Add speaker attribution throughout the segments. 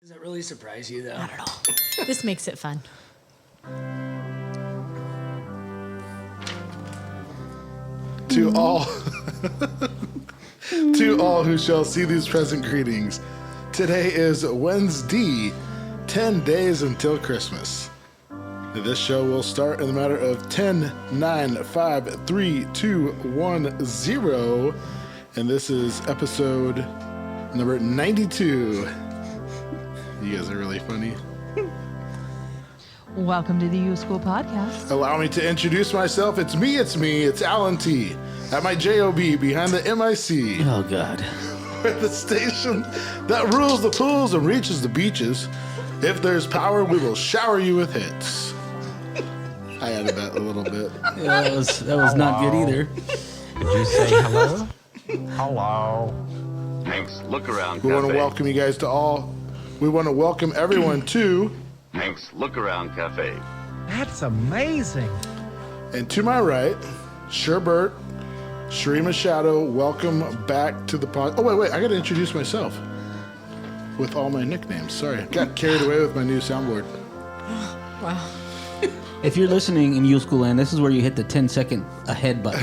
Speaker 1: Does that really surprise you, though?
Speaker 2: I don't know. This makes it fun.
Speaker 3: To all, to all who shall see these present greetings, today is Wednesday, 10 days until Christmas. This show will start in the matter of 10, 9, 5, 3, 2, 1, 0. And this is episode number 92. You guys are really funny.
Speaker 4: Welcome to the YuSkool podcast.
Speaker 3: Allow me to introduce myself. It's me, it's Alan T. At my JOB behind the MIC.
Speaker 5: Oh, God.
Speaker 3: We're the station that rules the pools and reaches the beaches. If there's power, we will shower you with hits. I added that a little bit.
Speaker 5: Yeah, that was not good either.
Speaker 6: Did you say hello? Hello.
Speaker 7: Hanks, look around.
Speaker 3: We want to
Speaker 7: Cafe.
Speaker 3: welcome you guys to all. We want to welcome everyone to.
Speaker 7: Hanks, look around cafe.
Speaker 6: That's amazing.
Speaker 3: And to my right, CherBurt, Sherima Shadow. Welcome back to the pod. Oh wait! I got to introduce myself with all my nicknames. Sorry, got carried away with my new soundboard.
Speaker 2: Wow.
Speaker 5: If you're listening in YuSkool land, this is where you hit the 10-second ahead button.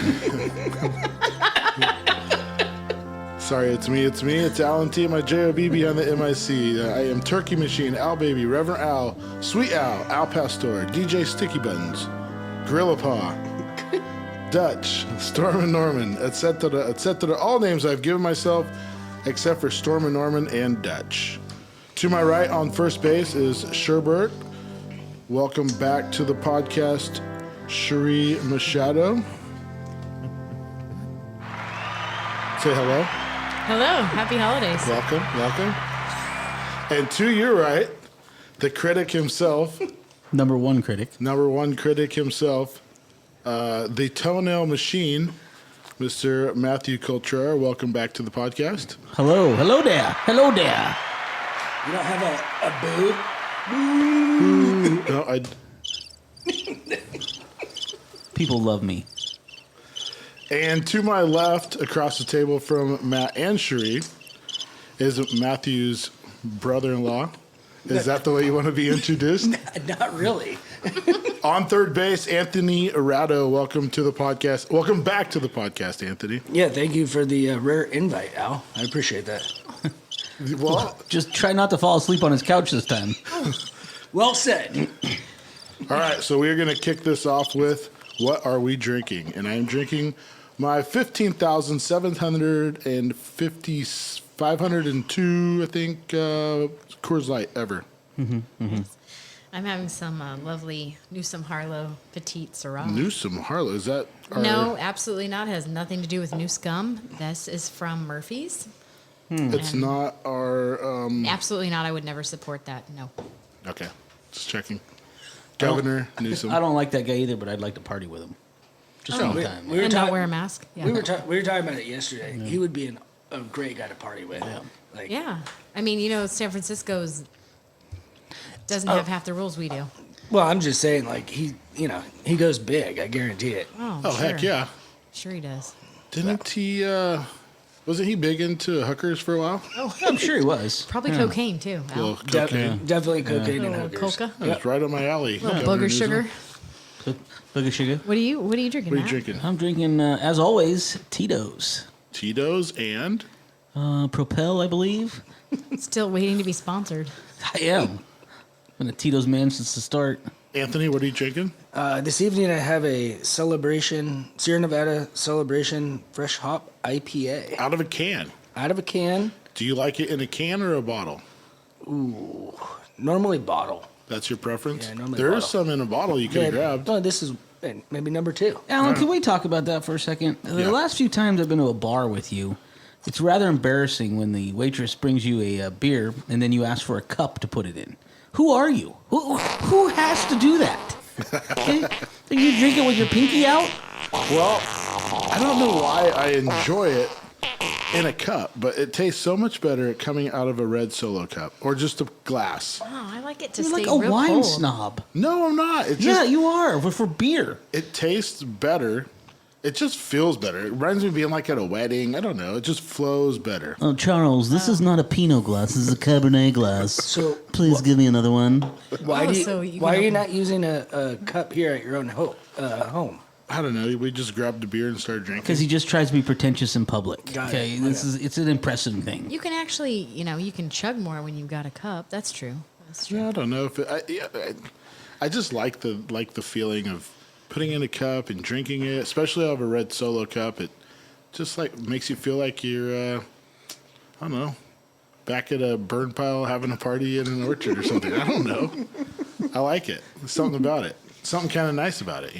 Speaker 3: Sorry, it's me. It's Alan T. My JOB behind the MIC. I am Turkey Machine, Al Baby, Reverend Al, Sweet Al, Al Pastor, DJ Sticky Buttons, Gorilla Paw, Dutch, Storm and Norman, etc., etc. All names I've given myself except for Storm and Norman and Dutch. To my right on first base is CherBurt. Welcome back to the podcast, Cherie Machado. Say hello.
Speaker 2: Hello. Happy holidays.
Speaker 3: Welcome. And to your right, the critic himself,
Speaker 5: Number one critic
Speaker 3: himself, the toenail machine, Mr. Matthew Coltrera. Welcome back to the podcast.
Speaker 5: Hello there.
Speaker 1: You don't have a boo?
Speaker 3: No,
Speaker 5: People love me.
Speaker 3: And to my left, across the table from Matt and Cherie, is Matthew's brother-in-law. Is that the way you want to be introduced?
Speaker 1: Not really.
Speaker 3: On third base, Anthony Arado. Welcome to the podcast. Welcome back to the podcast, Anthony.
Speaker 1: Yeah, thank you for the rare invite, Al. I appreciate that.
Speaker 3: Well,
Speaker 5: Just try not to fall asleep on his couch this time.
Speaker 1: Well said.
Speaker 3: all right, so we're going to kick this off with what are we drinking? And I am drinking my 15,750, 502, I think, Coors Light ever.
Speaker 2: I'm having some lovely Newsom Harlow Petite Syrah.
Speaker 3: Newsom Harlow, is that our...
Speaker 2: No, absolutely not. It has nothing to do with New Scum. This is from Murphy's.
Speaker 3: It's not our...
Speaker 2: Absolutely not. I would never support that. No.
Speaker 3: Okay, just checking. Governor Newsom.
Speaker 5: I don't like that guy either, but I'd like to party with him. Just one time.
Speaker 1: We were
Speaker 2: And
Speaker 1: talking-
Speaker 2: not wear a mask. Yeah.
Speaker 1: We were talking about it yesterday. He would be a great guy to party with. Like,
Speaker 2: Yeah. I mean, San Francisco's doesn't have half the rules we do.
Speaker 1: Well, I'm just saying, like, he goes big. I guarantee it.
Speaker 3: Oh,
Speaker 2: sure.
Speaker 3: heck yeah.
Speaker 2: Sure he does.
Speaker 3: Didn't he... wasn't he big into hookers for a while?
Speaker 2: Oh,
Speaker 5: I'm sure he was.
Speaker 2: probably cocaine, too. Al.
Speaker 3: Well, cocaine.
Speaker 1: Definitely cocaine and
Speaker 2: little
Speaker 1: hookers.
Speaker 2: coca.
Speaker 3: That's right up my alley.
Speaker 2: Little
Speaker 3: Governor
Speaker 2: booger
Speaker 3: Newsom.
Speaker 2: sugar.
Speaker 5: Booger sugar.
Speaker 2: What are you drinking,
Speaker 3: What are you
Speaker 2: Matt?
Speaker 3: drinking?
Speaker 5: I'm drinking, as always, Tito's.
Speaker 3: Tito's and...
Speaker 5: Propel, I believe.
Speaker 2: Still waiting to be sponsored.
Speaker 5: I am. Been a Tito's man since the start.
Speaker 3: Anthony, what are you drinking?
Speaker 1: This evening I have a Sierra Nevada Celebration Fresh Hop IPA.
Speaker 3: Out of a can.
Speaker 1: Out of a can.
Speaker 3: Do you like it in a can or a bottle?
Speaker 1: Ooh, normally bottle.
Speaker 3: That's your preference?
Speaker 1: Yeah, normally
Speaker 3: There is
Speaker 1: bottle.
Speaker 3: some in a bottle you could have grabbed.
Speaker 1: No, this is maybe number 2.
Speaker 5: Alan, can we talk about that for a second?
Speaker 3: Yeah.
Speaker 5: The last few times I've been to a bar with you, it's rather embarrassing when the waitress brings you a beer and then you ask for a cup to put it in. Who are you? Who has to do that? Okay? So you drink it with your pinky out?
Speaker 3: Well, I don't know why I enjoy it in a cup, but it tastes so much better coming out of a red Solo cup or just a glass.
Speaker 2: Oh, I like it to
Speaker 5: You're
Speaker 2: stay
Speaker 5: like a
Speaker 2: real
Speaker 5: wine
Speaker 2: cold.
Speaker 5: snob.
Speaker 3: No, I'm not. It
Speaker 5: Yeah,
Speaker 3: just
Speaker 5: you are. But for beer.
Speaker 3: it tastes better It just feels better. It reminds me of being like at a wedding. I don't know. It just flows better.
Speaker 5: Oh, Charles, this is not a Pinot glass. This is a Cabernet glass.
Speaker 1: So
Speaker 5: Please give me another one.
Speaker 1: why
Speaker 2: Oh,
Speaker 1: do you,
Speaker 2: so you
Speaker 1: why
Speaker 2: can
Speaker 1: are you
Speaker 2: open-
Speaker 1: not using a cup here at your own home?
Speaker 3: I don't know. We just grabbed the beer and started drinking.
Speaker 5: Because he just tries to be pretentious in public.
Speaker 1: Got it.
Speaker 5: Okay, it's an impressive thing.
Speaker 2: You can actually, you can chug more when you've got a cup. That's true. That's true.
Speaker 3: Yeah, I don't know if I just like the feeling of putting in a cup and drinking it, especially out of a red Solo cup. It just like makes you feel like you're, I don't know, back at a burn pile having a party in an orchard or something. I don't know. I like it. There's something about it. Something kind of nice about it,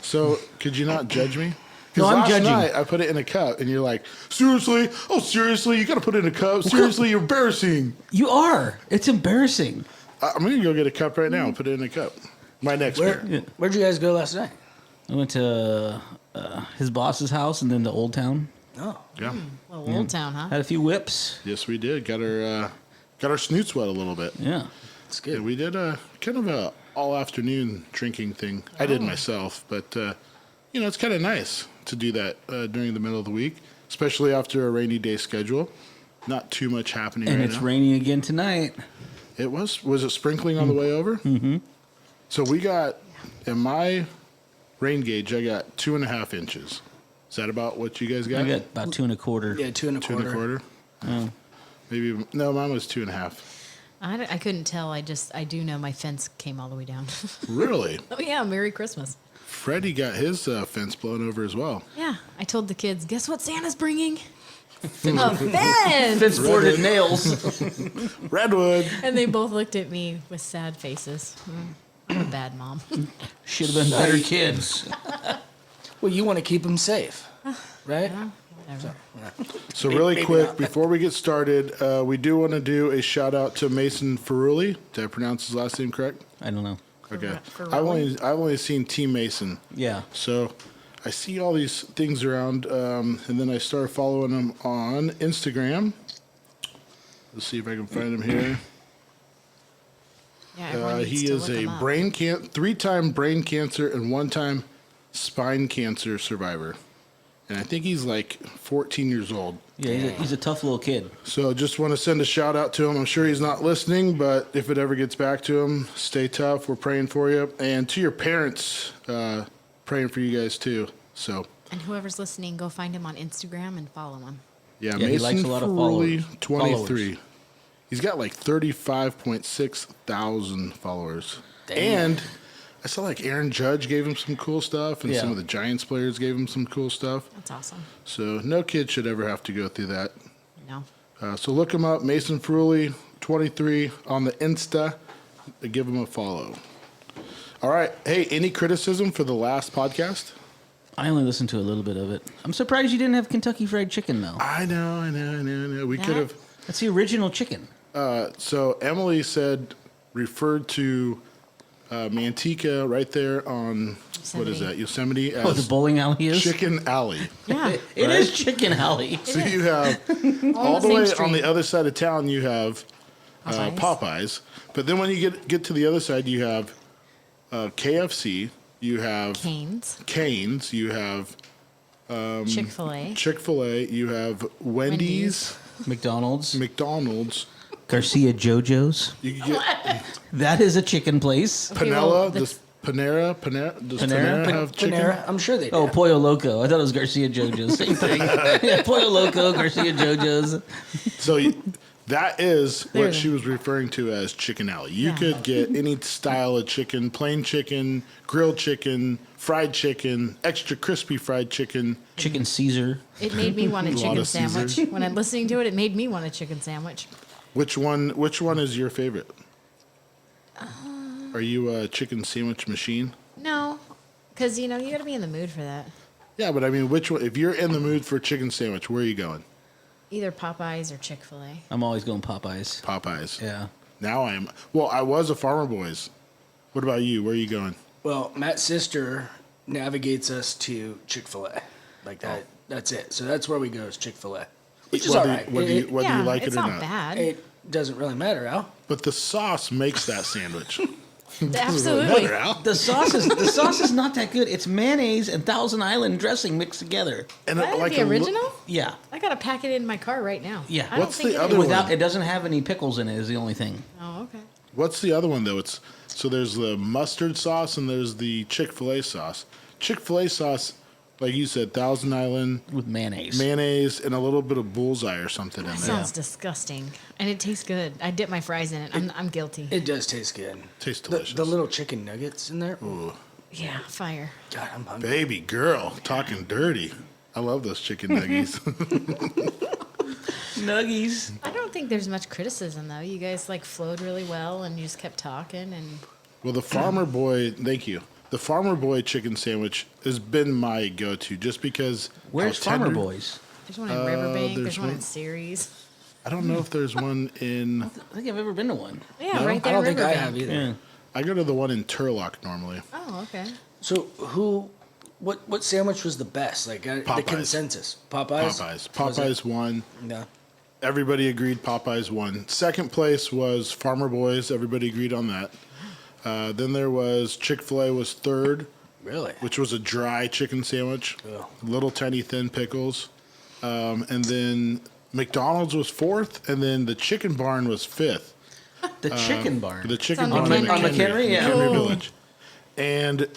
Speaker 3: So could you not judge me?
Speaker 5: No, I'm
Speaker 3: last
Speaker 5: judging.
Speaker 3: night I put it in a cup, and you're like, seriously? Oh, seriously? You got to put it in a cup? Seriously? You're embarrassing.
Speaker 5: You are. It's embarrassing.
Speaker 3: I'm going to go get a cup right now and put it in a cup. My next beer.
Speaker 1: Where'd you guys go last night?
Speaker 5: I went to his boss's house and then to Old Town.
Speaker 1: Oh,
Speaker 3: Yeah.
Speaker 2: Well, Old Town, huh?
Speaker 5: Had a few whips.
Speaker 3: Yes, we did. Got our snoots wet a little bit.
Speaker 5: Yeah.
Speaker 1: it's
Speaker 3: Yeah,
Speaker 1: good.
Speaker 3: we did a kind of a all afternoon drinking thing. I did myself, but it's kind of nice to do that during the middle of the week, especially after a rainy day schedule. Not too much happening
Speaker 5: And
Speaker 3: right
Speaker 5: it's
Speaker 3: now.
Speaker 5: raining again tonight.
Speaker 3: It was it sprinkling on the way over? Mm-hmm. So we got, in my rain gauge, I got 2.5 inches. Is that about what you guys got?
Speaker 5: I got about 2.25.
Speaker 1: Yeah, 2.25.
Speaker 3: 2.25? Maybe, no, mine was 2.5.
Speaker 2: I couldn't tell. I do know my fence came all the way down.
Speaker 3: Really?
Speaker 2: Oh, yeah. Merry Christmas.
Speaker 3: Freddie got his fence blown over as well.
Speaker 2: Yeah. I told the kids, guess what Santa's bringing? A fence.
Speaker 5: Fence boarded nails.
Speaker 3: Redwood!
Speaker 2: And they both looked at me with sad faces. I'm a bad mom.
Speaker 5: Should have been better kids.
Speaker 1: Well, you want to keep them safe, right?
Speaker 2: Whatever.
Speaker 3: So really
Speaker 1: Maybe
Speaker 3: quick,
Speaker 1: not.
Speaker 3: before we get started, we do want to do a shout out to Mason Ferrulli. Did I pronounce his last name correct?
Speaker 5: I don't know.
Speaker 3: Okay.
Speaker 2: Ferrulli?
Speaker 3: I've only seen Team Mason.
Speaker 5: Yeah.
Speaker 3: So I see all these things around, and then I started following him on Instagram. Let's see if I can find him here.
Speaker 2: Yeah, everyone needs
Speaker 3: He
Speaker 2: to
Speaker 3: is
Speaker 2: look
Speaker 3: a
Speaker 2: him up.
Speaker 3: 3-time brain cancer and 1-time spine cancer survivor. And I think he's like 14 years old.
Speaker 5: Yeah, he's a tough little kid.
Speaker 3: So just want to send a shout out to him. I'm sure he's not listening, but if it ever gets back to him, stay tough. We're praying for you. And to your parents, praying for you guys too. So,
Speaker 2: And whoever's listening, go find him on Instagram and follow him.
Speaker 3: yeah,
Speaker 5: Yeah, he
Speaker 3: Mason
Speaker 5: likes a lot of
Speaker 3: Ferrulli,
Speaker 5: followers.
Speaker 3: 23. He's got like 35.6 thousand followers. And I saw like Aaron Judge gave him some cool stuff, and
Speaker 5: Yeah.
Speaker 3: some of the Giants players gave him some cool stuff.
Speaker 2: That's awesome.
Speaker 3: So no kid should ever have to go through that.
Speaker 2: No.
Speaker 3: So look him up, Mason Ferrulli, 23 on the Insta. Give him a follow. All right. Hey, any criticism for the last podcast?
Speaker 5: I only listened to a little bit of it. I'm surprised you didn't have Kentucky Fried Chicken, though.
Speaker 3: I know. We could have.
Speaker 5: That's the original chicken.
Speaker 3: So Emily referred to Manteca right there on, what is that, Yosemite,
Speaker 5: Oh, the
Speaker 3: as
Speaker 5: bowling alley is?
Speaker 3: Chicken Alley.
Speaker 2: Yeah.
Speaker 5: It is Chicken Alley.
Speaker 3: So you have, all the
Speaker 2: same
Speaker 3: way
Speaker 2: street.
Speaker 3: on the other side of town, you have
Speaker 2: Popeyes.
Speaker 3: Popeyes. But then when you get to the other side, you have KFC, you have Cane's, you have
Speaker 2: Chick-fil-A.
Speaker 3: Chick-fil-A, you have Wendy's,
Speaker 5: McDonald's.
Speaker 3: McDonald's.
Speaker 5: Garcia JoJo's.
Speaker 3: You can get
Speaker 5: That is a chicken place.
Speaker 2: Okay,
Speaker 3: Panella.
Speaker 2: well,
Speaker 3: Does Panera
Speaker 5: Panera?
Speaker 3: have chicken?
Speaker 1: Panera, I'm sure they do.
Speaker 5: Oh, Pollo Loco. I thought it was Garcia JoJo's. Same thing. Yeah, Pollo Loco, Garcia JoJo's.
Speaker 3: So that is
Speaker 2: There
Speaker 3: what
Speaker 2: they-
Speaker 3: she was referring to as Chicken Alley. You
Speaker 2: Yeah.
Speaker 3: could get any style of chicken, plain chicken, grilled chicken, fried chicken, extra crispy fried chicken.
Speaker 5: Chicken Caesar.
Speaker 2: It made me want a
Speaker 3: lot
Speaker 2: chicken
Speaker 3: of
Speaker 2: sandwich.
Speaker 3: Caesar.
Speaker 2: When I'm listening to it, it made me want a chicken sandwich.
Speaker 3: Which one is your favorite? Are you a chicken sandwich machine?
Speaker 2: No, because, you got to be in the mood for that.
Speaker 3: Yeah, but I mean, which one? If you're in the mood for a chicken sandwich, where are you going?
Speaker 2: Either Popeyes or Chick-fil-A.
Speaker 5: I'm always going Popeyes.
Speaker 3: Popeyes.
Speaker 5: Yeah.
Speaker 3: Now I am. Well, I was a Farmer Boys. What about you? Where are you going?
Speaker 1: Well, Matt's sister navigates us to Chick-fil-A. Like that. That's it. So that's where we go is Chick-fil-A. Which is all
Speaker 3: Whether-
Speaker 1: right.
Speaker 3: Whether
Speaker 1: It,
Speaker 3: you like it
Speaker 2: it's
Speaker 3: or
Speaker 2: not
Speaker 3: not.
Speaker 2: bad.
Speaker 1: it doesn't really matter, Al.
Speaker 3: But the sauce makes that sandwich.
Speaker 2: Absolutely.
Speaker 3: Better, Al.
Speaker 5: The sauce is not that good. It's mayonnaise and Thousand Island dressing mixed together.
Speaker 3: And
Speaker 2: Is that
Speaker 3: like
Speaker 2: the
Speaker 3: a
Speaker 2: original?
Speaker 5: Yeah.
Speaker 2: I got to pack it in my car right now.
Speaker 5: Yeah.
Speaker 2: I don't
Speaker 3: What's
Speaker 2: think
Speaker 3: the
Speaker 2: it
Speaker 3: other
Speaker 2: is.
Speaker 3: one?
Speaker 5: Without, it doesn't have any pickles in it. Is the only thing.
Speaker 2: Oh, okay.
Speaker 3: What's the other one though? So there's the mustard sauce and there's the Chick-fil-A sauce. Chick-fil-A sauce, like you said, Thousand Island
Speaker 5: With mayonnaise.
Speaker 3: mayonnaise and a little bit of bullseye or something in
Speaker 2: That
Speaker 3: there.
Speaker 2: sounds disgusting, and it tastes good. I dip my fries in it. I'm guilty.
Speaker 1: It does taste good.
Speaker 3: Tastes
Speaker 1: The,
Speaker 3: delicious.
Speaker 1: the little chicken nuggets in there.
Speaker 3: Ooh.
Speaker 2: Yeah, fire.
Speaker 1: God, I'm hungry.
Speaker 3: Baby girl, talking dirty. I love those chicken nuggies.
Speaker 5: Nuggies.
Speaker 2: I don't think there's much criticism though. You guys like flowed really well, and you just kept talking. And
Speaker 3: Well, the Farmer Boy, thank you. The Farmer Boy chicken sandwich has been my go-to just because.
Speaker 5: Where's
Speaker 3: how
Speaker 5: Farmer
Speaker 3: tender-
Speaker 5: Boys?
Speaker 2: there's one in Riverbank.
Speaker 3: there's
Speaker 2: There's one in
Speaker 3: one-
Speaker 2: Ceres.
Speaker 3: I don't know if there's one in.
Speaker 5: I think I've ever been to one.
Speaker 2: Yeah,
Speaker 3: No?
Speaker 2: right there.
Speaker 1: I don't
Speaker 2: in
Speaker 1: think I
Speaker 2: Riverbank.
Speaker 1: have either.
Speaker 5: Yeah.
Speaker 3: I go to the one in Turlock normally.
Speaker 2: Oh, okay.
Speaker 1: So what sandwich was the best? Like the
Speaker 3: Popeyes.
Speaker 1: consensus. Popeyes.
Speaker 3: Popeyes.
Speaker 1: Was it?
Speaker 3: Popeyes won.
Speaker 1: No.
Speaker 3: Everybody agreed Popeyes won. Second place was Farmer Boys. Everybody agreed on that. Then there was Chick-fil-A was third,
Speaker 1: Really?
Speaker 3: which was a dry chicken sandwich,
Speaker 1: Ugh.
Speaker 3: little tiny thin pickles. And then McDonald's was fourth, and then the Chicken Barn was fifth.
Speaker 5: The chicken barn.
Speaker 3: The Chicken
Speaker 2: on
Speaker 3: Barn
Speaker 2: McHenry.
Speaker 3: in
Speaker 5: On McHenry, yeah.
Speaker 3: McHenry
Speaker 2: Oh.
Speaker 3: Village. And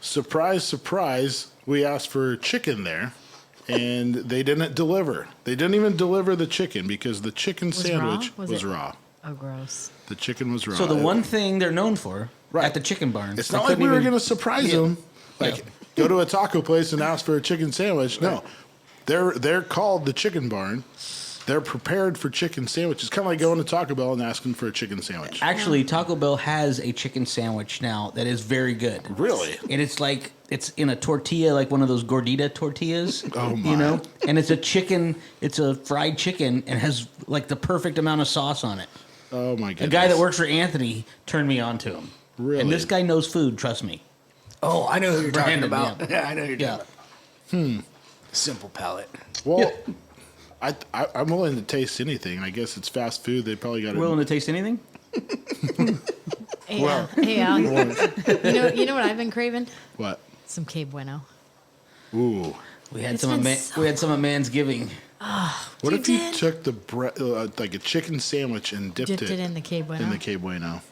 Speaker 3: surprise, surprise, we asked for chicken there, and they didn't deliver. They didn't even deliver the chicken because the chicken
Speaker 2: Was
Speaker 3: sandwich
Speaker 2: raw? Was
Speaker 3: was
Speaker 2: it-
Speaker 3: raw.
Speaker 2: Oh, gross.
Speaker 3: The chicken was raw.
Speaker 5: So the one thing they're known for
Speaker 3: Right.
Speaker 5: at the chicken barn.
Speaker 3: It's
Speaker 5: they
Speaker 3: not like
Speaker 5: couldn't
Speaker 3: we were
Speaker 5: even-
Speaker 3: going to surprise
Speaker 5: Yeah.
Speaker 3: them. Like, go to a taco place and ask for a chicken sandwich. No, they're called the Chicken Barn. They're prepared for chicken sandwiches. Kind of like going to Taco Bell and asking for a chicken sandwich.
Speaker 5: Actually, Taco Bell has a chicken sandwich now that is very good.
Speaker 3: Really?
Speaker 5: And it's like it's in a tortilla, like one of those gordita tortillas.
Speaker 3: Oh, my.
Speaker 5: You know, and it's a chicken. It's a fried chicken and has like the perfect amount of sauce on it.
Speaker 3: Oh my
Speaker 5: A
Speaker 3: goodness.
Speaker 5: guy that works for Anthony turned me on to him.
Speaker 3: Really?
Speaker 5: And this guy knows food. Trust me.
Speaker 1: Oh, I know who you're talking
Speaker 5: Brandon,
Speaker 1: about.
Speaker 5: yeah.
Speaker 1: Yeah, I know who you're
Speaker 5: Yeah.
Speaker 1: talking about. Simple palate.
Speaker 3: Well, I'm willing to taste anything. I guess it's fast food. They probably got
Speaker 5: Willing
Speaker 3: it.
Speaker 5: to taste anything?
Speaker 2: Hey, hey Al. You know what I've been craving?
Speaker 3: What?
Speaker 2: Some Que Bueno.
Speaker 3: Ooh.
Speaker 5: We had
Speaker 2: It's
Speaker 5: some.
Speaker 2: been so-
Speaker 5: We had some of Mansgiving.
Speaker 3: What
Speaker 2: You
Speaker 3: if you
Speaker 2: did?
Speaker 3: took the like a chicken sandwich and dipped
Speaker 2: Dipped
Speaker 3: it
Speaker 2: it in the Que Bueno.
Speaker 3: in the Que Bueno?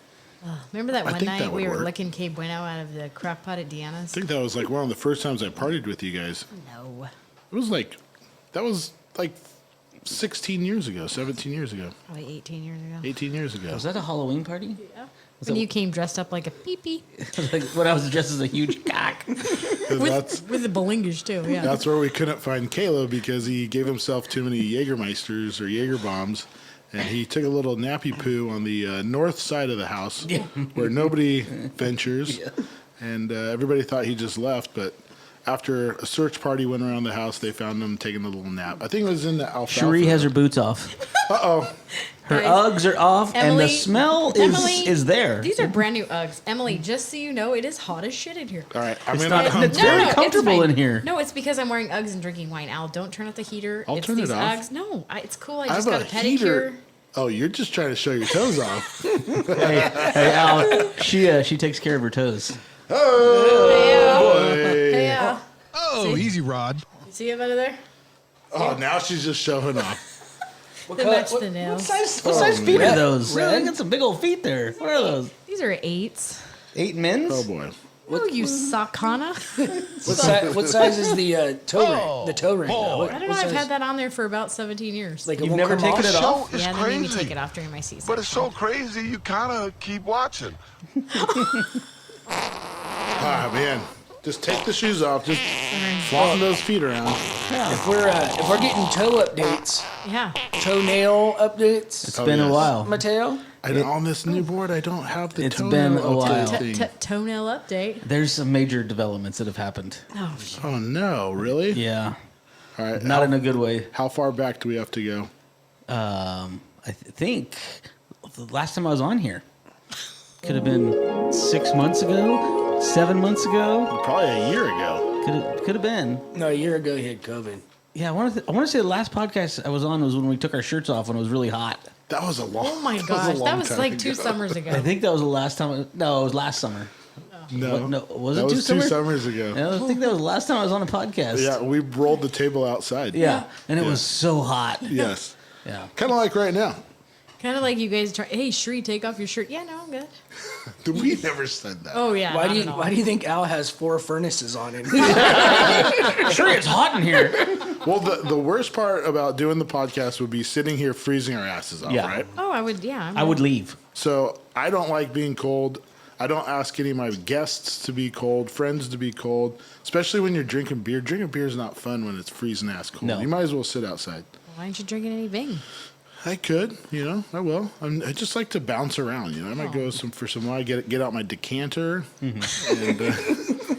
Speaker 2: Remember that
Speaker 3: I
Speaker 2: one
Speaker 3: think that
Speaker 2: night we
Speaker 3: would
Speaker 2: were
Speaker 3: work.
Speaker 2: licking Que Bueno out of the crock pot at
Speaker 3: I
Speaker 2: Deanna's?
Speaker 3: think that was like one of the first times I partied with you guys.
Speaker 2: No.
Speaker 3: It was like, that was like 16 years ago, 17 years ago,
Speaker 2: Like 18 years ago.
Speaker 3: 18 years ago.
Speaker 5: Was that a Halloween party?
Speaker 2: Yeah. When you came dressed up like a pee-pee.
Speaker 5: Like when I was dressed as a huge cock.
Speaker 3: That's,
Speaker 2: With the belingish too, yeah.
Speaker 3: that's where we couldn't find Caleb because he gave himself too many Jägermeisters or Jaeger bombs. And he took a little nappy poo on the north side of the house where nobody ventures. And everybody thought he just left. But after a search party went around the house, they found him taking a little nap. I think it was in the alfalfa.
Speaker 5: Cherie has her boots off.
Speaker 3: Uh-oh.
Speaker 5: Her
Speaker 2: Guys,
Speaker 5: Uggs are off, and
Speaker 2: Emily-
Speaker 5: the smell
Speaker 2: Emily,
Speaker 5: is there.
Speaker 2: These are brand new Uggs. Emily, just so you know, it is hot as shit in here.
Speaker 3: All right. I'm
Speaker 5: It's
Speaker 3: going
Speaker 5: not-
Speaker 3: to...
Speaker 5: it's very comfortable
Speaker 2: fine.
Speaker 5: in here.
Speaker 2: No, it's because I'm wearing Uggs and drinking wine. Al, don't turn off the heater.
Speaker 3: I'll
Speaker 2: it's
Speaker 3: turn it
Speaker 2: these
Speaker 3: off.
Speaker 2: Uggs. No, it's cool. I
Speaker 3: I
Speaker 2: just
Speaker 3: have
Speaker 2: got a
Speaker 3: a
Speaker 2: pedicure.
Speaker 3: heater. Oh, you're just trying to show your toes off.
Speaker 5: Hey, Al, she takes care of her toes.
Speaker 2: Hey, Al.
Speaker 6: Oh, easy, Rod.
Speaker 2: You see him under there?
Speaker 3: Oh, now she's just showing off.
Speaker 2: To match the nails.
Speaker 5: What size feet are those?
Speaker 1: Red?
Speaker 5: They got some big old feet there. What are those?
Speaker 2: These are 8s.
Speaker 5: 8 men's?
Speaker 3: Oh, boy.
Speaker 2: Oh, you Sakana.
Speaker 1: What size is the toe ring? The toe ring. though? What-
Speaker 2: I don't know.
Speaker 1: what
Speaker 2: I've
Speaker 1: size?
Speaker 2: had that on there for about 17 years.
Speaker 1: Like it
Speaker 5: You've
Speaker 1: won't
Speaker 5: never
Speaker 1: come
Speaker 5: taken
Speaker 1: off?
Speaker 5: it off?
Speaker 8: It's
Speaker 2: yeah, they made me
Speaker 8: crazy.
Speaker 2: take it off during my season.
Speaker 8: But it's so crazy, you kind of keep watching.
Speaker 3: Ah, man. Just take the shoes off. Just flopping those feet around.
Speaker 1: If we're getting toe updates,
Speaker 2: Yeah.
Speaker 1: toenail updates,
Speaker 5: It's
Speaker 3: Oh,
Speaker 5: been
Speaker 3: yes.
Speaker 5: a while.
Speaker 1: Mateo.
Speaker 3: And on this new board, I don't have the
Speaker 5: It's
Speaker 3: toenail
Speaker 5: been a
Speaker 3: update
Speaker 5: while.
Speaker 3: thing.
Speaker 2: Toenail update.
Speaker 5: There's some major developments that have happened.
Speaker 2: Oh, shit.
Speaker 3: Oh, no. Really?
Speaker 5: Yeah.
Speaker 3: All right.
Speaker 5: Not in a good way.
Speaker 3: How far back do we have to go?
Speaker 5: I think the last time I was on here could have been 6 months ago, 7 months ago.
Speaker 3: Probably a year ago.
Speaker 5: Could have been.
Speaker 1: No, a year ago he had COVID.
Speaker 5: Yeah, I want to say the last podcast I was on was when we took our shirts off when it was really hot.
Speaker 3: That was a long.
Speaker 2: Oh my
Speaker 3: that was a
Speaker 2: gosh,
Speaker 3: long
Speaker 2: that was
Speaker 3: time
Speaker 2: like
Speaker 3: ago.
Speaker 2: 2 summers ago.
Speaker 5: I think that was the last time. No, it was last summer.
Speaker 3: No,
Speaker 5: No, was
Speaker 3: that
Speaker 5: it
Speaker 3: was
Speaker 5: 2
Speaker 3: 2
Speaker 5: summers?
Speaker 3: summers ago.
Speaker 5: I think that was the last time I was on a podcast.
Speaker 3: Yeah, we rolled the table outside.
Speaker 5: Yeah, and it
Speaker 3: Yeah.
Speaker 5: was so hot.
Speaker 3: Yes.
Speaker 5: Yeah.
Speaker 3: Kind of like right now.
Speaker 2: Kind of like you guys try. Hey, Shree, take off your shirt. Yeah, no, I'm good.
Speaker 3: We never said that.
Speaker 2: Oh yeah.
Speaker 1: Why
Speaker 2: not
Speaker 1: do
Speaker 2: at
Speaker 1: you
Speaker 2: all.
Speaker 1: Why do you think Al has 4 furnaces on him?
Speaker 5: Sure, it's hot in here.
Speaker 3: Well, the worst part about doing the podcast would be sitting here freezing our asses off,
Speaker 5: Yeah.
Speaker 3: right?
Speaker 2: Oh, I would. Yeah.
Speaker 5: I would leave.
Speaker 3: So I don't like being cold. I don't ask any of my guests to be cold, friends to be cold, especially when you're drinking beer. Drinking beer is not fun when it's freezing ass cold.
Speaker 5: No.
Speaker 3: You might as well sit outside.
Speaker 2: Why aren't you drinking any Bing?
Speaker 3: I could, I will. I just like to bounce around, I might go for some wine, get out my decanter. And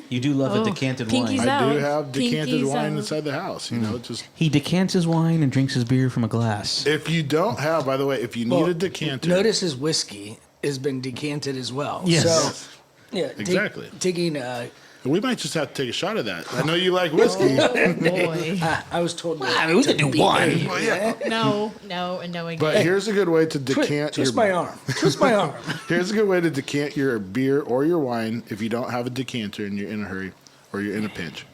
Speaker 5: You do love a decanted
Speaker 2: pinkies
Speaker 5: wine.
Speaker 2: out.
Speaker 3: I do have decanted
Speaker 2: Pinkies
Speaker 3: wine
Speaker 2: out.
Speaker 3: inside the house, just.
Speaker 5: He decants his wine and drinks his beer from a glass.
Speaker 3: If you don't have, by the way, if you need a decanter.
Speaker 1: Notice his whiskey has been decanted as well.
Speaker 5: Yes.
Speaker 1: So, yeah,
Speaker 3: Exactly.
Speaker 1: taking.
Speaker 3: We might just have to take a shot of that. I know you like whiskey.
Speaker 2: Boy.
Speaker 1: I was told.
Speaker 5: I mean, we could do one.
Speaker 3: Well, yeah.
Speaker 2: No, again.
Speaker 3: But here's a good way to decant
Speaker 1: Twist
Speaker 3: your
Speaker 1: my arm. Twist my arm.
Speaker 3: Here's a good way to decant your beer or your wine if you don't have a decanter and you're in a hurry or you're in a pinch.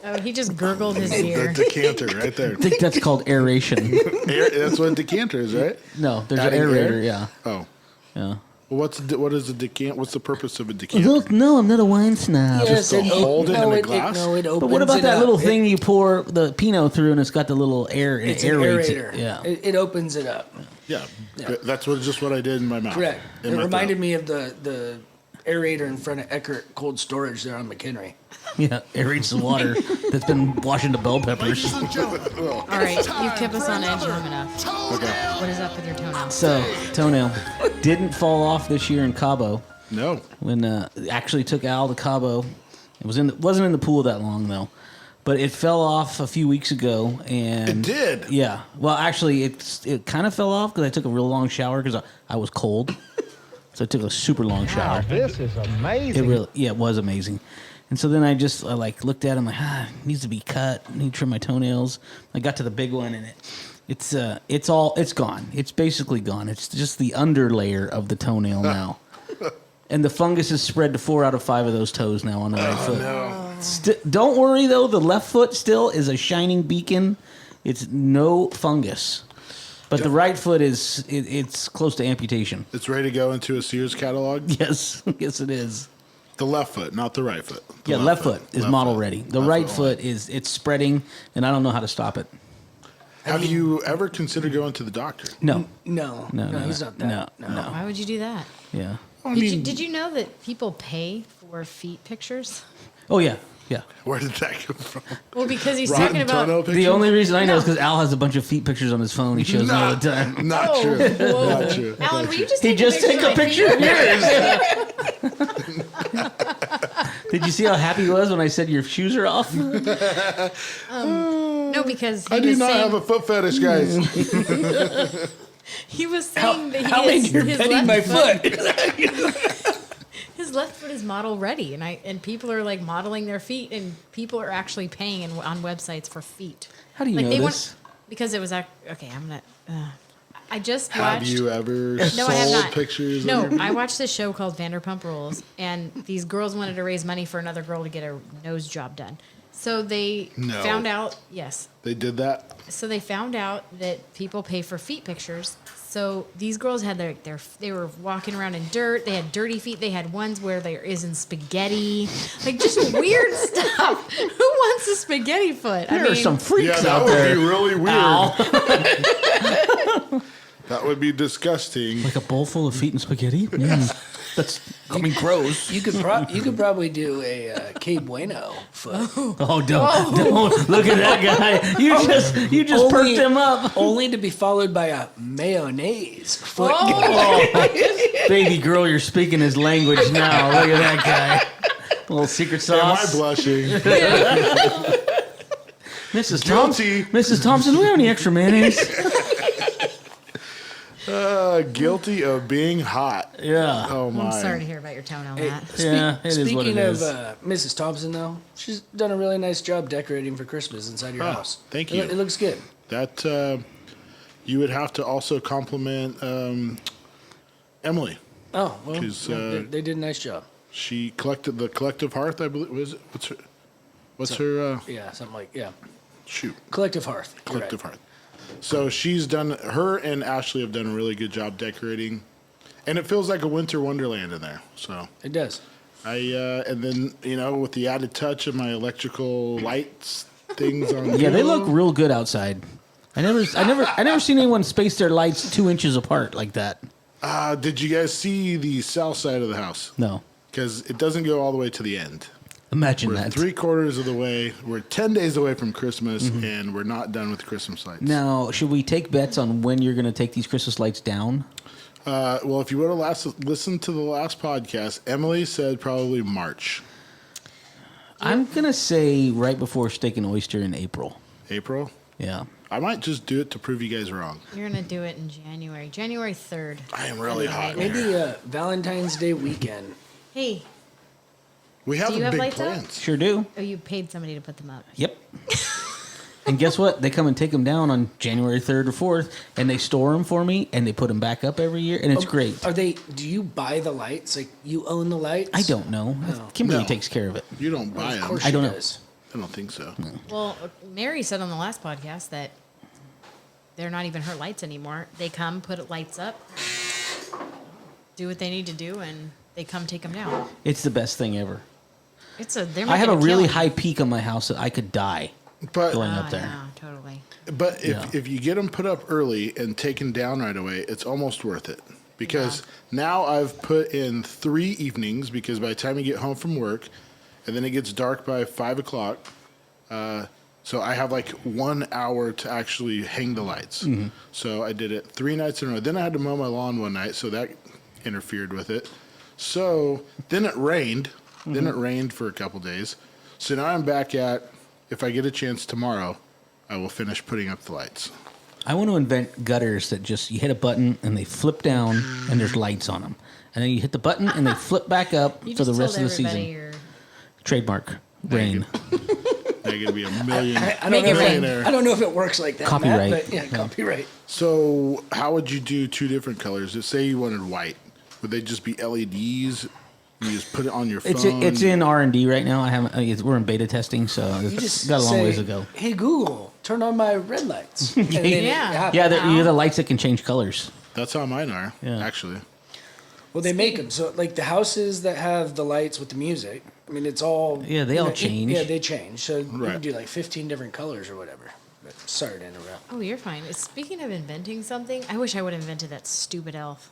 Speaker 2: Oh, he just gurgled his
Speaker 3: The
Speaker 2: beer.
Speaker 3: decanter right there.
Speaker 5: I think that's called aeration.
Speaker 3: That's what a decanter is, right?
Speaker 5: No, there's
Speaker 3: Adding
Speaker 5: an
Speaker 3: air?
Speaker 5: aerator. Yeah,
Speaker 3: Oh.
Speaker 5: yeah.
Speaker 3: Well, what is a decant? What's the purpose of a decanter?
Speaker 5: Look, no, I'm not a wine snob.
Speaker 3: Just to hold it in a glass?
Speaker 1: No, it opens
Speaker 5: But what about
Speaker 1: it
Speaker 5: that
Speaker 1: up.
Speaker 5: little thing you pour the Pinot through and it's got the little air and
Speaker 1: It's
Speaker 5: it
Speaker 1: an
Speaker 5: aerates
Speaker 1: aerator.
Speaker 5: it? Yeah.
Speaker 1: It opens it up.
Speaker 3: Yeah. That's just what I did in my mouth.
Speaker 1: Correct.
Speaker 3: In
Speaker 1: It
Speaker 3: my
Speaker 1: reminded
Speaker 3: throat.
Speaker 1: me of the aerator in front of Eckert Cold Storage there on McHenry.
Speaker 5: Yeah, aerates the water that's been washing the bell peppers.
Speaker 2: All right, you've kept us on edge long enough.
Speaker 3: Okay.
Speaker 2: What is up with your toenails?
Speaker 5: So, toenail didn't fall off this year in Cabo.
Speaker 3: No.
Speaker 5: When actually took Al to Cabo. It wasn't in the pool that long though, but it fell off a few weeks ago. And
Speaker 3: It did?
Speaker 5: Yeah. Well, actually, it kind of fell off because I took a real long shower because I was cold, so I took a super long shower.
Speaker 6: This is amazing.
Speaker 5: It was amazing. And so then I looked at it, I'm like, it needs to be cut. I need to trim my toenails. I got to the big one and it's gone. It's basically gone. It's just the under layer of the toenail now. And the fungus is spread to 4 out of 5 of those toes now on the right foot.
Speaker 3: No.
Speaker 5: Don't worry though, the left foot still is a shining beacon. It's no fungus. But the right foot it's close to amputation.
Speaker 3: It's ready to go into a Sears catalog?
Speaker 5: Yes, yes it is.
Speaker 3: The left foot, not the right foot. The
Speaker 5: Yeah, left foot is
Speaker 3: Left
Speaker 5: model
Speaker 3: foot.
Speaker 5: ready. The
Speaker 3: Left
Speaker 5: right
Speaker 3: foot.
Speaker 5: foot it's spreading, and I don't know how to stop it.
Speaker 3: Have you ever considered going to the doctor?
Speaker 5: No,
Speaker 1: No, he's not that.
Speaker 5: no.
Speaker 2: Why would you do that?
Speaker 5: Yeah.
Speaker 2: Did you know that people pay for feet pictures?
Speaker 5: Oh yeah, yeah.
Speaker 3: Where did that come from?
Speaker 2: Well, because he's
Speaker 3: Rotten
Speaker 2: talking about.
Speaker 3: toenail
Speaker 5: The
Speaker 3: picture?
Speaker 5: only reason I know is because Al has a bunch of feet pictures on his phone. He shows me all the time.
Speaker 3: Not
Speaker 2: Oh,
Speaker 3: true.
Speaker 2: whoa.
Speaker 3: Not true.
Speaker 2: Alan, will you just
Speaker 5: He
Speaker 2: take
Speaker 5: just take a
Speaker 2: of my
Speaker 5: picture
Speaker 2: feet?
Speaker 5: of yours. Did you see how happy he was when I said your shoes are off?
Speaker 2: No, because
Speaker 3: I do not have a foot fetish, guys.
Speaker 2: he was saying that
Speaker 1: How many you're
Speaker 2: his
Speaker 1: petting
Speaker 2: left
Speaker 1: my
Speaker 2: foot.
Speaker 1: foot?
Speaker 2: His left foot is model ready, and people are like modeling their feet, and people are actually paying on websites for feet.
Speaker 5: How do you
Speaker 2: Like
Speaker 5: know
Speaker 2: they
Speaker 5: this?
Speaker 2: because it was okay. I'm gonna. I just
Speaker 3: Have
Speaker 2: watched.
Speaker 3: you ever
Speaker 2: No, I have
Speaker 3: sold
Speaker 2: not.
Speaker 3: pictures?
Speaker 2: No,
Speaker 3: of your...
Speaker 2: I watched this show called Vanderpump Rules, and these girls wanted to raise money for another girl to get her nose job done. So they
Speaker 3: No.
Speaker 2: found out. Yes.
Speaker 3: They did that?
Speaker 2: So they found out that people pay for feet pictures. So these girls had they were walking around in dirt. They had dirty feet. They had ones where there isn't spaghetti, like just weird stuff. Who wants a spaghetti foot?
Speaker 5: There are some freaks
Speaker 3: Yeah, that
Speaker 5: out
Speaker 3: would
Speaker 5: there.
Speaker 3: be really weird.
Speaker 5: Al.
Speaker 3: That would be disgusting.
Speaker 5: Like a bowl full of feet and spaghetti? That's, gross.
Speaker 1: You could probably do a Que Bueno foot.
Speaker 5: Oh, don't look at that guy. You just perked him up.
Speaker 1: Only to be followed by a mayonnaise foot.
Speaker 5: Baby girl, you're speaking his language now. Look at that guy. A little secret
Speaker 3: Am I
Speaker 5: sauce.
Speaker 3: blushing?
Speaker 5: Mrs.
Speaker 3: Guilty.
Speaker 5: Mrs. Thompson, do we have any extra mayonnaise?
Speaker 3: Guilty of being hot.
Speaker 5: Yeah.
Speaker 3: Oh my.
Speaker 2: I'm sorry to hear about your toenail,
Speaker 1: Hey,
Speaker 2: Matt.
Speaker 5: Yeah, it is what
Speaker 1: speaking
Speaker 5: it
Speaker 1: of
Speaker 5: is.
Speaker 1: Mrs. Thompson, though, she's done a really nice job decorating for Christmas inside your
Speaker 3: Oh,
Speaker 1: house.
Speaker 3: thank
Speaker 1: It
Speaker 3: you.
Speaker 1: it looks good.
Speaker 3: That you would have to also compliment Emily.
Speaker 1: Oh, well,
Speaker 3: 'Cause,
Speaker 1: they did a nice job.
Speaker 3: She collected the collective hearth, I believe. Was it? What's her?
Speaker 1: Yeah, something like, yeah.
Speaker 3: Shoot,
Speaker 1: Collective Hearth. You're
Speaker 3: collective
Speaker 1: right.
Speaker 3: hearth. So she's done. Her and Ashley have done a really good job decorating, and it feels like a winter wonderland in there. So
Speaker 1: It does.
Speaker 3: and then with the added touch of my electrical lights things on.
Speaker 5: Yeah, they look real good outside. I never seen anyone space their lights 2 inches apart like that.
Speaker 3: Did you guys see the south side of the house?
Speaker 5: No,
Speaker 3: Because it doesn't go all the way to the end.
Speaker 5: imagine
Speaker 3: We're
Speaker 5: that.
Speaker 3: 3/4 of the way. We're 10 days away from Christmas, and we're not done with Christmas lights.
Speaker 5: Now, should we take bets on when you're going to take these Christmas lights down?
Speaker 3: Well, if you would have listened to the last podcast, Emily said probably March,
Speaker 5: I'm going to say right before Steak and Oyster in April.
Speaker 3: April.
Speaker 5: Yeah.
Speaker 3: I might just do it to prove you guys wrong.
Speaker 2: You're going to do it in January. January 3rd.
Speaker 3: I am really hot.
Speaker 2: Maybe-
Speaker 1: Maybe Valentine's Day weekend.
Speaker 2: Hey,
Speaker 3: We have
Speaker 2: Do you have
Speaker 3: big
Speaker 2: lights out?
Speaker 3: plans.
Speaker 5: Sure do.
Speaker 2: oh, you paid somebody to put them up.
Speaker 5: Yep. And guess what? They come and take them down on January 3rd or 4th, and they store them for me, and they put them back up every year, and it's great.
Speaker 1: Do you buy the lights? Like, you own the lights?
Speaker 5: I don't know. Kimberly
Speaker 3: No.
Speaker 5: takes care of it.
Speaker 3: You don't buy
Speaker 1: Of
Speaker 3: them.
Speaker 1: course
Speaker 5: I
Speaker 1: she
Speaker 5: don't know.
Speaker 1: does.
Speaker 3: I don't think so.
Speaker 2: Well, Mary said on the last podcast that they're not even her lights anymore. They come, put lights up, do what they need to do, and they come take them down.
Speaker 5: It's the best thing ever.
Speaker 2: They're
Speaker 5: I have a
Speaker 2: making
Speaker 5: really
Speaker 2: killing.
Speaker 5: high peak on my house that I could die
Speaker 3: But
Speaker 5: going
Speaker 2: Oh,
Speaker 5: up there.
Speaker 2: yeah, totally.
Speaker 3: But if,
Speaker 5: Yeah.
Speaker 3: if you get them put up early and taken down right away, it's almost worth it. Because now I've put in 3 evenings, because by the time you get home from work, and then it gets dark by 5 o'clock, so I have like 1 hour to actually hang the lights.
Speaker 5: Mm-hmm.
Speaker 3: So I did it 3 nights in a row. Then I had to mow my lawn one night, so that interfered with it. So then it rained. Then
Speaker 5: Mm-hmm.
Speaker 3: it rained for a couple days. So now I'm back at, if I get a chance tomorrow, I will finish putting up the lights.
Speaker 5: I want to invent gutters that just you hit a button and they flip down and there's lights on them, and then you hit the button and they flip back up
Speaker 2: You
Speaker 5: for
Speaker 2: just
Speaker 5: the rest of
Speaker 2: told
Speaker 5: the
Speaker 2: everybody
Speaker 5: season.
Speaker 2: you're
Speaker 5: Trademark. Rain.
Speaker 3: They're going to be a million.
Speaker 1: I don't
Speaker 2: Make
Speaker 1: know
Speaker 2: it rain.
Speaker 1: I don't know if it works like that.
Speaker 5: Copyright.
Speaker 1: Matt, but yeah, copyright.
Speaker 3: So how would you do 2 different colors? Just say you wanted white. Would they just be LEDs? You just put it on your phone?
Speaker 5: It's in R&D right now. We're in beta testing, so
Speaker 1: You
Speaker 5: it's
Speaker 1: just
Speaker 5: got a long
Speaker 1: say,
Speaker 5: ways to go.
Speaker 1: Hey, Google, turn on my red lights. And then it
Speaker 2: Yeah.
Speaker 1: happens.
Speaker 5: Yeah, you're the lights that can change colors.
Speaker 3: That's how mine are,
Speaker 5: Yeah.
Speaker 3: actually.
Speaker 1: Well, they make them. So, like, the houses that have the lights with the music, I mean, it's all...
Speaker 5: Yeah, they all change.
Speaker 1: Yeah, they change. So you
Speaker 3: Right.
Speaker 1: can do, like, 15 different colors or whatever. But sorry to interrupt.
Speaker 2: Oh, you're fine. Speaking of inventing something, I wish I would have invented that stupid elf.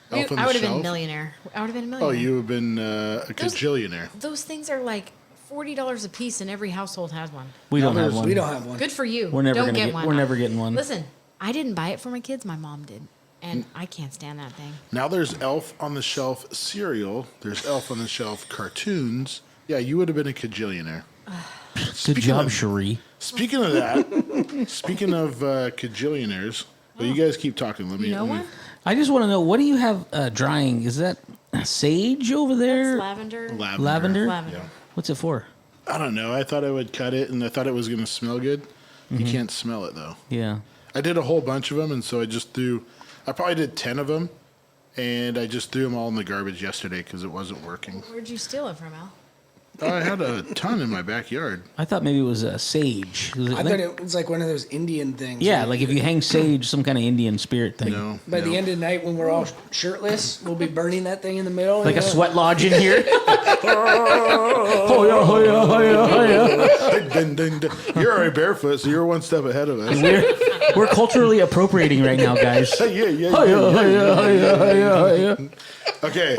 Speaker 3: Elf on
Speaker 2: I
Speaker 3: the
Speaker 2: would have been a
Speaker 3: Shelf?
Speaker 2: millionaire. I would have been a
Speaker 3: Oh,
Speaker 2: millionaire.
Speaker 3: you have been a cajillionaire.
Speaker 2: Those things are like $40 a piece, and every household has one.
Speaker 5: We don't have one.
Speaker 1: We don't have one.
Speaker 2: Good for you.
Speaker 5: We're never
Speaker 2: Don't
Speaker 5: gonna
Speaker 2: get
Speaker 5: get.
Speaker 2: one.
Speaker 5: We're never getting one.
Speaker 2: Listen, I didn't buy it for my kids. My mom did, and I can't stand that thing.
Speaker 3: Now there's Elf on the Shelf cereal. There's Elf on the Shelf cartoons. Yeah, you would have been a cajillionaire.
Speaker 5: Good job, Cherie.
Speaker 3: Speaking of that, speaking of cajillionaires, well, you guys keep talking. Let me.
Speaker 2: You know one?
Speaker 5: I just want to know, what do you have drying? Is that sage over there?
Speaker 2: That's lavender.
Speaker 5: Lavender?
Speaker 2: Lavender.
Speaker 5: What's it for?
Speaker 3: I don't know. I thought I would cut it, and I thought it was going to smell good. You can't smell it though.
Speaker 5: Yeah.
Speaker 3: I did a whole bunch of them, and so I just threw. I probably did 10 of them, and I just threw them all in the garbage yesterday because it wasn't working.
Speaker 2: Where'd you steal it from, Al?
Speaker 3: I had a ton in my backyard.
Speaker 5: I thought maybe it was sage.
Speaker 1: I thought it was like one of those Indian things.
Speaker 5: Yeah, like if you hang sage, some kind of Indian spirit thing.
Speaker 3: No.
Speaker 1: By the
Speaker 3: no.
Speaker 1: end of the night, when we're all shirtless, we'll be burning that thing in the middle.
Speaker 5: Like
Speaker 1: you
Speaker 5: a
Speaker 1: know?
Speaker 5: sweat lodge in here. Hoya, hoya, hoya, hoya.
Speaker 3: Dun, dun, dun. You're already barefoot, so you're one step ahead of us.
Speaker 5: We're culturally appropriating right now, guys.
Speaker 3: Yeah.
Speaker 5: Hoya, hoya, hoya, hoya, hoya.
Speaker 3: Okay,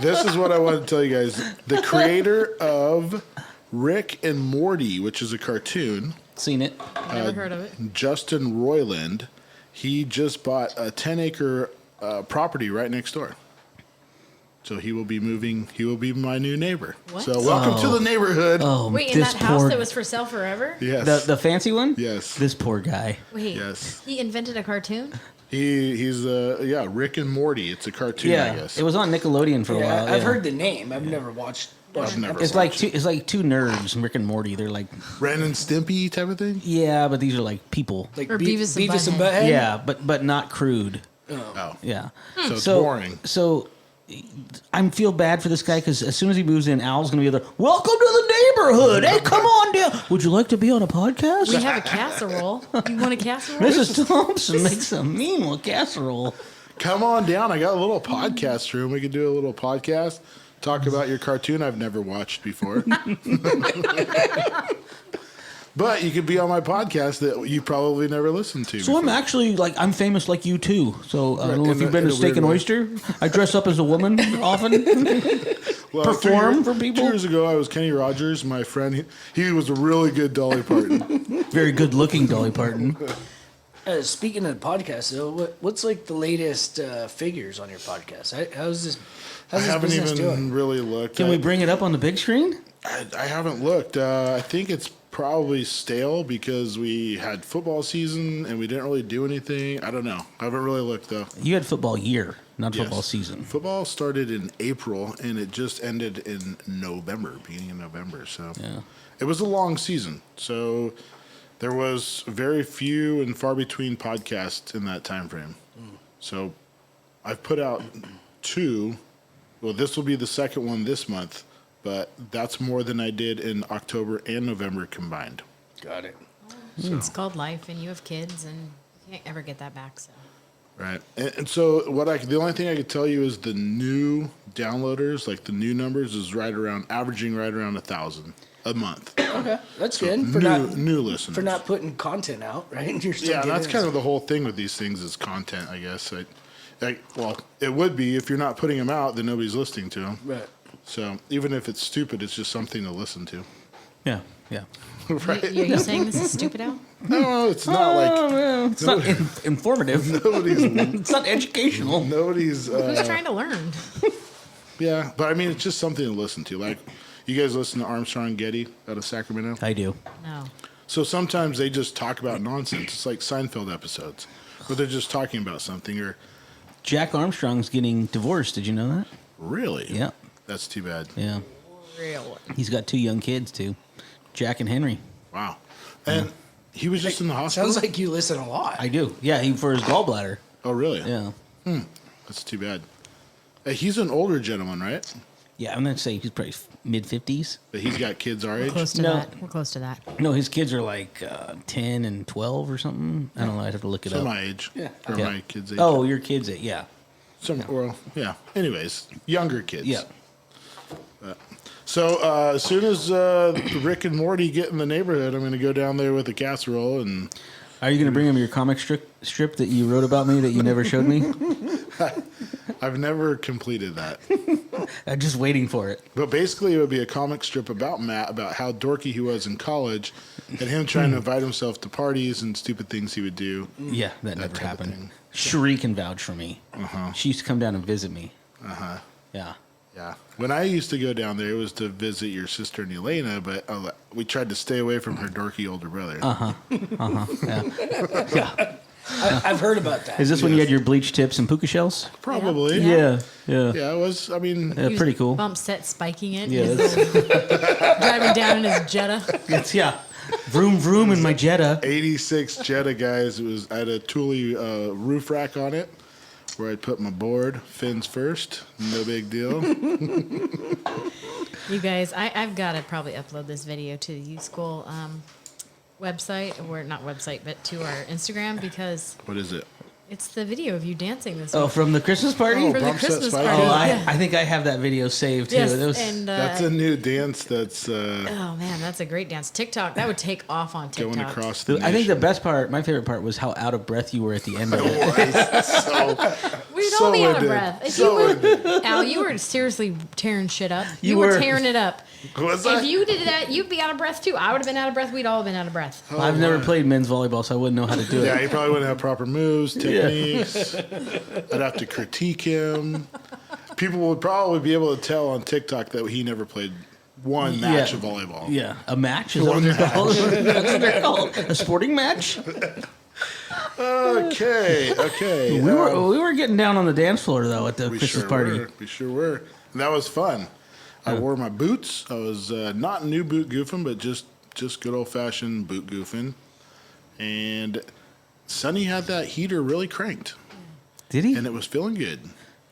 Speaker 3: this is what I want to tell you guys. The creator of Rick and Morty, which is a cartoon,
Speaker 5: Seen it.
Speaker 2: Never heard of it.
Speaker 3: Justin Roiland, he just bought a 10-acre property right next door. So he will be moving. He will be my new neighbor.
Speaker 2: What?
Speaker 3: So welcome to the neighborhood.
Speaker 5: Oh,
Speaker 2: Wait, in
Speaker 5: this
Speaker 2: that house
Speaker 5: poor,
Speaker 2: that was for sale forever?
Speaker 3: Yes.
Speaker 5: the fancy one.
Speaker 3: Yes.
Speaker 5: This poor guy.
Speaker 2: Wait,
Speaker 3: Yes.
Speaker 2: he invented a cartoon?
Speaker 3: He's Rick and Morty. It's a cartoon, I
Speaker 5: Yeah,
Speaker 3: guess.
Speaker 5: it was on Nickelodeon for a
Speaker 1: Yeah,
Speaker 5: while.
Speaker 1: I've heard the name. I've never watched.
Speaker 3: I've never
Speaker 5: It's
Speaker 3: watched
Speaker 5: like two nerds, Rick and Morty. They're like,
Speaker 3: Ren and Stimpy type of thing.
Speaker 5: yeah, but these are like people.
Speaker 1: Like
Speaker 2: Or Beavis and
Speaker 1: Beavis and
Speaker 2: Butthead.
Speaker 1: Butthead.
Speaker 5: Yeah, but not crude.
Speaker 3: Oh,
Speaker 5: Yeah.
Speaker 3: so it's boring.
Speaker 5: So I feel bad for this guy because as soon as he moves in, Al's going to be there. Welcome to the neighborhood. Hey, come on down. Would you like to be on a podcast?
Speaker 2: We have a casserole. You want a casserole?
Speaker 5: Mrs. Thompson makes a mean little casserole.
Speaker 3: Come on down. I got a little podcast room. We could do a little podcast. Talk about your cartoon I've never watched before. But you could be on my podcast that you probably never listened to.
Speaker 5: So I'm actually I'm famous like you too. So I don't know if you've been
Speaker 3: in
Speaker 5: to
Speaker 3: a
Speaker 5: Steak and
Speaker 3: weird way.
Speaker 5: Oyster. I dress up as a woman often.
Speaker 3: Well,
Speaker 5: perform
Speaker 3: 2
Speaker 5: for people?
Speaker 3: 2 years ago, I was Kenny Rogers, my friend. He was a really good Dolly Parton.
Speaker 5: Very good looking Dolly Parton.
Speaker 1: Speaking of podcasts, though, what's like the latest figures on your podcast? How's this?
Speaker 3: I
Speaker 1: How's this
Speaker 3: haven't
Speaker 1: business
Speaker 3: even
Speaker 1: doing?
Speaker 3: really looked.
Speaker 5: Can we bring it up on the big screen?
Speaker 3: I haven't looked. I think it's probably stale because we had football season and we didn't really do anything. I don't know. I haven't really looked though.
Speaker 5: You had football year, not
Speaker 3: Yes.
Speaker 5: football season.
Speaker 3: Football started in April and it just ended in November, beginning of November. So
Speaker 5: Yeah.
Speaker 3: it was a long season. So there was very few and far between podcasts in that time frame. So I've put out 2. Well, this will be the second one this month, but that's more than I did in October and November combined.
Speaker 1: Got it.
Speaker 2: It's called life, and you have kids, and you can't ever get that back. So
Speaker 3: Right. And so the only thing I could tell you is the new downloaders, like the new numbers, is averaging right around 1,000 a month.
Speaker 1: Okay, that's
Speaker 3: So
Speaker 1: good for
Speaker 3: new listeners.
Speaker 1: for not putting content out, right? You're still
Speaker 3: Yeah,
Speaker 1: getting
Speaker 3: that's
Speaker 1: it.
Speaker 3: kind of the whole thing with these things is content, I guess. Well, it would be if you're not putting them out, then nobody's listening to them.
Speaker 1: right.
Speaker 3: So even if it's stupid, it's just something to listen to.
Speaker 5: Yeah, yeah.
Speaker 3: Right?
Speaker 2: are you saying this is stupid, Al?
Speaker 3: No, it's not like
Speaker 5: It's not informative.
Speaker 3: nobody's
Speaker 5: It's not educational.
Speaker 3: nobody's.
Speaker 2: Who's trying to learn?
Speaker 3: Yeah, but I mean, it's just something to listen to. Like, you guys listen to Armstrong Getty out of Sacramento?
Speaker 5: I do.
Speaker 2: No.
Speaker 3: So sometimes they just talk about nonsense. It's like Seinfeld episodes where they're just talking about something. Or
Speaker 5: Jack Armstrong's getting divorced. Did you know that?
Speaker 3: really?
Speaker 5: Yeah,
Speaker 3: That's too bad.
Speaker 5: yeah.
Speaker 2: Really?
Speaker 5: He's got 2 young kids too, Jack and Henry.
Speaker 3: Wow. And he was just in the hospital?
Speaker 1: Sounds like you listen a lot.
Speaker 5: I do. Yeah, he for his gallbladder.
Speaker 3: Oh, really?
Speaker 5: Yeah,
Speaker 3: That's too bad. He's an older gentleman, right?
Speaker 5: yeah. I'm gonna say he's probably mid-50s.
Speaker 3: But he's got kids our age?
Speaker 2: Close to
Speaker 5: No.
Speaker 2: that. We're close to that.
Speaker 5: No, his kids are like 10 and 12 or something. I don't know. I'd have to look it
Speaker 3: So
Speaker 5: up.
Speaker 3: my age.
Speaker 1: Yeah.
Speaker 3: Or
Speaker 5: Yeah.
Speaker 3: my kids' age.
Speaker 5: Oh, your kids, yeah,
Speaker 3: Well, yeah. Anyways, younger kids.
Speaker 5: yeah.
Speaker 3: So as soon as Rick and Morty get in the neighborhood, I'm going to go down there with a casserole and
Speaker 5: Are you gonna bring him your comic strip that you wrote about me that you never showed me?
Speaker 3: I've never completed that.
Speaker 5: I'm just waiting for it.
Speaker 3: But basically, it would be a comic strip about Matt, about how dorky he was in college, and him trying to invite himself to parties and stupid things he would do.
Speaker 5: Yeah, that never
Speaker 3: type of
Speaker 5: happened.
Speaker 3: thing.
Speaker 5: Cherie can vouch for me. She used to come down and visit me. Yeah.
Speaker 3: Yeah. When I used to go down there, it was to visit your sister and Elena, but we tried to stay away from her dorky older brother.
Speaker 5: Yeah.
Speaker 1: I've heard about that.
Speaker 5: Is this when you had your bleach tips and puka shells?
Speaker 3: Probably.
Speaker 2: Yeah.
Speaker 5: Yeah.
Speaker 3: Yeah, it was. I mean,
Speaker 5: Yeah, pretty cool.
Speaker 2: Bump set spiking it.
Speaker 5: Yeah,
Speaker 2: He's driving down in his Jetta.
Speaker 5: It's vroom vroom in my Jetta.
Speaker 3: 86 Jetta, guys. I had a Thule roof rack on it where I'd put my board, fins first, no big deal.
Speaker 2: You guys, I've got to probably upload this video to the YuSkool website, or not website, but to our Instagram, because
Speaker 3: What is it?
Speaker 2: it's the video of you dancing this
Speaker 5: Oh,
Speaker 2: week.
Speaker 5: from the Christmas party?
Speaker 3: Oh,
Speaker 2: For the
Speaker 3: bump set
Speaker 2: Christmas
Speaker 3: spike.
Speaker 2: party.
Speaker 5: Oh,
Speaker 2: Yeah.
Speaker 5: I think I have that video saved too.
Speaker 2: Yes,
Speaker 5: That was-
Speaker 2: and
Speaker 3: That's a new dance that's
Speaker 2: oh man, that's a great dance. TikTok, that would take off on TikTok.
Speaker 3: going across the
Speaker 5: I think the
Speaker 3: nation.
Speaker 5: best part, my favorite part, was how out of breath you were at the end of it.
Speaker 2: We'd
Speaker 3: So
Speaker 2: all be out of
Speaker 3: winded.
Speaker 2: breath. If
Speaker 3: So
Speaker 2: you were, Al, you were seriously tearing shit up. You were
Speaker 5: were.
Speaker 2: tearing it up.
Speaker 3: Was I?
Speaker 2: If you did that, you'd be out of breath too. I would have been out of breath. We'd all have been out of breath.
Speaker 5: I've never played men's volleyball, so I wouldn't know how to do
Speaker 3: Yeah,
Speaker 5: it.
Speaker 3: he probably wouldn't have proper moves, techniques. I'd have to critique him. People would probably be able to tell on TikTok that he never played one match of volleyball.
Speaker 5: Yeah, a match? Is that what they're called? That's what they're called? A sporting match?
Speaker 3: Okay.
Speaker 5: We were getting down on the dance floor though at the Christmas party.
Speaker 3: We sure were. And that was fun. I wore my boots. I was not new boot goofing, but just good old fashioned boot goofing. And Sonny had that heater really cranked,
Speaker 5: Did he?
Speaker 3: and it was feeling good.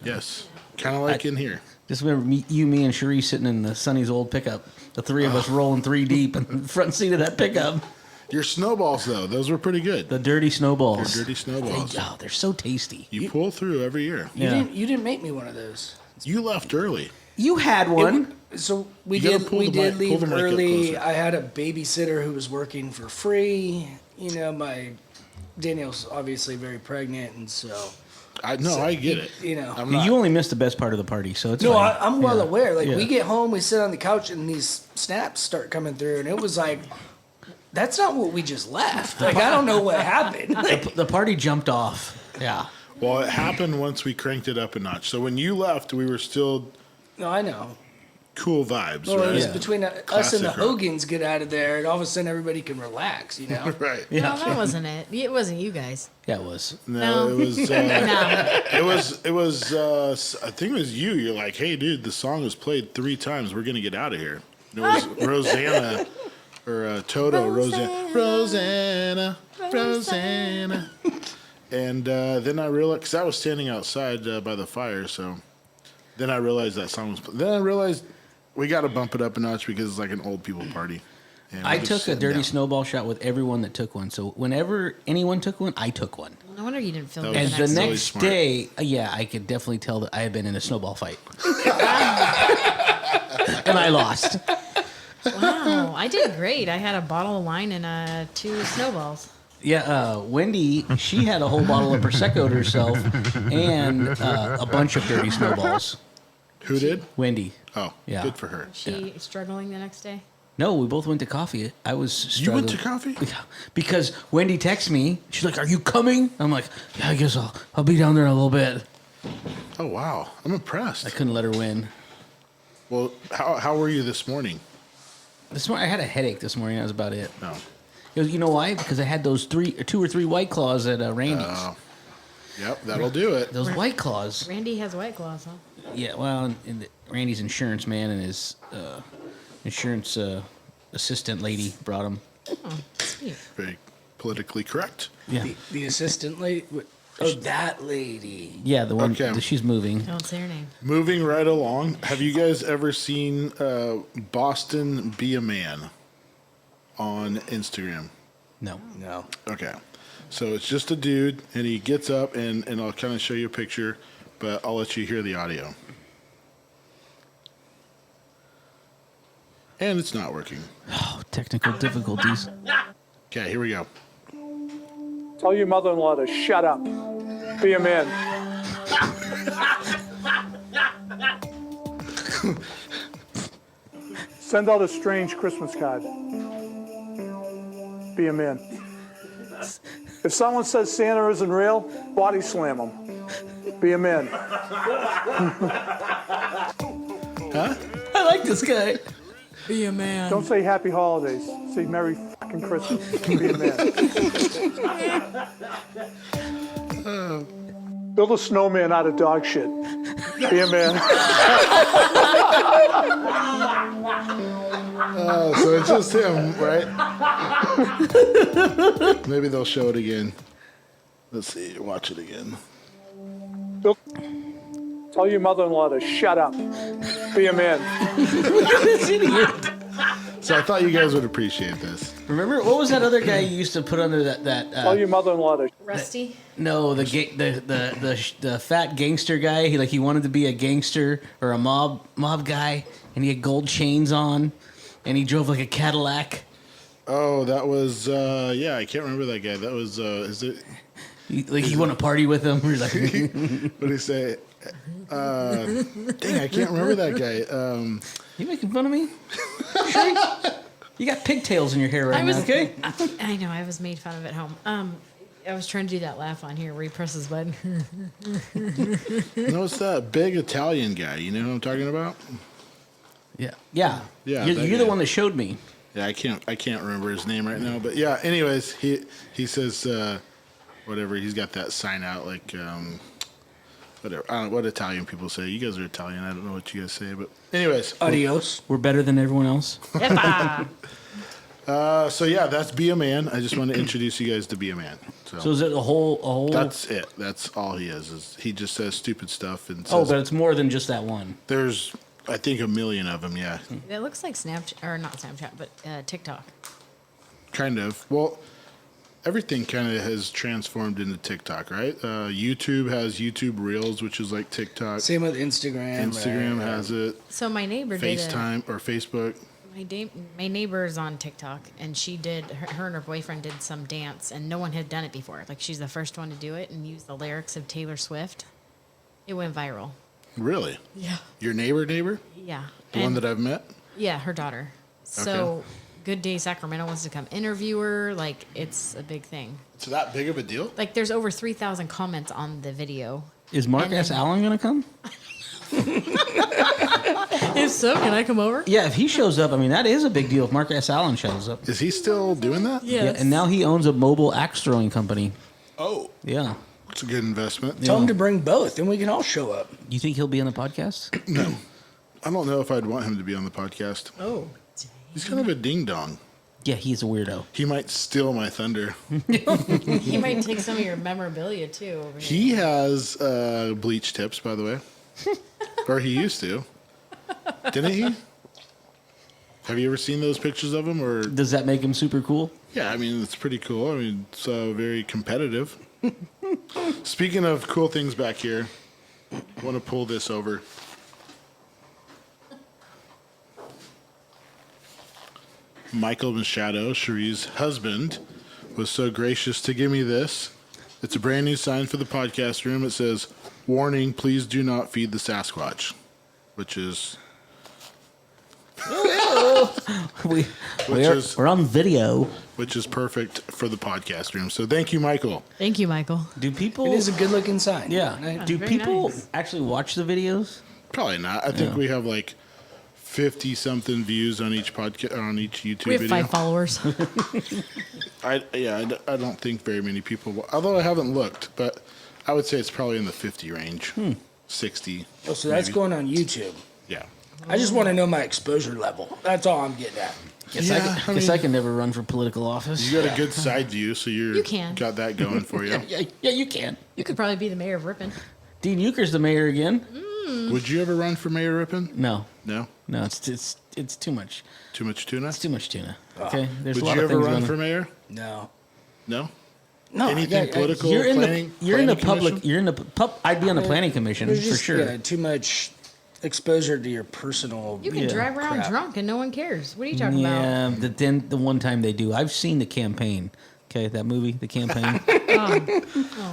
Speaker 3: Yes, kind of like in here.
Speaker 5: Just remember me, and Cherie sitting in the Sonny's old pickup. The three of us rolling 3 deep in the front seat of that pickup.
Speaker 3: Your snowballs, though, those were pretty good.
Speaker 5: The dirty snowballs.
Speaker 3: Your dirty snowballs.
Speaker 5: They're so tasty.
Speaker 3: You pull through every year.
Speaker 1: You didn't make me one of those.
Speaker 3: You left early.
Speaker 5: You had one.
Speaker 1: So we
Speaker 3: You gotta
Speaker 1: did
Speaker 3: pull the mic- pull
Speaker 1: leave
Speaker 3: the mic up
Speaker 1: early.
Speaker 3: closer.
Speaker 1: I had a babysitter who was working for free. You know, my Danielle's obviously very pregnant, and so
Speaker 3: I get it.
Speaker 1: you know.
Speaker 3: I'm not.
Speaker 5: You only missed the best part of the party, so it's
Speaker 1: No,
Speaker 5: fine.
Speaker 1: I'm well aware. Like,
Speaker 5: Yeah.
Speaker 1: we get home, we sit on the couch, and these snaps start coming through, and it was like, that's not what we just left. Like, I don't know what happened. Like,
Speaker 5: The party jumped off. Yeah.
Speaker 3: Well, it happened once we cranked it up a notch. So when you left, we were still
Speaker 1: no, I know.
Speaker 3: cool vibes,
Speaker 1: Well, it
Speaker 3: right?
Speaker 1: was
Speaker 5: Yeah.
Speaker 1: between us
Speaker 3: Classic
Speaker 1: and the
Speaker 3: rock.
Speaker 1: Hogans get out of there, and all of a sudden everybody can relax, you know?
Speaker 3: Right.
Speaker 5: Yeah.
Speaker 2: No, that wasn't it. It wasn't you guys.
Speaker 5: Yeah, it was.
Speaker 3: No,
Speaker 2: No.
Speaker 3: it was.
Speaker 2: No.
Speaker 3: It was. I think it was you. You're like, hey, dude, the song was played 3 times. We're gonna get out of here. It was Rosanna or Toto. Rosanna. And then I realized, because I was standing outside by the fire, so then I realized that song was. Then I realized we got to bump it up a notch because it's like an old people party. And
Speaker 5: I
Speaker 3: we're just
Speaker 5: took a
Speaker 3: sitting
Speaker 5: dirty
Speaker 3: down.
Speaker 5: snowball shot with everyone that took one. So whenever anyone took one, I took one.
Speaker 2: No wonder you didn't film
Speaker 3: That
Speaker 2: it
Speaker 3: was
Speaker 5: And the
Speaker 2: the
Speaker 3: really
Speaker 5: next
Speaker 3: smart.
Speaker 5: day, I could definitely tell that I had been in a snowball fight. And I lost.
Speaker 2: Wow, I did great. I had a bottle of wine and 2 snowballs.
Speaker 5: Yeah, Wendy, she had a whole bottle of Prosecco to herself and a bunch of dirty snowballs.
Speaker 3: Who did?
Speaker 5: Wendy.
Speaker 3: Oh,
Speaker 5: Yeah.
Speaker 3: good for her.
Speaker 2: She struggling the next day?
Speaker 5: No, we both went to coffee. I was
Speaker 3: You
Speaker 5: struggling.
Speaker 3: went to coffee?
Speaker 5: Yeah, because Wendy texted me. She's like, "Are you coming?" I'm like, "Yeah, I guess I'll be down there in a little bit."
Speaker 3: Oh wow, I'm impressed.
Speaker 5: I couldn't let her win.
Speaker 3: Well, how were you this morning?
Speaker 5: This morning, I had a headache this morning. That was about it.
Speaker 3: No.
Speaker 5: It was, you know why? Because I had those 2 or 3 White Claws at Randy's.
Speaker 3: Yep, that'll do it.
Speaker 5: Those White Claws.
Speaker 2: Randy has White Claws, huh?
Speaker 5: Yeah, well, Randy's insurance man and his insurance assistant lady brought him.
Speaker 2: Oh, sweet.
Speaker 3: Very politically correct.
Speaker 5: Yeah,
Speaker 1: The assistant lady. Oh, that lady.
Speaker 5: yeah, the one
Speaker 3: Okay.
Speaker 5: she's moving.
Speaker 2: Don't say her name.
Speaker 3: Moving right along, have you guys ever seen Boston Be a Man on Instagram?
Speaker 5: No,
Speaker 1: No.
Speaker 3: Okay. So it's just a dude, and he gets up, and I'll kind of show you a picture, but I'll let you hear the audio. And it's not working.
Speaker 5: oh, technical difficulties.
Speaker 3: Okay, here we go.
Speaker 9: Tell your mother-in-law to shut up. Be a man. Send out a strange Christmas card. Be a man. If someone says Santa isn't real, body slam them. Be a man.
Speaker 5: I like this guy.
Speaker 2: Be a man.
Speaker 9: Don't say happy holidays. Say Merry fucking Christmas. Be a man. Build a snowman out of dog shit. Be a man.
Speaker 3: So it's just him, right? Maybe they'll show it again. Let's see. Watch it again.
Speaker 9: Tell your mother-in-law to shut up. Be a man.
Speaker 5: This idiot.
Speaker 3: So I thought you guys would appreciate this.
Speaker 5: Remember what was that other guy you used to put under that?
Speaker 9: Tell your mother-in-law to.
Speaker 2: Rusty?
Speaker 5: No, the fat gangster guy. He wanted to be a gangster or a mob guy, and he had gold chains on, and he drove like a Cadillac.
Speaker 3: Oh, that was yeah. I can't remember that guy. That was is it?
Speaker 5: You want to party with him? We're like,
Speaker 3: What did he say? Dang, I can't remember that guy.
Speaker 5: you making fun of me? Sure. You got pigtails in your hair right now. Okay.
Speaker 2: I know, I was made fun of at home. I was trying to do that laugh on here where he presses button.
Speaker 3: No, it's that big Italian guy. You know who I'm talking about?
Speaker 5: Yeah.
Speaker 3: Yeah,
Speaker 5: You're
Speaker 3: that
Speaker 5: the
Speaker 3: guy.
Speaker 5: one that showed me.
Speaker 3: Yeah, I can't remember his name right now. But yeah, anyways, he says, what whatever. He's got that sign out like whatever. I don't know what Italian people say. You guys are Italian. I don't know what you guys say, but anyways.
Speaker 1: Adios.
Speaker 5: We're better than everyone else.
Speaker 3: So yeah, that's Be a Man. I just want to introduce you guys to Be a Man.
Speaker 5: So is it a whole?
Speaker 3: That's it. That's all he is he just says stupid stuff and says,
Speaker 5: Oh, but it's more than just that one.
Speaker 3: There's, I think, 1 million of them. Yeah,
Speaker 2: It looks like Snapchat, or not Snapchat, but TikTok.
Speaker 3: kind of. Well, everything kind of has transformed into TikTok, right? YouTube has YouTube Reels, which is like TikTok.
Speaker 1: Same with Instagram.
Speaker 3: Instagram
Speaker 1: right?
Speaker 3: has it.
Speaker 2: So my neighbor
Speaker 3: FaceTime or Facebook.
Speaker 2: My neighbor's on TikTok, and she did. Her and her boyfriend did some dance, and no one had done it before. Like she's the first one to do it, and use the lyrics of Taylor Swift. It went viral.
Speaker 3: Really?
Speaker 2: Yeah.
Speaker 3: Your neighbor?
Speaker 2: Yeah.
Speaker 3: The one that I've met?
Speaker 2: Yeah, her daughter. So Good Day Sacramento wants to come interview her. Like it's a big thing.
Speaker 3: It's that big of a deal?
Speaker 2: Like there's over 3,000 comments on the video.
Speaker 5: Is Mark S. Allen going to come?
Speaker 2: If so, can I come over?
Speaker 5: Yeah, if he shows up, I mean, that is a big deal if Mark S. Allen shows up.
Speaker 3: Is he still doing that?
Speaker 2: Yes.
Speaker 5: Yeah, and now he owns a mobile axe throwing company.
Speaker 3: Oh,
Speaker 5: Yeah.
Speaker 3: it's a good investment.
Speaker 1: Tell him to bring both, and we can all show up.
Speaker 5: You think he'll be on the podcast?
Speaker 3: No. I don't know if I'd want him to be on the podcast.
Speaker 2: Oh.
Speaker 3: He's kind of a ding-dong.
Speaker 5: Yeah, he's a weirdo.
Speaker 3: He might steal my thunder.
Speaker 2: He might take some of your memorabilia too. Over here.
Speaker 3: He has bleach tips, by the way. Or he used to. Didn't he? Have you ever seen those pictures of him? Or
Speaker 5: Does that make him super cool?
Speaker 3: yeah, I mean, it's pretty cool. I mean, it's very competitive. Speaking of cool things back here, I want to pull this over. Michael Machado, Cherie's husband, was so gracious to give me this. It's a brand new sign for the podcast room. It says, "Warning, please do not feed the Sasquatch," which is
Speaker 5: We're on video.
Speaker 3: which is perfect for the podcast room. So thank you, Michael.
Speaker 2: Thank you, Michael.
Speaker 5: Do people?
Speaker 1: It is a good-looking sign.
Speaker 5: Yeah. Do
Speaker 2: very
Speaker 5: people
Speaker 2: nice.
Speaker 5: actually watch the videos?
Speaker 3: Probably not. I think we have like 50-something views on each podcast on each YouTube
Speaker 2: We have
Speaker 3: video.
Speaker 2: 5 followers.
Speaker 3: I don't think very many people. Although I haven't looked, but I would say it's probably in the 50 range, 60.
Speaker 1: Oh, so that's
Speaker 3: maybe.
Speaker 1: going on YouTube.
Speaker 3: Yeah.
Speaker 1: I just want to know my exposure level. That's all I'm getting at.
Speaker 5: Guess,
Speaker 3: Yeah, I
Speaker 5: guess
Speaker 3: mean-
Speaker 5: I can never run for political office.
Speaker 3: You got a good side view, so
Speaker 2: You can.
Speaker 3: got that going for you.
Speaker 5: Yeah, you can.
Speaker 2: You could probably be the mayor of Ripon.
Speaker 5: Dean Euchre's the mayor again.
Speaker 3: Would you ever run for Mayor Ripon?
Speaker 5: No,
Speaker 3: No.
Speaker 5: it's too much.
Speaker 3: Too much tuna.
Speaker 5: It's too much tuna. Okay, there's
Speaker 3: Would
Speaker 5: a lot
Speaker 3: you
Speaker 5: of
Speaker 3: ever
Speaker 5: things
Speaker 3: run
Speaker 5: going
Speaker 3: for
Speaker 5: on.
Speaker 3: mayor?
Speaker 1: No.
Speaker 3: No.
Speaker 1: No.
Speaker 3: Anything political?
Speaker 5: You're in
Speaker 3: planning,
Speaker 5: the you're in the
Speaker 3: planning
Speaker 5: public.
Speaker 3: commission?
Speaker 5: You're in the pub. I'd be on the planning commission
Speaker 1: There's
Speaker 5: for
Speaker 1: just,
Speaker 5: sure.
Speaker 1: yeah, too much exposure to your personal.
Speaker 2: You can
Speaker 5: Yeah.
Speaker 2: drive around
Speaker 1: Crap.
Speaker 2: drunk and no one cares. What are you talking about?
Speaker 5: Yeah, the one time they do. I've seen The Campaign. Okay, that movie, The Campaign.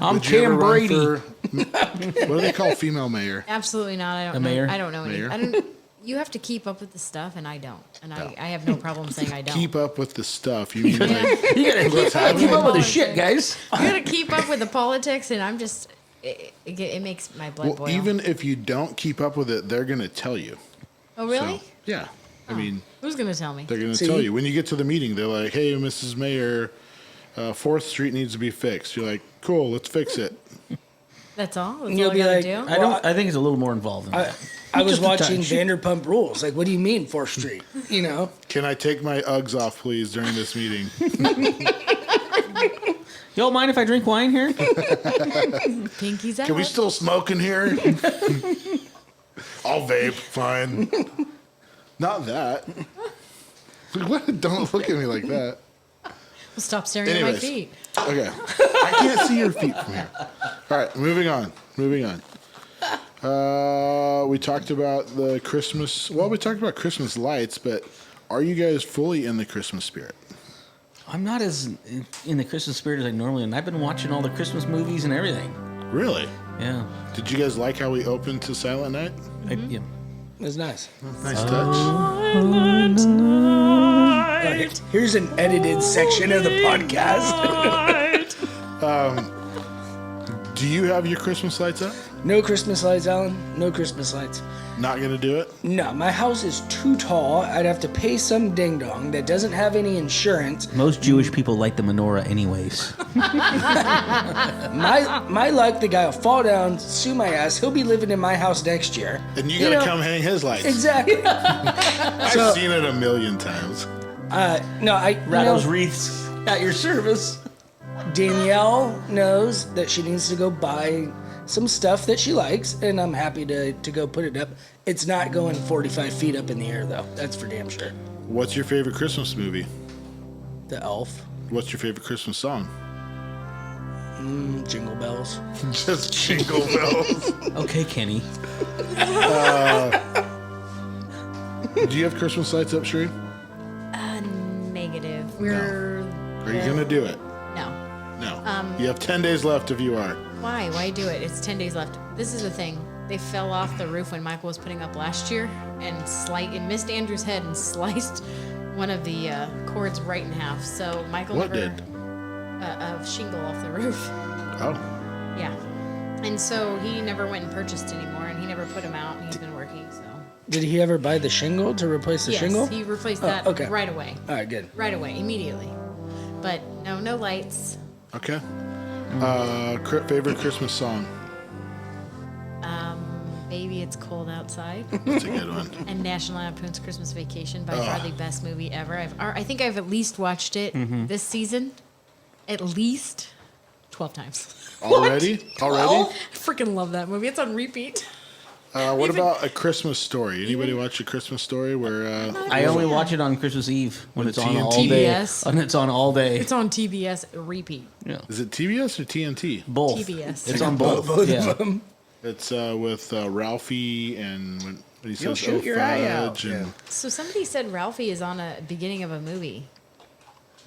Speaker 5: I'm
Speaker 3: Would you ever
Speaker 5: Cam
Speaker 3: run
Speaker 5: Brady.
Speaker 3: for- what do they call female mayor?
Speaker 2: Absolutely not. I don't
Speaker 5: A
Speaker 2: know.
Speaker 5: mayor?
Speaker 2: I don't know any.
Speaker 3: Mayor?
Speaker 2: I don't. You have to keep up with the stuff, and I don't. And I have no problem saying I don't.
Speaker 3: Keep up with the stuff. You mean like
Speaker 5: You gotta keep up with the shit, guys.
Speaker 2: You gotta keep up with the politics, and I'm just. It makes my blood
Speaker 3: well,
Speaker 2: boil.
Speaker 3: even if you don't keep up with it, they're gonna tell you.
Speaker 2: oh really?
Speaker 3: So, yeah. I mean,
Speaker 2: Who's gonna tell me?
Speaker 3: they're gonna
Speaker 1: See?
Speaker 3: tell you when you get to the meeting. They're like, "Hey, Mrs. Mayor, 4th Street needs to be fixed." You're like, "Cool, let's fix it."
Speaker 2: That's all. That's
Speaker 1: You'll
Speaker 2: all I
Speaker 1: be
Speaker 2: gotta
Speaker 1: like,
Speaker 2: do.
Speaker 5: I don't. I think it's a little more involved than that.
Speaker 1: I was
Speaker 5: Just a
Speaker 1: watching
Speaker 5: touch.
Speaker 1: Vanderpump Rules. Like, what do you mean 4th Street? You know?
Speaker 3: Can I take my Uggs off, please, during this meeting?
Speaker 5: Y'all mind if I drink wine here?
Speaker 2: Pinkies out.
Speaker 3: Can we still smoke in here? I'll vape. Fine. Not that. What? Don't look at me like that.
Speaker 2: Stop staring at my
Speaker 3: Anyways.
Speaker 2: feet.
Speaker 3: Okay. I can't see your feet from here. All right, moving on. We talked about the Christmas. Well, we talked about Christmas lights, but are you guys fully in the Christmas spirit?
Speaker 5: I'm not as in the Christmas spirit as I normally am. I've been watching all the Christmas movies and everything.
Speaker 3: Really?
Speaker 5: Yeah.
Speaker 3: Did you guys like how we opened to Silent Night?
Speaker 5: Yeah.
Speaker 1: It was nice.
Speaker 3: Nice touch.
Speaker 1: Here's an edited section of the podcast.
Speaker 3: Do you have your Christmas lights up?
Speaker 1: No Christmas lights, Alan. No Christmas lights.
Speaker 3: Not gonna do it?
Speaker 1: No, my house is too tall. I'd have to pay some ding dong that doesn't have any insurance.
Speaker 5: Most Jewish people like the menorah anyways.
Speaker 1: My luck, the guy will fall down, sue my ass. He'll be living in my house next year.
Speaker 3: And you gotta come hang his lights.
Speaker 1: Exactly.
Speaker 3: I've seen it a million times.
Speaker 1: No,
Speaker 5: Rattles wreaths at your service.
Speaker 1: Danielle knows that she needs to go buy some stuff that she likes, and I'm happy to go put it up. It's not going 45 feet up in the air, though. That's for damn sure.
Speaker 3: What's your favorite Christmas movie?
Speaker 1: The Elf.
Speaker 3: What's your favorite Christmas song?
Speaker 1: Jingle bells.
Speaker 3: Just Jingle Bells.
Speaker 5: Okay, Kenny.
Speaker 3: Do you have Christmas lights up, Sheree?
Speaker 2: Negative.
Speaker 3: Are you gonna do it?
Speaker 2: No.
Speaker 3: No. You have 10 days left if you are.
Speaker 2: Why? Why do it? It's 10 days left. This is the thing. They fell off the roof when Michael was putting up last year and missed Andrew's head and sliced one of the cords right in half. So Michael
Speaker 3: What
Speaker 2: never...
Speaker 3: did?
Speaker 2: A shingle off the roof.
Speaker 3: Oh.
Speaker 2: Yeah. And so he never went and purchased anymore, and he never put them out, and he's been working, so...
Speaker 1: Did he ever buy the shingle to replace the shingle?
Speaker 2: Yes, he replaced that right away.
Speaker 1: All right, good.
Speaker 2: Right away, immediately. But no lights.
Speaker 3: Okay. Favorite Christmas song?
Speaker 2: Baby, It's Cold Outside.
Speaker 3: That's a good one.
Speaker 2: And National Lampoon's Christmas Vacation, by far the best movie ever. I think I've at least watched it this season, at least 12 times.
Speaker 3: Already?
Speaker 2: I freaking love that movie. It's on repeat.
Speaker 3: What about A Christmas Story? Anybody watch A Christmas Story where
Speaker 5: I only watch it on Christmas Eve when it's on all
Speaker 3: TNT.
Speaker 5: day.
Speaker 2: TBS.
Speaker 5: And it's on all day.
Speaker 2: It's on TBS repeat.
Speaker 5: Yeah.
Speaker 3: is it TBS or TNT?
Speaker 5: Both.
Speaker 2: TBS.
Speaker 5: It's on both.
Speaker 1: Both
Speaker 5: Yeah.
Speaker 1: of them.
Speaker 3: It's with Ralphie and when he
Speaker 1: You'll
Speaker 3: says
Speaker 1: shoot your eye out.
Speaker 3: and
Speaker 2: So somebody said Ralphie is on a beginning of a movie.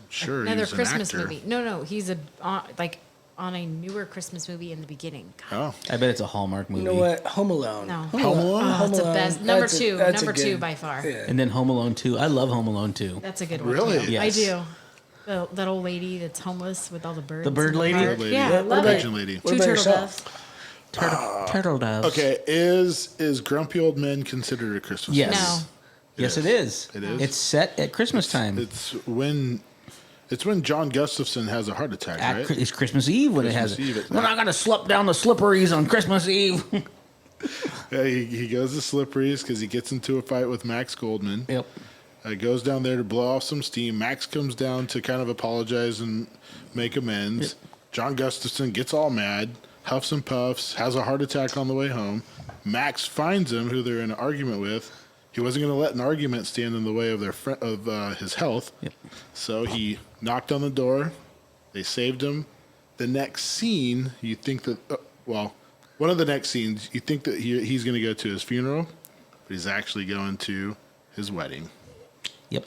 Speaker 3: sure
Speaker 2: Another
Speaker 3: he's
Speaker 2: Christmas
Speaker 3: an actor.
Speaker 2: movie. No, he's on a newer Christmas movie in the beginning. God,
Speaker 3: Oh,
Speaker 5: I bet it's a Hallmark movie.
Speaker 1: You know what? Home Alone.
Speaker 2: no.
Speaker 3: Home Alone?
Speaker 2: Oh, it's the
Speaker 1: Alone.
Speaker 2: best. Number
Speaker 1: That's a-
Speaker 2: two.
Speaker 1: that's a
Speaker 2: Number two
Speaker 1: good-
Speaker 2: by far.
Speaker 1: Yeah.
Speaker 5: And then Home Alone 2. I love Home Alone 2.
Speaker 2: That's a good one.
Speaker 3: Really?
Speaker 2: too.
Speaker 5: Yes.
Speaker 2: I do. That old lady that's homeless with all the birds.
Speaker 5: The bird
Speaker 2: in
Speaker 5: lady?
Speaker 2: park.
Speaker 3: Bird lady.
Speaker 2: Yeah, I
Speaker 3: What
Speaker 2: love
Speaker 3: about
Speaker 2: it.
Speaker 3: you, lady?
Speaker 1: What
Speaker 2: Two
Speaker 1: about
Speaker 2: turtle
Speaker 1: yourself?
Speaker 2: doves.
Speaker 5: Turtle doves.
Speaker 3: okay. Is Grumpy Old Men considered a Christmas
Speaker 5: Yes.
Speaker 3: movie?
Speaker 2: No.
Speaker 5: Yes, it is.
Speaker 3: It is?
Speaker 5: It's set at Christmas time.
Speaker 3: It's when John Gustafson has a heart attack, right?
Speaker 5: It's Christmas Eve when
Speaker 3: Christmas
Speaker 5: it has
Speaker 3: Eve,
Speaker 5: it.
Speaker 3: it's
Speaker 5: We're
Speaker 3: not.
Speaker 5: not going to slip down the slipperies on Christmas Eve.
Speaker 3: Yeah, he goes to Slippery's because he gets into a fight with Max Goldman.
Speaker 5: Yep.
Speaker 3: Goes down there to blow off some steam. Max comes down to kind of apologize and make amends.
Speaker 5: Yep.
Speaker 3: John Gustafson gets all mad, huffs and puffs, has a heart attack on the way home. Max finds him, who they're in an argument with. He wasn't going to let an argument stand in the way of his health.
Speaker 5: Yep.
Speaker 3: So he knocked on the door. They saved him. The next scene, you think that, one of the next scenes, you think that he's going to go to his funeral, but he's actually going to his wedding.
Speaker 5: Yep.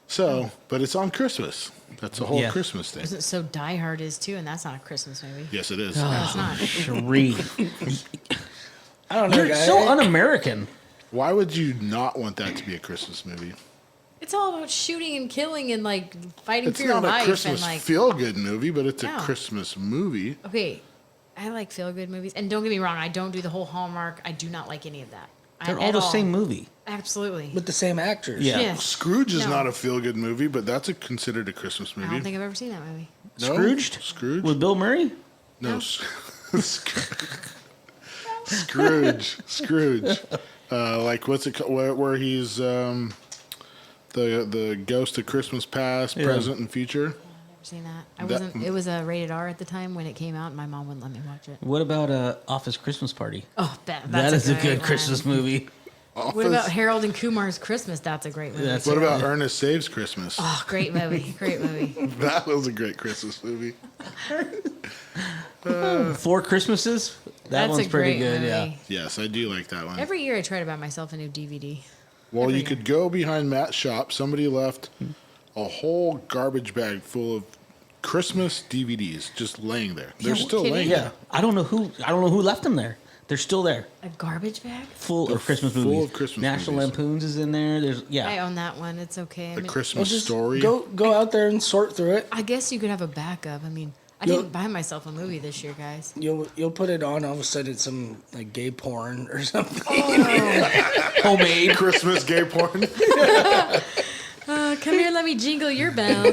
Speaker 3: So, but it's on Christmas. That's the whole
Speaker 5: Yeah.
Speaker 3: Christmas thing.
Speaker 2: Isn't so Die Hard is too, and that's not a Christmas movie.
Speaker 3: Yes, it is.
Speaker 2: No, it's not.
Speaker 5: Sheree.
Speaker 1: I don't know,
Speaker 5: You're
Speaker 1: guys.
Speaker 5: so un-American.
Speaker 3: Why would you not want that to be a Christmas movie?
Speaker 2: It's all about shooting and killing and like fighting
Speaker 3: It's
Speaker 2: for your
Speaker 3: not a
Speaker 2: life
Speaker 3: Christmas
Speaker 2: and like.
Speaker 3: feel-good movie, but it's
Speaker 2: No.
Speaker 3: a Christmas movie.
Speaker 2: Okay, I like feel-good movies, and don't get me wrong, I don't do the whole Hallmark. I do not like any of that.
Speaker 5: They're all the same movie.
Speaker 2: Absolutely.
Speaker 1: With the same actors.
Speaker 5: Yeah.
Speaker 2: Yeah.
Speaker 3: Scrooge is
Speaker 2: No.
Speaker 3: not a feel-good movie, but that's considered a Christmas
Speaker 2: I
Speaker 3: movie.
Speaker 2: don't think I've ever seen that movie.
Speaker 3: No?
Speaker 5: Scrooged?
Speaker 3: Scrooge?
Speaker 5: With Bill Murray?
Speaker 3: No. Scrooge. Scrooge. Like what's it called? Where he's the ghost of Christmas past,
Speaker 5: Yeah.
Speaker 3: present, and future.
Speaker 2: Never seen that. I
Speaker 3: That-
Speaker 2: wasn't. It was a rated R at the time when it came out, and my mom wouldn't let me watch it.
Speaker 5: What about Office Christmas Party?
Speaker 2: Oh, that's
Speaker 5: That is a good
Speaker 2: one.
Speaker 5: Christmas movie.
Speaker 2: What about Harold and Kumar's Christmas? That's a great movie.
Speaker 5: That's
Speaker 3: What
Speaker 5: it.
Speaker 3: about Ernest Saves Christmas?
Speaker 2: Oh, great movie. Great movie.
Speaker 3: That was a great Christmas movie.
Speaker 5: Four Christmases? That
Speaker 2: That's
Speaker 5: one's
Speaker 2: a
Speaker 5: pretty
Speaker 2: great
Speaker 5: good,
Speaker 2: movie.
Speaker 5: yeah.
Speaker 3: Yes, I do like that one.
Speaker 2: Every year I try to buy myself a new DVD.
Speaker 3: Well,
Speaker 2: every
Speaker 3: you
Speaker 2: year.
Speaker 3: could go behind Matt's shop. Somebody left a whole garbage bag full of Christmas DVDs just laying there. They're
Speaker 2: Yeah,
Speaker 3: still
Speaker 2: kidding?
Speaker 3: laying
Speaker 5: Yeah.
Speaker 3: there.
Speaker 5: I don't know who left them there. They're still there.
Speaker 2: A garbage bag?
Speaker 5: Full
Speaker 3: They're
Speaker 5: of Christmas
Speaker 3: full
Speaker 5: movies.
Speaker 3: of Christmas
Speaker 5: National
Speaker 3: movies.
Speaker 5: Lampoons is in there. There's
Speaker 2: I own that one. It's okay. I
Speaker 3: The
Speaker 2: mean,
Speaker 3: Christmas
Speaker 1: Just
Speaker 3: Story.
Speaker 1: Go out there and sort through it.
Speaker 2: I guess you could have a backup. I mean, I didn't buy myself a movie this year, guys.
Speaker 1: You'll put it on, all of a sudden it's some like gay porn or something.
Speaker 5: Homemade.
Speaker 3: Christmas gay porn.
Speaker 2: Come here, let me jingle your bell.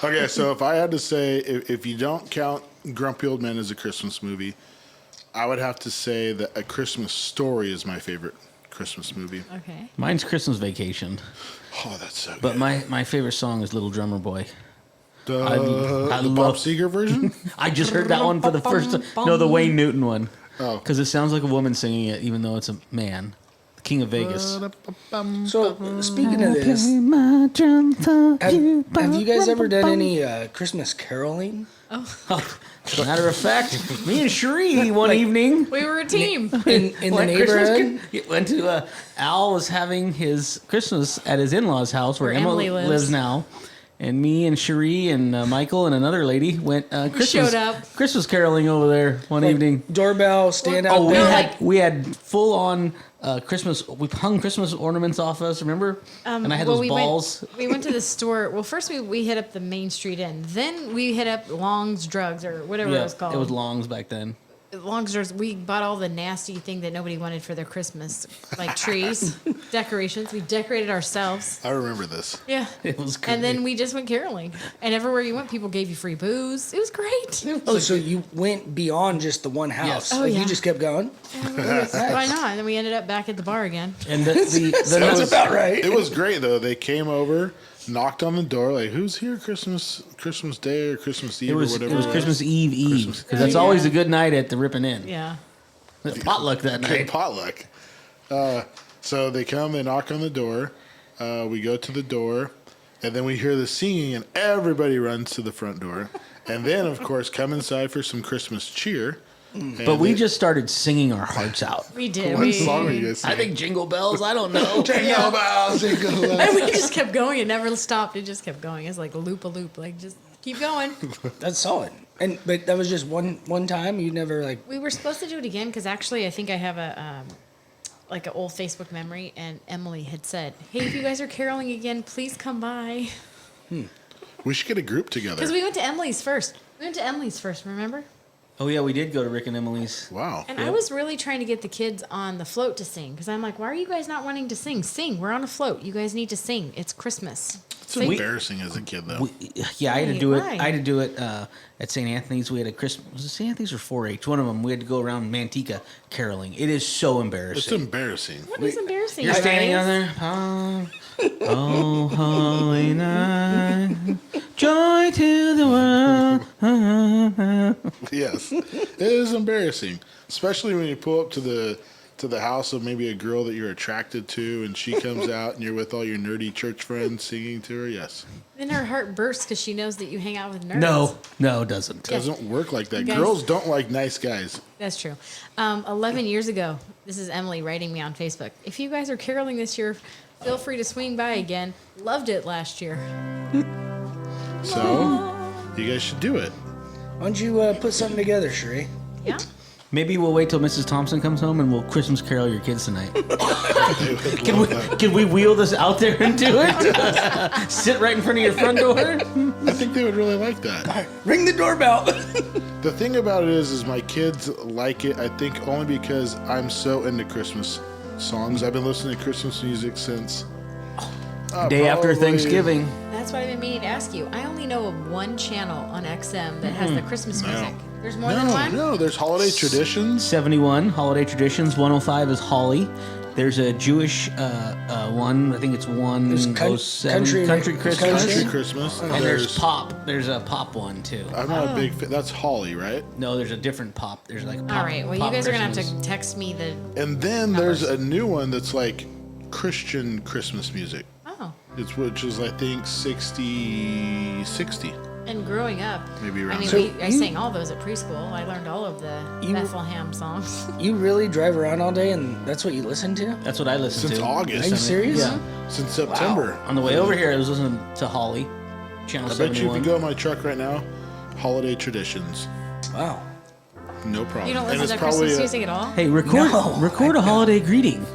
Speaker 3: Okay, so if I had to say, if you don't count Grumpy Old Men as a Christmas movie, I would have to say that A Christmas Story is my favorite Christmas movie.
Speaker 2: Okay.
Speaker 5: Mine's Christmas Vacation.
Speaker 3: Oh, that's so good.
Speaker 5: But my favorite song is Little Drummer Boy. I
Speaker 3: the
Speaker 5: love-
Speaker 3: Bob Seger version?
Speaker 5: I just heard that one for the first time. No, the Wayne Newton one.
Speaker 3: Oh.
Speaker 5: Because it sounds like a woman singing it, even though it's a man. The King of Vegas.
Speaker 1: So speaking of this, have you guys ever done any Christmas caroling?
Speaker 5: As a matter of fact, me and Cherie one evening
Speaker 2: We were a team.
Speaker 1: In the
Speaker 5: went
Speaker 1: neighborhood?
Speaker 5: went to Al was having his Christmas at his in-laws' house where
Speaker 2: Where
Speaker 5: Emma
Speaker 2: Emily lives.
Speaker 5: lives now. And me and Cherie and Michael and another lady went
Speaker 2: showed up.
Speaker 5: Christmas caroling over there one evening.
Speaker 1: Doorbell, stand out
Speaker 5: Oh,
Speaker 1: there.
Speaker 5: we had full on Christmas. We hung Christmas ornaments off us. Remember? And I had those balls.
Speaker 2: We went to the store. Well, first we hit up the Main Street Inn. Then we hit up Long's Drugs or whatever it was called.
Speaker 5: It was Longs back then.
Speaker 2: Long's Drugs. We bought all the nasty thing that nobody wanted for their Christmas, like trees, decorations. We decorated ourselves.
Speaker 3: I remember this.
Speaker 2: Yeah.
Speaker 5: It was great.
Speaker 2: And then we just went caroling. And everywhere you went, people gave you free booze. It was great.
Speaker 1: Oh, so you went beyond just the one house.
Speaker 5: Yes.
Speaker 2: Oh,
Speaker 1: Like,
Speaker 2: yeah.
Speaker 1: You just kept going?
Speaker 2: Why not? And then we ended up back at the bar again.
Speaker 5: And
Speaker 1: That's about right.
Speaker 3: It was great, though. They came over, knocked on the door, like, who's here Christmas Day or Christmas Eve
Speaker 5: it was
Speaker 3: or whatever
Speaker 5: it was Christmas Eve
Speaker 3: Christmas-
Speaker 5: because that's always a good night at the Rippin' Inn.
Speaker 2: Yeah.
Speaker 5: Potluck that
Speaker 3: Okay,
Speaker 5: night.
Speaker 3: potluck. So they come, they knock on the door. We go to the door, and then we hear the singing, and everybody runs to the front door. And then, of course, come inside for some Christmas cheer.
Speaker 5: But we just started singing our hearts out.
Speaker 2: We did.
Speaker 3: What song were you guys
Speaker 5: I
Speaker 3: singing?
Speaker 5: think Jingle Bells. I don't know.
Speaker 3: Jingle bells, jingle bells.
Speaker 2: And we just kept going. It never stopped. It just kept going. It's like a loop. Like, just keep going.
Speaker 1: That's solid. But that was just one time? You never, like...
Speaker 2: We were supposed to do it again because actually I think I have a like an old Facebook memory, and Emily had said, "Hey, if you guys are caroling again, please come by."
Speaker 3: We should get a group together.
Speaker 2: Because we went to Emily's first. Remember?
Speaker 5: Oh yeah, we did go to Rick and Emily's.
Speaker 3: Wow.
Speaker 2: And I was really trying to get the kids on the float to sing because I'm like, why are you guys not wanting to sing? Sing. We're on a float. You guys need to sing. It's Christmas.
Speaker 3: It's embarrassing as a kid, though.
Speaker 5: I had to do it.
Speaker 2: Why?
Speaker 5: I had to do it at St. Anthony's. We had a Christmas. Was it St. Anthony's or 4-H? One of them. We had to go around Manteca caroling. It is so
Speaker 3: It's
Speaker 5: embarrassing.
Speaker 3: embarrassing.
Speaker 2: What is embarrassing?
Speaker 5: You're standing
Speaker 2: guys?
Speaker 5: on there. Oh, holy night, joy to the world.
Speaker 3: Yes, it is embarrassing, especially when you pull up to the house of maybe a girl that you're attracted to, and she comes out, and you're with all your nerdy church friends singing to her. Yes,
Speaker 2: Then her heart bursts because she knows that you hang out with nerds.
Speaker 5: No, it doesn't.
Speaker 3: it doesn't work like that.
Speaker 2: Guys-
Speaker 3: Girls don't like nice guys.
Speaker 2: That's true. 11 years ago, this is Emily writing me on Facebook. If you guys are caroling this year, feel free to swing by again. Loved it last year.
Speaker 3: So you guys should do it.
Speaker 1: Why don't you put something together, Sheree?
Speaker 2: Yeah.
Speaker 5: Maybe we'll wait till Mrs. Thompson comes home and we'll Christmas carol your kids tonight. Can we wheel this out there and do it? Sit right in front of your front door?
Speaker 3: I think they would really like that.
Speaker 1: Ring the doorbell.
Speaker 3: The thing about it is my kids like it. I think only because I'm so into Christmas songs. I've been listening to Christmas music since
Speaker 5: Day after
Speaker 3: probably-
Speaker 5: Thanksgiving.
Speaker 2: That's what I've been meaning to ask you. I only know of one channel on XM that has the Christmas music. There's more than one?
Speaker 3: No, there's holiday traditions.
Speaker 5: 71, Holiday Traditions. 105 is Holly. There's a Jewish one. I think it's 107. Country Christmas.
Speaker 3: Country Christmas.
Speaker 5: And there's pop. There's a pop one too.
Speaker 3: I'm not a big fan. That's Holly, right?
Speaker 5: No, there's a different pop. There's like pop.
Speaker 2: All right. Well, you
Speaker 5: pop
Speaker 2: guys are going to have
Speaker 5: Christmas.
Speaker 2: to text me the...
Speaker 3: And then there's a new one that's like Christian Christmas music.
Speaker 2: Oh.
Speaker 3: Which is I think 60.
Speaker 2: And growing up,
Speaker 3: Maybe
Speaker 2: I
Speaker 3: around
Speaker 2: mean,
Speaker 3: there.
Speaker 2: I sang all those at preschool. I learned all of the Bethlehem songs.
Speaker 1: You really drive around all day and that's what you listen to?
Speaker 5: That's what I listen
Speaker 3: Since
Speaker 5: to.
Speaker 3: August.
Speaker 1: Are you serious?
Speaker 5: Yeah.
Speaker 3: Since September.
Speaker 5: On the way over here, I was listening to Holly, Channel
Speaker 3: I bet you if
Speaker 5: 71.
Speaker 3: you go in my truck right now, holiday traditions.
Speaker 1: Wow.
Speaker 3: No problem.
Speaker 2: You don't
Speaker 3: And
Speaker 2: listen
Speaker 3: it's
Speaker 2: to
Speaker 3: probably
Speaker 2: Christmas
Speaker 3: a-
Speaker 2: music at all?
Speaker 5: Hey, record a holiday greeting.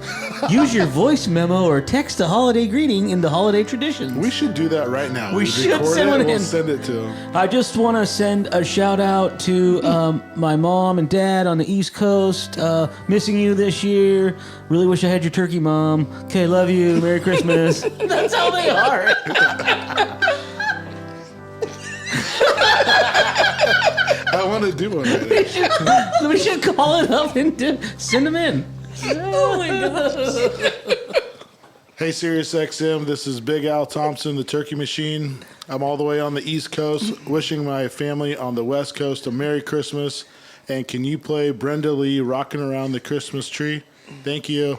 Speaker 5: Use your voice memo or text a holiday greeting in the holiday traditions.
Speaker 3: We should do that right now.
Speaker 5: We should
Speaker 3: record
Speaker 5: send
Speaker 3: it
Speaker 5: one
Speaker 3: and we'll
Speaker 5: in.
Speaker 3: send it to them.
Speaker 5: I just want to send a shout out to my mom and dad on the East Coast. Missing you this year. Really wish I had your turkey, Mom. Okay, love you. Merry Christmas. That's how they are.
Speaker 3: I want to do one right now.
Speaker 5: We should call it up and send them in.
Speaker 2: Oh my gosh.
Speaker 3: Hey, SiriusXM, this is Big Al Thompson, the Turkey Machine. I'm all the way on the East Coast, wishing my family on the West Coast a Merry Christmas. And can you play Brenda Lee rocking around the Christmas tree? Thank you.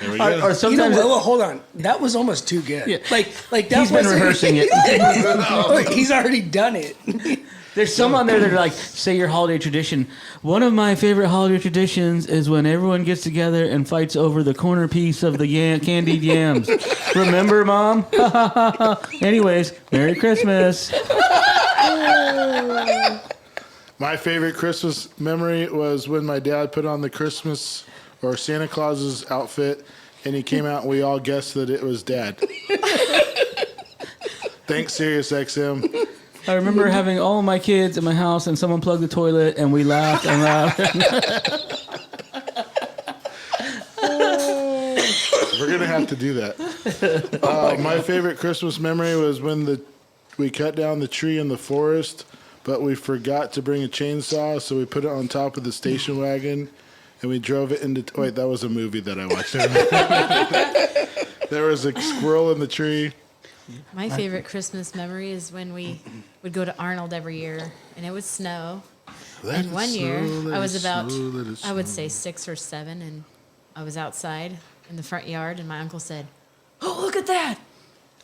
Speaker 3: There we go.
Speaker 5: Or
Speaker 1: You know
Speaker 5: sometimes
Speaker 1: what? Well, hold on. That was almost too good.
Speaker 5: Yeah.
Speaker 1: Like that
Speaker 5: he's been
Speaker 1: wasn't-
Speaker 5: rehearsing it.
Speaker 1: Like, he's already done it.
Speaker 5: There's some on there that are like, say your holiday tradition. One of my favorite holiday traditions is when everyone gets together and fights over the corner piece of the candied yams. Remember, Mom? Anyways, Merry Christmas.
Speaker 3: My favorite Christmas memory was when my dad put on the Christmas or Santa Claus's outfit and he came out and we all guessed that it was Dad. Thanks, SiriusXM.
Speaker 5: I remember having all of my kids in my house and someone plugged the toilet and we laughed and laughed.
Speaker 3: We're going to have to do that. My favorite Christmas memory was when we cut down the tree in the forest, but we forgot to bring a chainsaw, so we put it on top of the station wagon and we drove it into... Wait, that was a movie that I watched. There was a squirrel in the tree.
Speaker 2: My favorite Christmas memory is when we would go to Arnold every year, and it would snow. And one year, I was about, I would say 6 or 7, and I was outside in the front yard, and my uncle said, "Oh, look at that!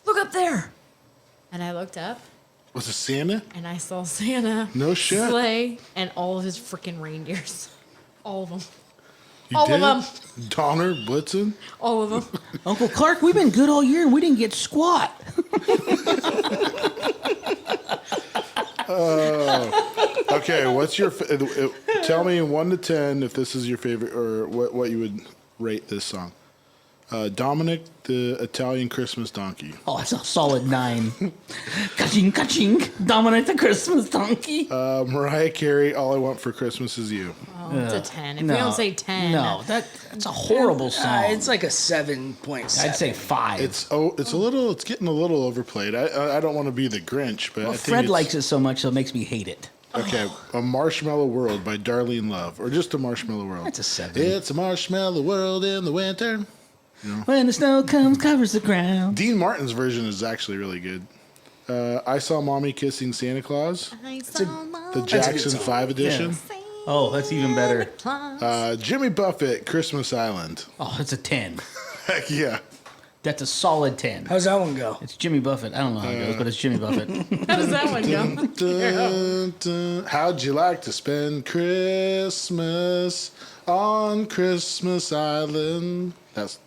Speaker 2: Look up there!" And I looked up,
Speaker 3: Was it Santa?
Speaker 2: and I saw Santa,
Speaker 3: No shit.
Speaker 2: sleigh, and all of his freaking reindeers. All of them.
Speaker 3: You
Speaker 2: All
Speaker 3: did?
Speaker 2: of
Speaker 3: Donner, Blitzen?
Speaker 2: All of them.
Speaker 5: Uncle Clark, we've been good all year and we didn't get squat.
Speaker 3: Okay, what's your... tell me 1 to 10 if this is your favorite, or what you would rate this song. Dominic, the Italian Christmas Donkey.
Speaker 5: Oh, that's a solid 9. Ka-ching, ka-ching. Dominic the Christmas donkey.
Speaker 3: Mariah Carey, All I Want for Christmas Is You.
Speaker 2: Oh, it's a 10. If we don't say 10.
Speaker 5: No, that's a horrible song.
Speaker 1: It's like a 7.7.
Speaker 5: I'd say 5.
Speaker 3: It's getting a little overplayed. I don't want to be the Grinch, but
Speaker 5: well,
Speaker 3: I think
Speaker 5: Fred
Speaker 3: it's,
Speaker 5: likes it so much, so it makes me hate it.
Speaker 3: Okay, A Marshmallow World by Darlene Love, or just A Marshmallow World.
Speaker 5: That's a 7.
Speaker 3: It's a marshmallow world in the winter.
Speaker 5: When the snow comes, covers the ground.
Speaker 3: Dean Martin's version is actually really good. I Saw Mommy Kissing Santa Claus, the Jackson 5 edition.
Speaker 5: Oh, that's even better.
Speaker 3: Jimmy Buffett, Christmas Island.
Speaker 5: Oh, that's a 10.
Speaker 3: Heck yeah.
Speaker 5: That's a solid 10.
Speaker 1: How's that one go?
Speaker 5: It's Jimmy Buffett. I don't know how it goes, but it's Jimmy Buffett.
Speaker 2: How does that one go?
Speaker 3: Dun, dun. How'd you like to spend Christmas on Christmas Island? That's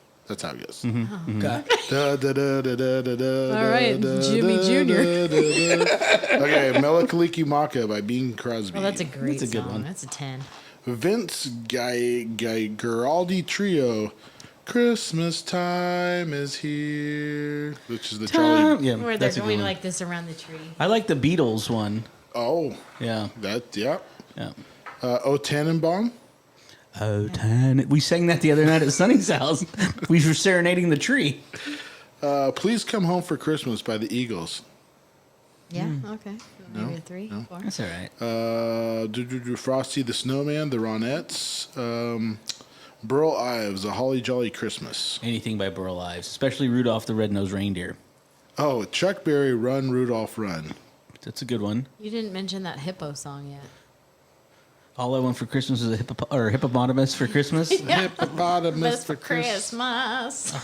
Speaker 3: how it goes.
Speaker 5: Mm-hmm.
Speaker 1: Okay.
Speaker 3: Da, da, da, da, da, da, da,
Speaker 2: All right,
Speaker 3: da,
Speaker 2: Jimmy
Speaker 3: da,
Speaker 2: Jr..
Speaker 3: da, da, da. Okay, Melakaliki Maka by Bing Crosby.
Speaker 2: Well, that's a great
Speaker 5: That's a good
Speaker 2: song.
Speaker 5: one.
Speaker 2: That's a 10.
Speaker 3: Vince Guaraldi Trio. Christmas time is here, which is the Charlie.
Speaker 5: Yeah,
Speaker 2: Where they're
Speaker 5: that's a good
Speaker 2: going
Speaker 5: one.
Speaker 2: like this around the tree.
Speaker 5: I like the Beatles one.
Speaker 3: Oh,
Speaker 5: Yeah.
Speaker 3: yeah.
Speaker 5: Yeah.
Speaker 3: O Tannenbaum.
Speaker 5: Oh, tiny. We sang that the other night at Sonny's house. We were serenading the tree.
Speaker 3: Please Come Home for Christmas by the Eagles.
Speaker 2: Yeah, okay. Maybe a 3, 4.
Speaker 5: That's all right.
Speaker 3: Frosty the Snowman, the Ronettes. Burl Ives, A Holly Jolly Christmas.
Speaker 5: Anything by Burl Ives, especially Rudolph the Red-Nosed Reindeer.
Speaker 3: Oh, Chuck Berry, Run, Rudolph, Run.
Speaker 5: That's a good one.
Speaker 2: You didn't mention that hippo song yet.
Speaker 5: All I Want for Christmas is a hippopotamus for Christmas.
Speaker 3: Hippopotamus
Speaker 2: Best for Christmas.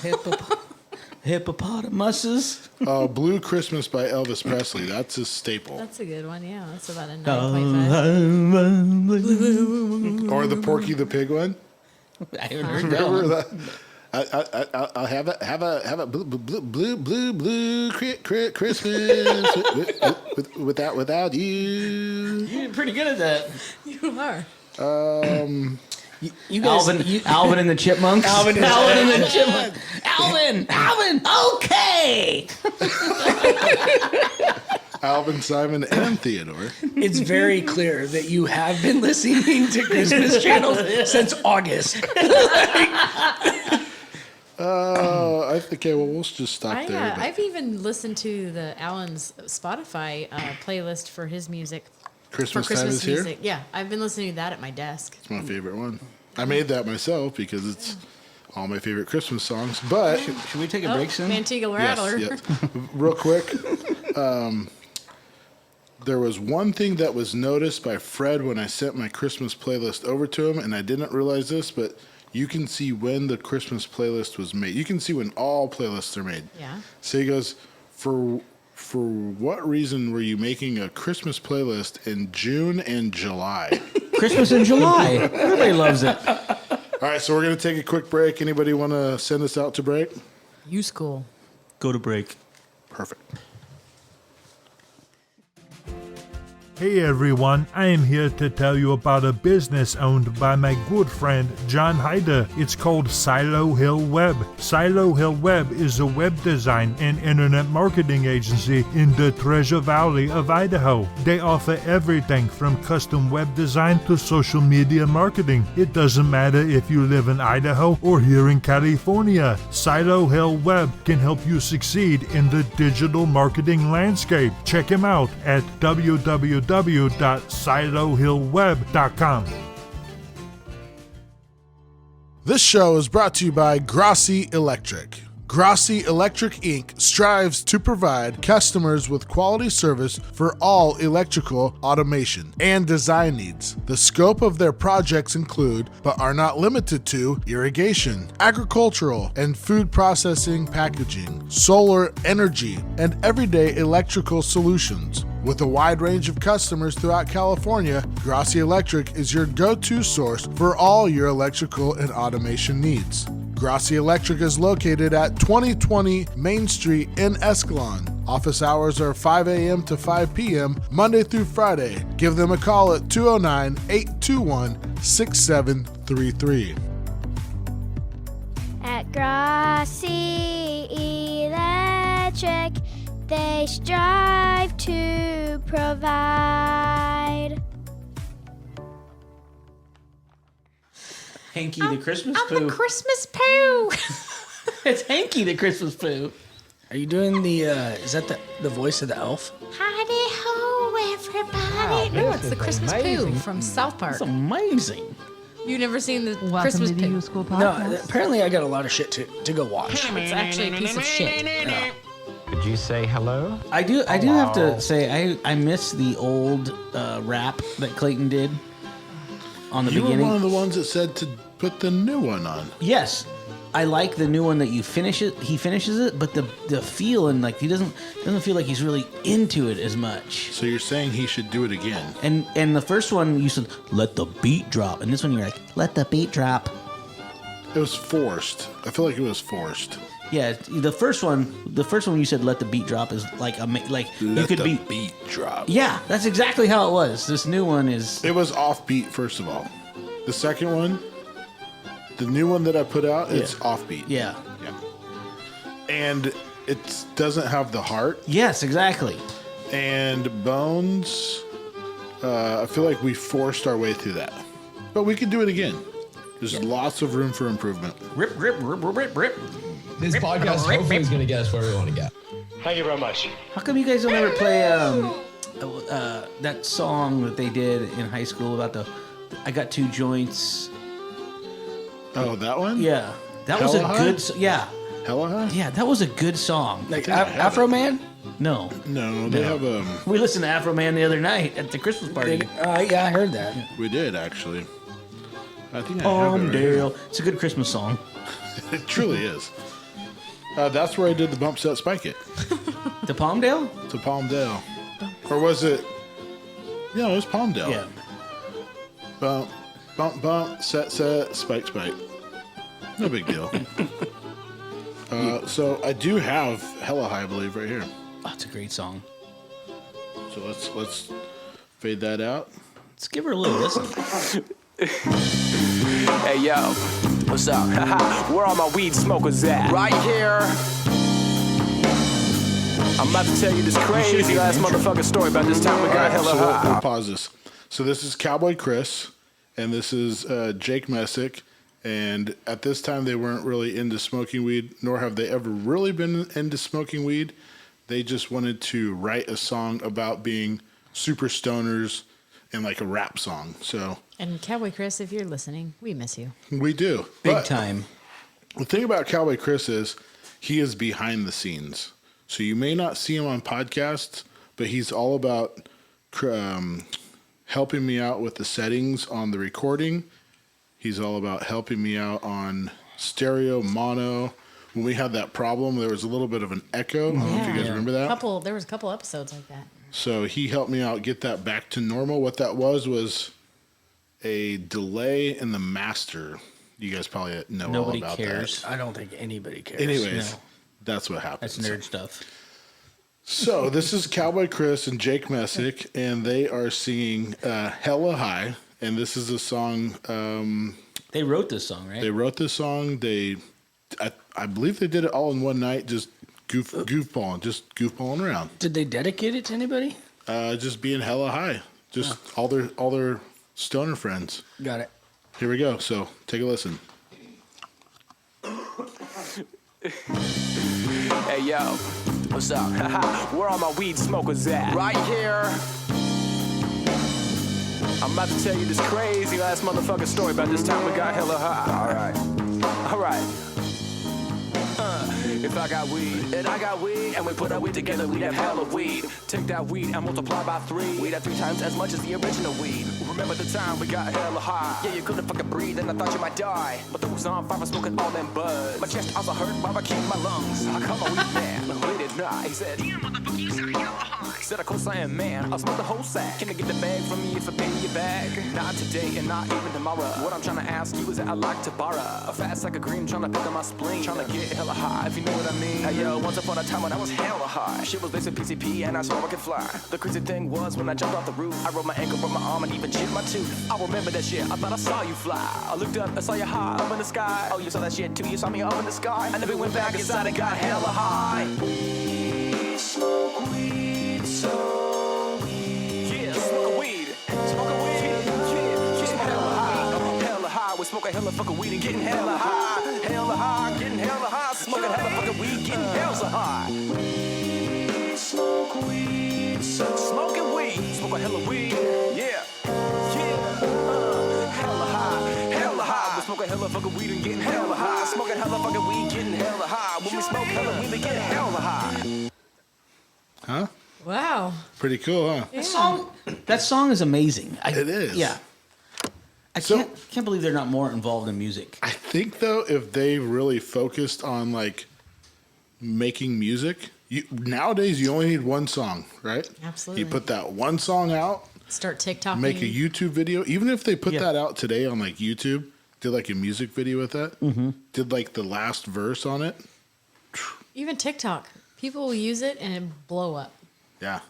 Speaker 5: Hippopotamuses.
Speaker 3: Blue Christmas by Elvis Presley. That's a staple.
Speaker 2: That's a good one, yeah. That's about a
Speaker 5: Oh,
Speaker 2: 9.5.
Speaker 3: Or the Porky the Pig one.
Speaker 5: I haven't heard that
Speaker 3: Remember
Speaker 5: one.
Speaker 3: that? I'll have a blue Christmas without you.
Speaker 5: You're pretty good at that.
Speaker 2: You are.
Speaker 1: You guys,
Speaker 5: Alvin and the Chipmunks.
Speaker 1: Alvin and the Chipmunks.
Speaker 5: Alvin. Okay.
Speaker 3: Alvin, Simon, and Theodore.
Speaker 1: It's very clear that you have been listening to Christmas channels since August.
Speaker 3: Okay, well, we'll just stop there. but
Speaker 2: I've even listened to the Alan's Spotify playlist for his music.
Speaker 3: Christmas
Speaker 2: for
Speaker 3: Time
Speaker 2: Christmas
Speaker 3: is here.
Speaker 2: music. Yeah, I've been listening to that at my desk.
Speaker 3: It's my favorite one. I made that myself because it's all my favorite Christmas songs. But
Speaker 5: Should we take a break soon?
Speaker 2: Manteca
Speaker 3: yes,
Speaker 2: Rattler.
Speaker 3: yes. Real quick, there was one thing that was noticed by Fred when I sent my Christmas playlist over to him, and I didn't realize this, but you can see when the Christmas playlist was made. You can see when all playlists are made.
Speaker 2: Yeah.
Speaker 3: So he goes, for what reason were you making a Christmas playlist in June and July?
Speaker 5: Christmas in July. Everybody loves it.
Speaker 3: All right, so we're going to take a quick break. Anybody want to send us out to break?
Speaker 2: YuSkool.
Speaker 5: Go to break.
Speaker 3: Perfect.
Speaker 10: Hey everyone, I am here to tell you about a business owned by my good friend John Hyder. It's called Silo Hill Web. Silo Hill Web is a web design and internet marketing agency in the Treasure Valley of Idaho. They offer everything from custom web design to social media marketing. It doesn't matter if you live in Idaho or here in California. Silo Hill Web can help you succeed in the digital marketing landscape. Check him out at www.silohillweb.com.
Speaker 3: This show is brought to you by Grossi Electric. Grossi Electric Inc. strives to provide customers with quality service for all electrical, automation, and design needs. The scope of their projects include, but are not limited to, irrigation, agricultural and food processing, packaging, solar energy, and everyday electrical solutions. With a wide range of customers throughout California, Grossi Electric is your go-to source for all your electrical and automation needs. Grossi Electric is located at 2020 Main Street in Escalon. Office hours are 5 a.m. to 5 p.m. Monday through Friday. Give them a call at 209-821-6733.
Speaker 11: At Grossi Electric, they strive to provide.
Speaker 5: Hanky the Christmas Poo.
Speaker 2: I'm the Christmas Poo.
Speaker 5: It's Hanky the Christmas Poo.
Speaker 1: Are you doing the, is that the voice of the elf?
Speaker 2: Howdy ho, everybody. No, it's the Christmas Poo from South Park.
Speaker 5: It's amazing.
Speaker 2: You never seen the
Speaker 4: Welcome
Speaker 2: Christmas
Speaker 4: to the
Speaker 2: Poo?
Speaker 4: YuSkool
Speaker 1: No,
Speaker 4: podcast.
Speaker 1: apparently I got a lot of shit to go watch.
Speaker 2: It's actually a piece of shit.
Speaker 6: Could you say hello?
Speaker 5: I do have to say I miss the old rap that Clayton did on the
Speaker 3: You
Speaker 5: beginning.
Speaker 3: were one of the ones that said to put the new one on.
Speaker 5: Yes, I like the new one that you finish it. He finishes it, but the feel and like he doesn't feel like he's really into it as much.
Speaker 3: So you're saying he should do it again?
Speaker 5: And the first one you said let the beat drop, and this one you're like let the beat drop.
Speaker 3: It was forced. I feel like it was forced.
Speaker 5: Yeah, the first one you said let the beat drop is like you could be
Speaker 3: beat drop.
Speaker 5: Yeah, that's exactly how it was. This new one is.
Speaker 3: It was offbeat, first of all. The second one, the new one that I put out, it's offbeat.
Speaker 5: Yeah.
Speaker 3: Yeah. And it doesn't have the heart.
Speaker 5: Yes, exactly.
Speaker 3: And Bones, I feel like we forced our way through that. But we could do it again. There's lots of room for improvement.
Speaker 5: Rip.
Speaker 12: This podcast hopefully is going to get us where we want to get.
Speaker 13: Thank you very much.
Speaker 5: How come you guys don't ever play that song that they did in high school about I got 2 joints?
Speaker 3: Oh, that one?
Speaker 5: Yeah. That was
Speaker 3: Hella
Speaker 5: a
Speaker 3: High?
Speaker 5: good yeah.
Speaker 3: Hella High?
Speaker 5: Yeah, that was a good song.
Speaker 1: Like Afro Man?
Speaker 5: No.
Speaker 3: No, they have
Speaker 5: We listened to Afro Man the other night at the Christmas party.
Speaker 1: Yeah, I heard that.
Speaker 3: We did, actually. I think I have it right here.
Speaker 5: Palmdale. It's a good Christmas song.
Speaker 3: It truly is. That's where I did the bump set spike it.
Speaker 5: To Palmdale?
Speaker 3: To Palmdale. Or was it? Yeah, it was Palmdale.
Speaker 5: Yeah.
Speaker 3: Bump, set, spike. No big deal. So I do have Hella High, I believe, right here.
Speaker 5: Oh, it's a great song.
Speaker 3: So let's fade that out.
Speaker 5: Let's give her a little listen.
Speaker 13: Hey yo, what's up? Where are my weed smokers at? Right here. I'm about to tell you this crazy ass motherfucking story about this time we got hella high.
Speaker 3: We'll pause this. So this is Cowboy Chris, and this is Jake Messick. And at this time, they weren't really into smoking weed, nor have they ever really been into smoking weed. They just wanted to write a song about being super stoners and like a rap song. So.
Speaker 2: And Cowboy Chris, if you're listening, we miss you.
Speaker 3: We do.
Speaker 5: Big time.
Speaker 3: The thing about Cowboy Chris is he is behind the scenes. So you may not see him on podcasts, but he's all about helping me out with the settings on the recording. He's all about helping me out on stereo, mono. When we had that problem, there was a little bit of an echo. I don't know if you guys remember that.
Speaker 2: There was a couple episodes like that.
Speaker 3: So he helped me out get that back to normal. What that was a delay in the master. You guys probably know all about
Speaker 5: cares.
Speaker 3: that.
Speaker 1: I don't think anybody cares.
Speaker 3: Anyways, that's what happened.
Speaker 5: That's nerd stuff.
Speaker 3: So this is Cowboy Chris and Jake Messick, and they are singing Hella High. And this is a song.
Speaker 5: They wrote this song, right?
Speaker 3: They wrote this song. I believe they did it all in one night, just goofballing around.
Speaker 1: Did they dedicate it to anybody?
Speaker 3: Just being hella high. Just all their stoner friends.
Speaker 1: Got it.
Speaker 3: Here we go. So take a listen.
Speaker 13: Hey yo, what's up? Where are my weed smokers at? Right here. I'm about to tell you this crazy ass motherfucking story about this time we got hella high. Alright. If I got weed, and I got weed, and we put our weed together, we'd have hella weed. Take that weed and multiply by 3. We'd have 3 times as much as the original weed. Remember the time we got hella high? Yeah, you couldn't fucking breathe, and I thought you might die. But those on fire smoking all them buds. My chest also hurt, barbecue my lungs. I called my weed man, late at night. He said, "Damn, motherfucker, you sound hella high." Said, "Of course I am, man. I'll smoke the whole sack. Can I get the bag from me if I pay you back?" Not today and not even tomorrow. What I'm trying to ask you is that I'd like to borrow a fat sack of green, trying to pick up my spleen, trying to get hella high, if you know what I mean. Hey yo, once upon a time when I was hella high, shit was basic PCP and I swore I could fly. The crazy thing was when I jumped off the roof, I rolled my ankle, broke my arm, and even chipped my tooth. I remember that shit. I thought I saw you fly. I looked up, I saw you high up in the sky. Oh, you saw that shit too? You saw me up in the sky. I never went back inside and got hella high. We smoke weed, so yeah, smoke weed, smoke weed, yeah, hella high, hella high. We smoking hella fucking weed and getting hella high, hella high, getting hella high, smoking hella fucking weed, getting hella high. We smoke weed, so smoking weed, smoking hella weed, yeah. Hella high. We smoking hella fucking weed and getting hella high. Smoking hella fucking weed, getting hella high. When we smoke hella weed, we get hella high.
Speaker 3: Huh?
Speaker 2: Wow.
Speaker 3: Pretty cool, huh?
Speaker 2: Yeah.
Speaker 5: That song is amazing.
Speaker 3: It is.
Speaker 5: Yeah. I can't believe they're not more involved in music.
Speaker 3: I think though, if they really focused on like making music, nowadays you only need one song, right?
Speaker 2: Absolutely.
Speaker 3: You put that one song out.
Speaker 2: Start TikToking.
Speaker 3: Make a YouTube video. Even if they put that out today on like YouTube, did like a music video with that, did like the last verse on it.
Speaker 2: Even TikTok. People will use it and it blow up.
Speaker 3: Yeah.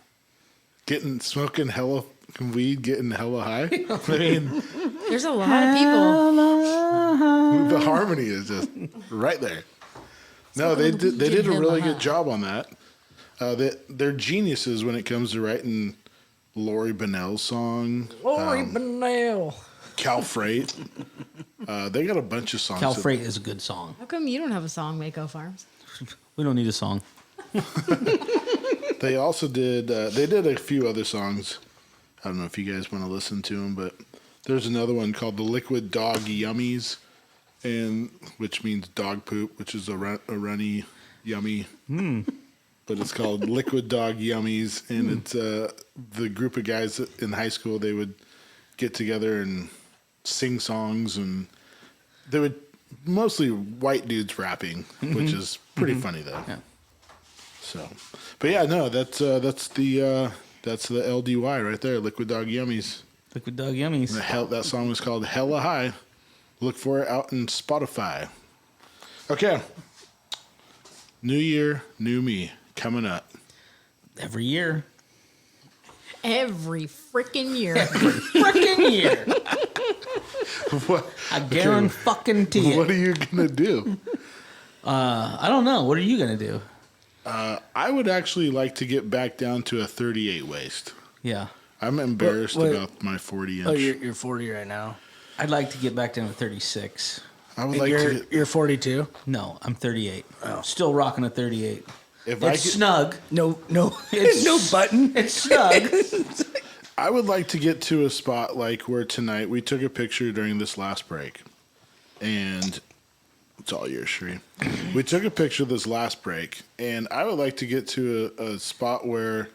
Speaker 3: Smoking hella weed, getting hella high. I mean,
Speaker 2: there's a lot of people.
Speaker 3: The harmony is just right there. No, they did a really good job on that. They're geniuses when it comes to writing Lori Bennell's song.
Speaker 1: Lori Bennell.
Speaker 3: Cal Freight. They got a bunch of songs.
Speaker 5: Cal Freight is a good song.
Speaker 2: How come you don't have a song, Mako Farms?
Speaker 5: We don't need a song.
Speaker 3: They also did. They did a few other songs. I don't know if you guys want to listen to them, but there's another one called "The Liquid Dog Yummies," which means dog poop, which is a runny yummy. But it's called Liquid Dog Yummies, and it's the group of guys in high school. They would get together and sing songs, and they would mostly white dudes rapping, which is pretty funny though.
Speaker 5: Yeah.
Speaker 3: So, but yeah, no, that's the LDY right there, Liquid Dog Yummies.
Speaker 5: Liquid Dog Yummies.
Speaker 3: That song was called Hella High. Look for it out in Spotify. Okay. New year, new me coming up.
Speaker 5: Every year.
Speaker 2: Every freaking year.
Speaker 5: Freaking year.
Speaker 3: What?
Speaker 5: I guarantee you.
Speaker 3: What are you gonna do?
Speaker 5: I don't know. What are you gonna do?
Speaker 3: I would actually like to get back down to a 38 waist.
Speaker 5: Yeah.
Speaker 3: I'm embarrassed about my 40 inch.
Speaker 1: Oh, you're 40 right now.
Speaker 5: I'd like to get back down to 36.
Speaker 3: I would
Speaker 1: And
Speaker 3: like to.
Speaker 1: you're 42.
Speaker 5: No, I'm 38. Still rocking a 38.
Speaker 3: If
Speaker 5: It's snug.
Speaker 1: No,
Speaker 5: It's
Speaker 1: no button.
Speaker 5: It's snug.
Speaker 3: I would like to get to a spot like where tonight we took a picture during this last break, and it's all yours, Sheree. We took a picture this last break, and I would like to get to a spot where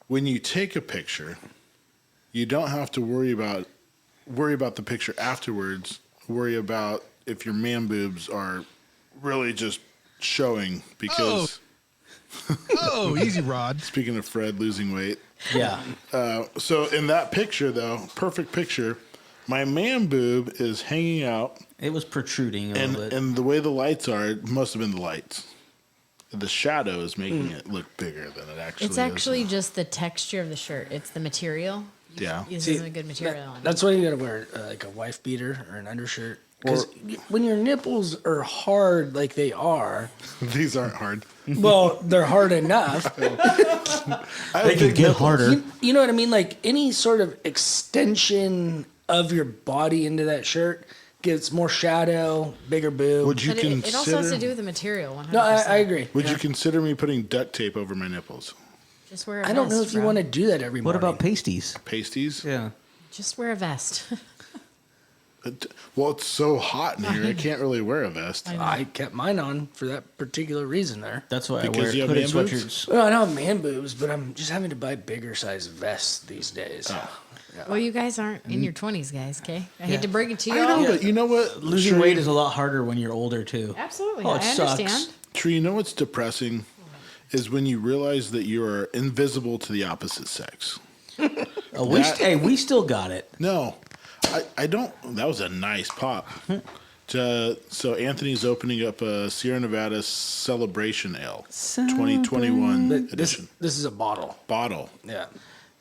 Speaker 3: when you take a picture, you don't have to worry about the picture afterwards. Worry about if your man boobs are really just showing because.
Speaker 14: Oh, easy, Rod.
Speaker 3: Speaking of Fred losing weight.
Speaker 5: Yeah.
Speaker 3: So in that picture, though, perfect picture, my man boob is hanging out.
Speaker 5: It was protruding a little bit.
Speaker 3: And the way the lights are, it must have been the lights. The shadow is making it look bigger than it actually is.
Speaker 2: It's actually just the texture of the shirt. It's the material.
Speaker 3: Yeah.
Speaker 2: This isn't a good material on it.
Speaker 1: That's why you gotta wear like a wife beater or an undershirt. Because when your nipples are hard like they are,
Speaker 3: These aren't hard.
Speaker 1: well, they're hard enough.
Speaker 5: They can get harder.
Speaker 1: You know what I mean? Like any sort of extension of your body into that shirt gives more shadow, bigger boob.
Speaker 3: Would you
Speaker 2: But
Speaker 3: consider?
Speaker 2: it also has to do with the material. 100%.
Speaker 1: No, I agree.
Speaker 3: Would you consider me putting duct tape over my nipples?
Speaker 2: Just wear a vest.
Speaker 1: I don't know if you
Speaker 2: bro.
Speaker 1: want to do that every
Speaker 5: What
Speaker 1: morning.
Speaker 5: about pasties?
Speaker 3: Pasties?
Speaker 5: Yeah.
Speaker 2: Just wear a vest.
Speaker 3: Well, it's so hot in here. I can't really wear a vest.
Speaker 1: I kept mine on for that particular reason there.
Speaker 5: That's why
Speaker 3: Because
Speaker 5: I
Speaker 3: you
Speaker 5: wear
Speaker 3: have
Speaker 5: hooded
Speaker 3: man boobs?
Speaker 5: sweatshirts.
Speaker 1: Well, I don't have man boobs, but I'm just having to buy bigger size vests these days.
Speaker 2: Well, you guys aren't in your 20s, guys, okay? I hate to break it to you
Speaker 3: I
Speaker 2: all.
Speaker 3: know, but you know what?
Speaker 5: Losing
Speaker 3: Sheree-
Speaker 5: weight is a lot harder when you're older, too.
Speaker 2: Absolutely.
Speaker 5: Oh,
Speaker 2: I
Speaker 5: it sucks.
Speaker 2: understand.
Speaker 3: Tree, you know what's depressing is when you realize that you are invisible to the opposite sex.
Speaker 5: We still got it.
Speaker 3: No, I don't. That was a nice pop. So Anthony's opening up a Sierra Nevada Celebration Ale, 2021 edition.
Speaker 1: This is a bottle.
Speaker 3: Bottle.
Speaker 1: Yeah.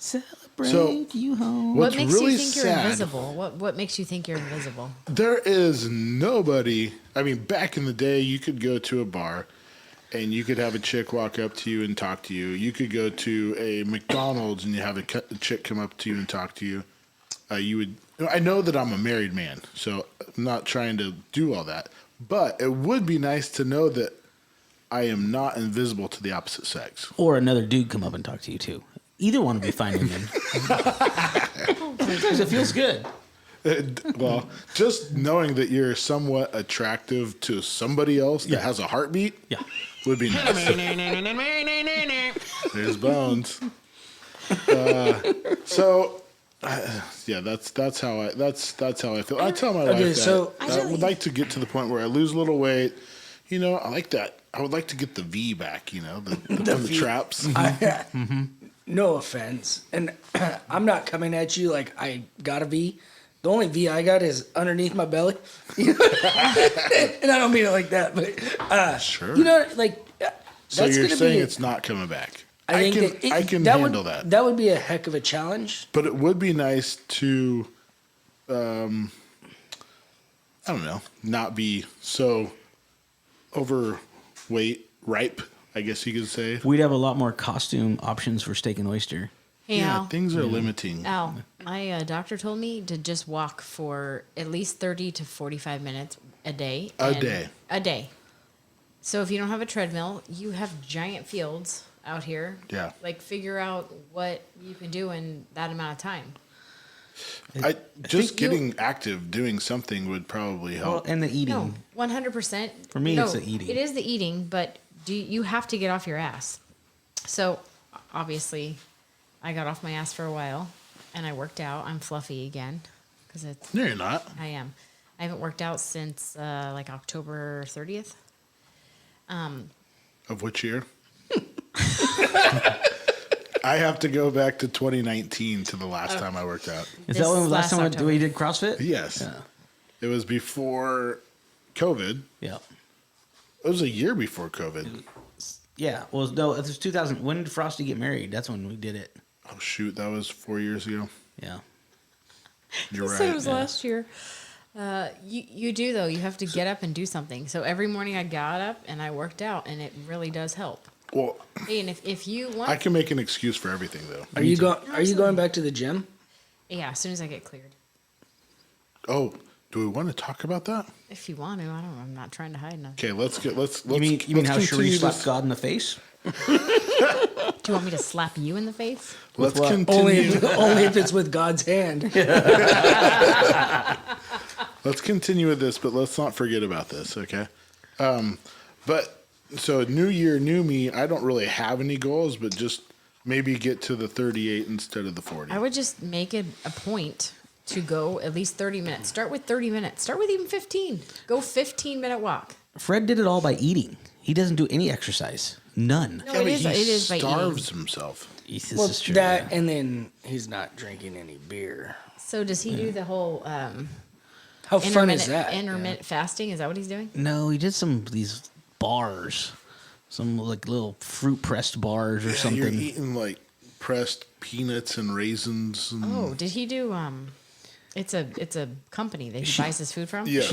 Speaker 5: Celebrate
Speaker 3: So,
Speaker 5: you home.
Speaker 3: What's
Speaker 2: What makes
Speaker 3: really
Speaker 2: you think you're
Speaker 3: sad-
Speaker 2: invisible? What makes you think you're invisible?
Speaker 3: There is nobody. I mean, back in the day, you could go to a bar and you could have a chick walk up to you and talk to you. You could go to a McDonald's and you have a chick come up to you and talk to you. You would. I know that I'm a married man, so I'm not trying to do all that. But it would be nice to know that I am not invisible to the opposite sex.
Speaker 5: Or another dude come up and talk to you, too. Either one would be fine with me. Sometimes it feels good.
Speaker 3: Well, just knowing that you're somewhat attractive to somebody else that has a heartbeat would be nice. There's Bones. That's how I feel. I tell my wife that I would like to get to the point where I lose a little weight. You know, I like that. I would like to get the V back. You know, the traps.
Speaker 1: No offense, and I'm not coming at you like I got a V. The only V I got is underneath my belly, and I don't mean it like that, but
Speaker 3: sure.
Speaker 1: You know, like
Speaker 3: So
Speaker 1: that's
Speaker 3: you're
Speaker 1: gonna
Speaker 3: saying
Speaker 1: be,
Speaker 3: it's not coming back?
Speaker 1: I
Speaker 3: can
Speaker 1: that
Speaker 3: handle
Speaker 1: would,
Speaker 3: that.
Speaker 1: That would be a heck of a challenge.
Speaker 3: But it would be nice to, I don't know, not be so overweight, ripe, I guess you could say.
Speaker 5: We'd have a lot more costume options for steak and oyster.
Speaker 2: Hey,
Speaker 3: Yeah,
Speaker 2: Al.
Speaker 3: things are limiting.
Speaker 2: Al, my doctor told me to just walk for at least 30 to 45 minutes a day.
Speaker 3: A
Speaker 2: A day. So if you don't have a treadmill, you have giant fields out here.
Speaker 3: Yeah.
Speaker 2: Like, figure out what you can do in that amount of time.
Speaker 3: Just getting active, doing something would probably help.
Speaker 5: Well, and the eating.
Speaker 2: No, 100%.
Speaker 5: For me, it's the eating.
Speaker 2: It is the eating, but you have to get off your ass. So, obviously, I got off my ass for a while, and I worked out. I'm fluffy again.
Speaker 3: No, you're not.
Speaker 2: I am. I haven't worked out since, like, October 30th.
Speaker 3: Of which year? I have to go back to 2019 to the last time I worked out.
Speaker 5: Is that when the last time we did CrossFit?
Speaker 3: Yes.
Speaker 5: Yeah.
Speaker 3: It was before COVID.
Speaker 5: Yeah.
Speaker 3: It was a year before COVID.
Speaker 5: Yeah. Well, no, it was 2000. When did Frosty get married? That's when we did it.
Speaker 3: Oh, shoot. That was 4 years ago.
Speaker 5: Yeah.
Speaker 3: You're
Speaker 2: You
Speaker 3: right.
Speaker 2: said it was last year. You do though. You have to get up and do something. So every morning I got up and I worked out, and it really does help.
Speaker 3: Well,
Speaker 2: Hey, and if you want,
Speaker 3: I can make an excuse for everything, though.
Speaker 1: Are you going back to the gym?
Speaker 2: yeah, as soon as I get cleared.
Speaker 3: Oh, do we want to talk about that?
Speaker 2: If you want to, I don't know. I'm not trying to hide nothing.
Speaker 3: Okay, let's.
Speaker 5: You mean how Cherie slapped God in the face?
Speaker 2: Do you want me to slap you in the face?
Speaker 3: Let's
Speaker 5: what?
Speaker 3: continue.
Speaker 1: Only if it's with God's hand.
Speaker 3: Let's continue with this, but let's not forget about this, okay? But so new year, new me. I don't really have any goals, but just maybe get to the 38 instead of the 40.
Speaker 2: I would just make it a point to go at least 30 minutes. Start with 30 minutes. Start with even 15. Go 15-minute walk.
Speaker 5: Fred did it all by eating. He doesn't do any exercise. None.
Speaker 2: No, it is by eating.
Speaker 3: Starves himself.
Speaker 5: This
Speaker 1: Well,
Speaker 5: is true.
Speaker 1: that and then he's not drinking any beer.
Speaker 2: So does he do the whole
Speaker 1: How fun is that?
Speaker 2: intermittent fasting? Is that what he's doing?
Speaker 5: No, he did these bars, some like little fruit pressed bars or something.
Speaker 3: You're eating like pressed peanuts and raisins. And
Speaker 2: Oh, did he do? It's a company that he buys his food from.
Speaker 3: Yes.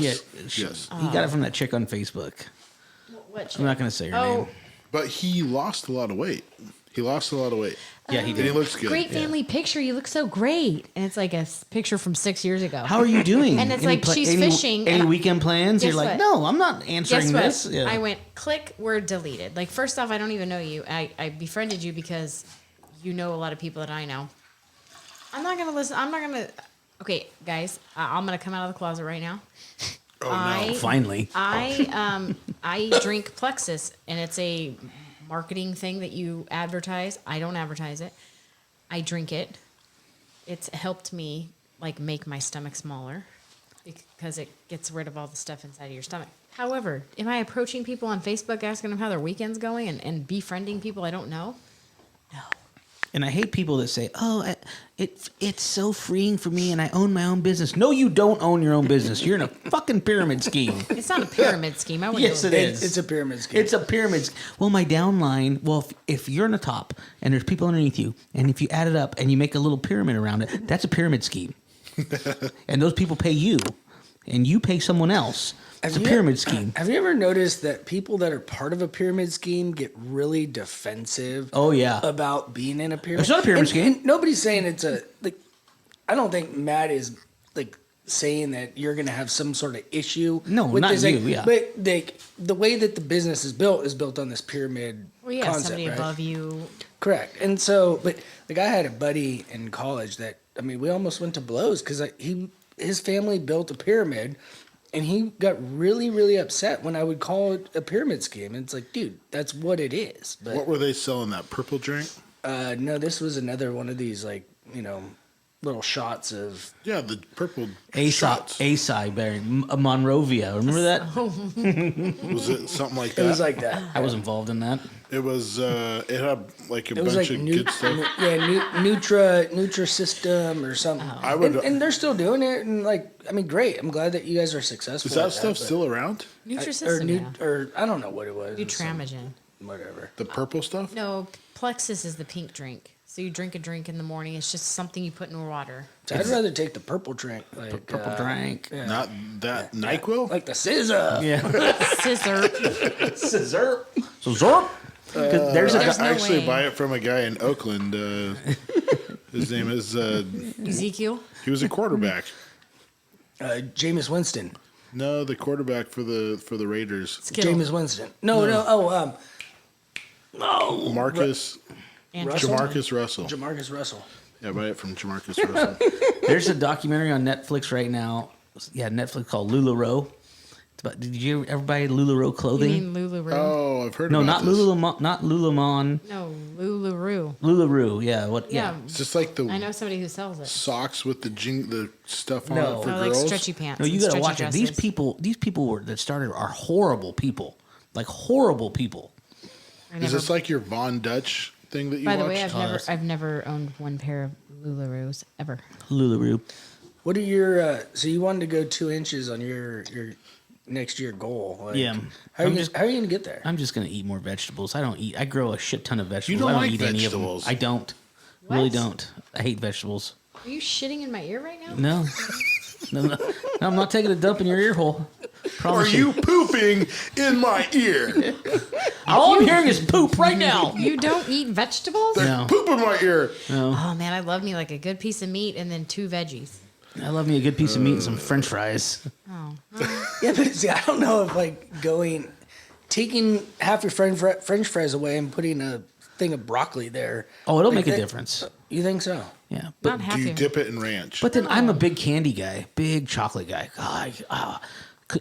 Speaker 5: Yes. He got it from that chick on Facebook.
Speaker 2: What
Speaker 5: I'm not going to say her name.
Speaker 3: But he lost a lot of weight.
Speaker 5: Yeah, he
Speaker 3: And
Speaker 5: did.
Speaker 3: he looks good.
Speaker 2: Great family picture. You look so great. And it's like a picture from 6 years ago.
Speaker 5: How are you doing?
Speaker 2: And it's like she's
Speaker 5: any,
Speaker 2: fishing.
Speaker 5: Any
Speaker 2: and
Speaker 5: weekend plans? You're
Speaker 2: Guess
Speaker 5: like,
Speaker 2: what?
Speaker 5: no, I'm not answering
Speaker 2: Guess what?
Speaker 5: this. Yeah.
Speaker 2: I went, click, we're deleted. Like, first off, I don't even know you. I befriended you because you know a lot of people that I know. I'm not going to listen. I'm not going to. Okay, guys, I'm going to come out of the closet right now.
Speaker 5: Oh, no. Finally.
Speaker 2: I drink Plexus, and it's a marketing thing that you advertise. I don't advertise it. I drink it. It's helped me like make my stomach smaller because it gets rid of all the stuff inside of your stomach. However, am I approaching people on Facebook asking them how their weekend's going and befriending people I don't know?
Speaker 5: And I hate people that say, "Oh, it's so freeing for me, and I own my own business." No, you don't own your own business. You're in a fucking pyramid scheme.
Speaker 2: It's not a pyramid scheme. I wouldn't
Speaker 5: Yes,
Speaker 2: go
Speaker 5: it
Speaker 2: there.
Speaker 5: is.
Speaker 1: It's a pyramid scheme.
Speaker 5: It's a pyramid. Well, my downline. Well, if you're in the top and there's people underneath you, and if you add it up and you make a little pyramid around it, that's a pyramid scheme. And those people pay you, and you pay someone else. It's a pyramid scheme.
Speaker 1: Have you ever noticed that people that are part of a pyramid scheme get really defensive?
Speaker 5: Oh, yeah.
Speaker 1: About being in a pyramid.
Speaker 5: It's not a pyramid scheme.
Speaker 1: And nobody's saying it's a like. I don't think Matt is like saying that you're going to have some sort of issue.
Speaker 5: No,
Speaker 1: with
Speaker 5: not
Speaker 1: this,
Speaker 5: you,
Speaker 1: like,
Speaker 5: yeah.
Speaker 1: But like the way that the business is built on this pyramid
Speaker 2: Well, yeah,
Speaker 1: concept,
Speaker 2: somebody
Speaker 1: right?
Speaker 2: above you.
Speaker 1: Correct. And so, but like I had a buddy in college that we almost went to blows because his family built a pyramid. And he got really, really upset when I would call it a pyramid scheme. And it's like, dude, that's what it is. But
Speaker 3: What were they selling? That purple drink?
Speaker 1: no, this was another one of these, like, little shots of.
Speaker 3: Yeah, the purple
Speaker 5: shots. Acai Berry, Monrovia. Remember that?
Speaker 3: Was it something like that?
Speaker 1: It was like that.
Speaker 5: I was involved in that.
Speaker 3: It was. It had like a
Speaker 1: It was
Speaker 3: bunch
Speaker 1: like
Speaker 3: of good stuff.
Speaker 1: Nutrisystem or something.
Speaker 3: I would-
Speaker 1: and they're still doing it. And great. I'm glad that you guys are successful.
Speaker 3: Is that
Speaker 1: at
Speaker 3: stuff
Speaker 1: but-
Speaker 3: still around?
Speaker 2: Nutrisystem,
Speaker 1: or I don't know what it was.
Speaker 2: Nutramigen.
Speaker 1: Whatever.
Speaker 3: The purple stuff?
Speaker 2: No, Plexus is the pink drink. So you drink a drink in the morning. It's just something you put in water.
Speaker 1: So I'd rather take the purple drink. Like,
Speaker 5: Purple drink.
Speaker 1: Yeah.
Speaker 3: Not that NyQuil?
Speaker 1: Like the scissor.
Speaker 5: Yeah.
Speaker 2: Scissor.
Speaker 5: Scissor. So Zorp. There's a
Speaker 2: There's
Speaker 3: I
Speaker 2: no
Speaker 3: actually
Speaker 2: way.
Speaker 3: buy it from a guy in Oakland. His name is.
Speaker 2: Ezekiel.
Speaker 3: He was a quarterback.
Speaker 1: Jameis Winston.
Speaker 3: No, the quarterback for the Raiders.
Speaker 1: Jameis Winston. No. Oh,
Speaker 3: Marcus.
Speaker 2: Russell?
Speaker 3: Jamarcus Russell.
Speaker 1: Jamarcus Russell.
Speaker 3: Yeah, buy it from Jamarcus Russell.
Speaker 5: There's a documentary on Netflix right now. Yeah, Netflix called LuLaRoe. It's about, did you ever buy LuLaRoe
Speaker 2: You
Speaker 5: clothing?
Speaker 2: mean LuLaRoe?
Speaker 3: Oh, I've heard
Speaker 5: No,
Speaker 3: about
Speaker 5: not
Speaker 3: this.
Speaker 5: Lululemon. Not Lululemon.
Speaker 2: No, LuLaRoe.
Speaker 5: LuLaRoe. Yeah. What? Yeah.
Speaker 2: Yeah.
Speaker 3: It's just like the
Speaker 2: I know somebody who sells it.
Speaker 3: socks with the stuff on
Speaker 5: No.
Speaker 3: it for
Speaker 2: Or like
Speaker 3: girls.
Speaker 2: stretchy pants.
Speaker 5: No, you
Speaker 2: and
Speaker 5: gotta
Speaker 2: stretchy
Speaker 5: watch it. These
Speaker 2: dresses.
Speaker 5: people that started are horrible people. Like horrible people.
Speaker 2: I
Speaker 3: Is
Speaker 2: never-
Speaker 3: this like your Von Dutch thing that you
Speaker 2: By the
Speaker 3: watched?
Speaker 2: way,
Speaker 5: that's-
Speaker 2: I've never owned one pair of LuLaRoes ever.
Speaker 5: LuLaRoe.
Speaker 1: What are your? So you wanted to go 2 inches on your next year goal? Like,
Speaker 5: Yeah.
Speaker 1: How are you gonna get there?
Speaker 5: I'm just gonna eat more vegetables. I don't eat. I grow a shit ton of vegetables.
Speaker 3: don't
Speaker 5: I don't
Speaker 3: like
Speaker 5: eat
Speaker 3: vegetables.
Speaker 5: any of them. I don't.
Speaker 2: What?
Speaker 5: Really don't. I hate vegetables.
Speaker 2: Are you shitting in my ear right now?
Speaker 5: No, I'm not taking a dump in your ear hole.
Speaker 3: Are you pooping in my ear?
Speaker 5: All I'm hearing is poop right now.
Speaker 2: You don't eat vegetables?
Speaker 3: There's poop in my ear.
Speaker 5: No.
Speaker 2: Oh man, I love me like a good piece of meat and then 2 veggies.
Speaker 5: I love me a good piece of meat and some French fries.
Speaker 2: Oh.
Speaker 1: Yeah, but see, I don't know if like taking half your French fries away and putting a thing of broccoli there.
Speaker 5: Oh, it'll
Speaker 1: like
Speaker 5: make a
Speaker 1: that-
Speaker 5: difference.
Speaker 1: You think so?
Speaker 5: Yeah.
Speaker 2: Not
Speaker 3: Do
Speaker 2: half
Speaker 3: you
Speaker 2: of
Speaker 3: dip it in ranch?
Speaker 5: But then I'm a big candy guy, big chocolate guy.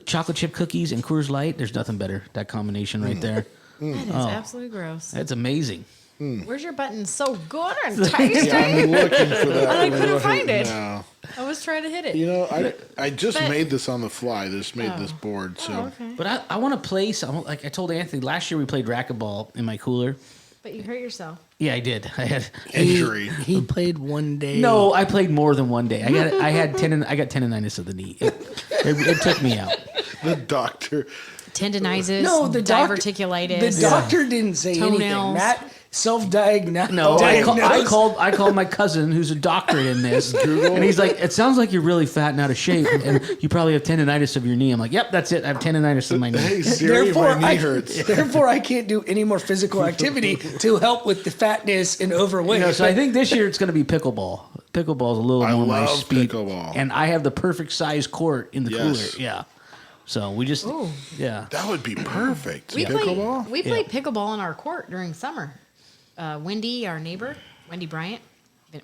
Speaker 5: Chocolate chip cookies and Coors Light. There's nothing better. That combination right there.
Speaker 2: That is absolutely gross.
Speaker 5: That's amazing.
Speaker 2: Where's your button? So good and tasty.
Speaker 3: Yeah, I'm looking for that.
Speaker 2: And I couldn't find it.
Speaker 3: No.
Speaker 2: I was trying to hit it.
Speaker 3: You know, I just
Speaker 2: But-
Speaker 3: made this on the fly. Just made this board. So
Speaker 2: Okay.
Speaker 5: But I want to play some. Like I told Anthony last year, we played racquetball in my cooler.
Speaker 2: But you hurt yourself.
Speaker 5: Yeah, I did. I had
Speaker 3: injury.
Speaker 1: He played one day.
Speaker 5: No, I played more than one day. I got tendonitis of the knee. It took me out.
Speaker 3: The doctor.
Speaker 2: Tendonitis.
Speaker 1: No, the doctor.
Speaker 2: diverticulitis.
Speaker 1: The doctor didn't say anything.
Speaker 2: Toenails.
Speaker 1: Matt self-diagnosed.
Speaker 5: No, I called my cousin who's a doctorate in this, and he's like, "It sounds like you're really fat and out of shape, and you probably have tendonitis of your knee." I'm like, "Yep, that's it. I have tendonitis in my knee."
Speaker 3: Hey Siri, my knee hurts.
Speaker 1: Therefore, I can't do any more physical activity to help with the fatness and overweight.
Speaker 5: So I think this year it's going to be pickleball. Pickleball is a little more my
Speaker 3: love
Speaker 5: speed,
Speaker 3: pickleball.
Speaker 5: and I have the perfect size court in the
Speaker 3: Yes.
Speaker 5: cooler. Yeah, so we just yeah.
Speaker 3: That would be perfect.
Speaker 2: We
Speaker 3: Pickleball.
Speaker 2: played pickleball in our court during summer. Wendy, our neighbor, Wendy Bryant,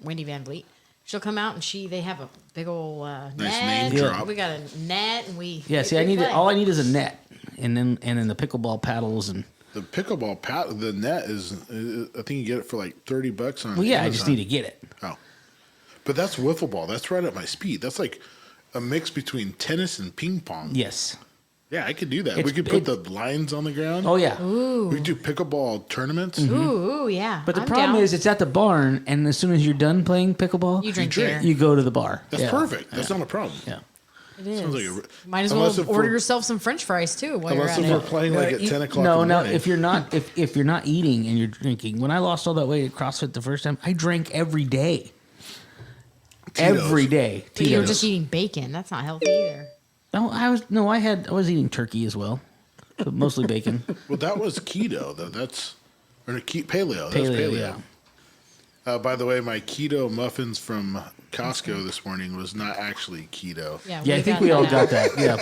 Speaker 2: Wendy Van Vliet, she'll come out and they have a big old net.
Speaker 3: name drop.
Speaker 2: We got a net and we
Speaker 5: See, all I need is a net, and then the pickleball paddles and.
Speaker 3: The pickleball the net is. I think you get it for like $30 on.
Speaker 5: Well, yeah,
Speaker 3: Amazon.
Speaker 5: I just need to get it.
Speaker 3: Oh, but that's wiffle ball. That's right up my speed. That's like a mix between tennis and ping pong.
Speaker 5: Yes.
Speaker 3: Yeah, I could do that. We could put the lines on the ground.
Speaker 5: Oh yeah.
Speaker 2: Ooh.
Speaker 3: We could do pickleball tournaments.
Speaker 2: Ooh, yeah.
Speaker 5: But the
Speaker 2: I'm
Speaker 5: problem
Speaker 2: down.
Speaker 5: is, it's at the barn, and as soon as you're done playing pickleball,
Speaker 2: You drink beer.
Speaker 5: you go to the bar.
Speaker 3: That's perfect. That's not a problem.
Speaker 5: Yeah.
Speaker 2: It is.
Speaker 3: Sounds like a-
Speaker 2: Might as
Speaker 3: unless
Speaker 2: well
Speaker 3: if
Speaker 2: order
Speaker 3: we're-
Speaker 2: yourself some French fries too while
Speaker 3: Unless
Speaker 2: you're
Speaker 3: if
Speaker 2: at
Speaker 3: we're
Speaker 2: it.
Speaker 3: playing like at 10 o'clock.
Speaker 5: No,
Speaker 3: in the
Speaker 5: no.
Speaker 3: morning.
Speaker 5: If you're not, if you're not eating and you're drinking, when I lost all that weight at CrossFit the first time, I drank every day.
Speaker 3: Tito's.
Speaker 5: Every day.
Speaker 2: But you were
Speaker 5: Tito's.
Speaker 2: just eating bacon. That's not healthy either.
Speaker 5: No, I was eating turkey as well, but mostly bacon.
Speaker 3: Well, that was keto, though. That's paleo. That's
Speaker 5: Paleo,
Speaker 3: paleo.
Speaker 5: yeah.
Speaker 3: By the way, my keto muffins from Costco this morning was not actually keto.
Speaker 5: Yeah, I think we all got that. Yeah.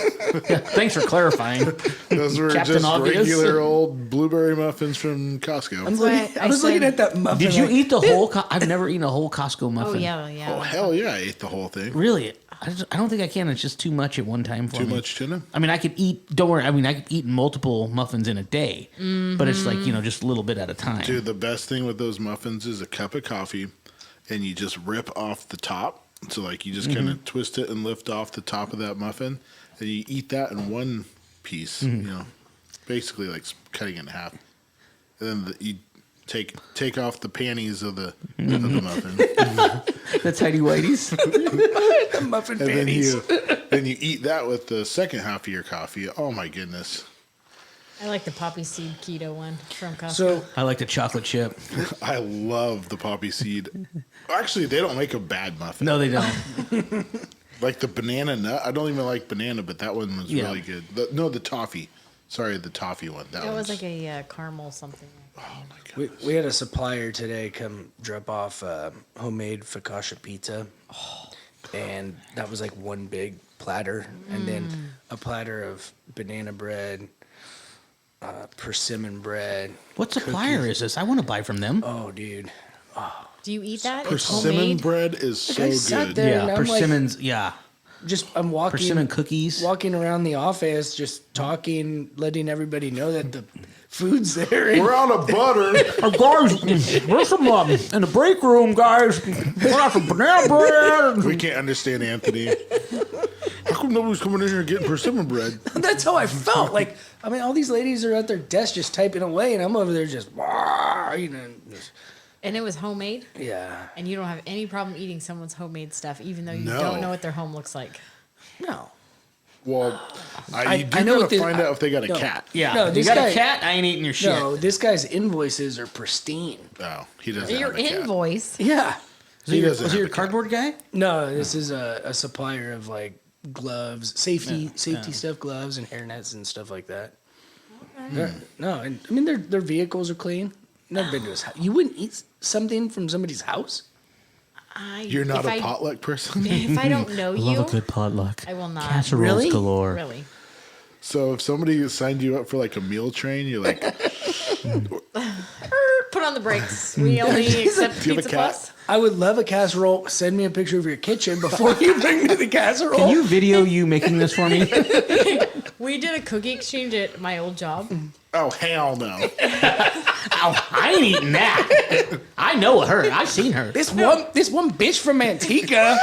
Speaker 5: Thanks for clarifying.
Speaker 3: Those were
Speaker 5: Captain
Speaker 3: just
Speaker 5: Obvious.
Speaker 3: regular old blueberry muffins from Costco.
Speaker 1: I was looking at that muffin.
Speaker 5: Did you
Speaker 1: like,
Speaker 5: eat the whole? I've never eaten a whole Costco muffin.
Speaker 2: Oh yeah.
Speaker 3: Oh, hell yeah, I ate the whole thing.
Speaker 5: Really? I don't think I can. It's just too much at one time for
Speaker 3: Too
Speaker 5: me.
Speaker 3: much tuna?
Speaker 5: I mean, I could eat. Don't worry. I mean, I could eat multiple muffins in a day, but it's like just a little bit at a time.
Speaker 3: Dude, the best thing with those muffins is a cup of coffee, and you just rip off the top. So, like, you just kind of twist it and lift off the top of that muffin, and you eat that in one piece, basically like cutting it in half. And then you take off the panties of the muffin.
Speaker 5: The tidy whities.
Speaker 1: the muffin
Speaker 3: And
Speaker 1: panties.
Speaker 3: then you eat that with the second half of your coffee. Oh, my goodness.
Speaker 2: I like the poppy seed keto one from Costco.
Speaker 1: So
Speaker 5: I like the chocolate chip.
Speaker 3: I love the poppy seed. Actually, they don't make a bad muffin.
Speaker 5: No, they don't.
Speaker 3: Like the banana nut. I don't even like banana, but that one was really good. The toffee. Sorry, the toffee one. That
Speaker 2: It was
Speaker 3: one's-
Speaker 2: like a caramel something.
Speaker 3: Oh, my goodness.
Speaker 1: we had a supplier today come drop off homemade focaccia pizza, and that was like one big platter, and then a platter of banana bread, persimmon bread.
Speaker 5: What supplier is this? I want to buy from them.
Speaker 1: Oh, dude.
Speaker 2: Do you eat that? It's
Speaker 3: Persimmon
Speaker 2: homemade.
Speaker 3: bread is so
Speaker 1: I sat
Speaker 3: good.
Speaker 1: there and
Speaker 5: Yeah,
Speaker 1: I'm like-
Speaker 5: persimmons. Yeah,
Speaker 1: I'm walking
Speaker 5: persimmon cookies.
Speaker 1: walking around the office, just talking, letting everybody know that the food's there. And
Speaker 3: We're out of butter.
Speaker 5: Guys, where's some in the break room, guys? We're out some banana bread.
Speaker 3: We can't understand Anthony. How come nobody's coming in here getting persimmon bread?
Speaker 1: that's how I felt. Like, I mean, all these ladies are at their desk just typing away, and I'm over there just, just
Speaker 2: And it was homemade.
Speaker 1: yeah.
Speaker 2: And you don't have any problem eating someone's homemade stuff, even though you
Speaker 3: No.
Speaker 2: don't know what their home looks like.
Speaker 1: No.
Speaker 3: Well,
Speaker 1: I
Speaker 3: you do
Speaker 1: know
Speaker 3: gotta
Speaker 1: what this-
Speaker 3: find out if they got a
Speaker 1: no.
Speaker 3: cat.
Speaker 5: Yeah,
Speaker 1: No,
Speaker 5: you
Speaker 1: this
Speaker 5: got
Speaker 1: guy-
Speaker 5: a cat? I ain't eating your shit.
Speaker 1: No, this guy's invoices are pristine.
Speaker 3: No, he doesn't
Speaker 2: Your
Speaker 3: have a cat.
Speaker 2: invoice.
Speaker 1: Yeah.
Speaker 5: Was he your cardboard guy?
Speaker 1: No, this is a supplier of like gloves, safety stuff, gloves and hairnets and stuff like that. Okay. No, and I mean their vehicles are clean. Never been to his house. You wouldn't eat something from somebody's house?
Speaker 3: You're not a potluck person?
Speaker 2: If I don't know you,
Speaker 5: love a good potluck.
Speaker 2: I will not.
Speaker 5: Casseroles galore.
Speaker 2: Really?
Speaker 3: So if somebody signed you up for like a meal train, you're like,
Speaker 2: Put on the brakes. We only accept
Speaker 3: Do you have a
Speaker 2: Pizza
Speaker 3: cat?
Speaker 2: Plus.
Speaker 1: I would love a casserole. Send me a picture of your kitchen before you bring me the casserole.
Speaker 5: Can you video you making this for me?
Speaker 2: We did a cookie exchange at my old job.
Speaker 3: oh, hell no.
Speaker 5: Oh, I ain't eating that. I know her. I've seen her.
Speaker 1: This one bitch from Antigua.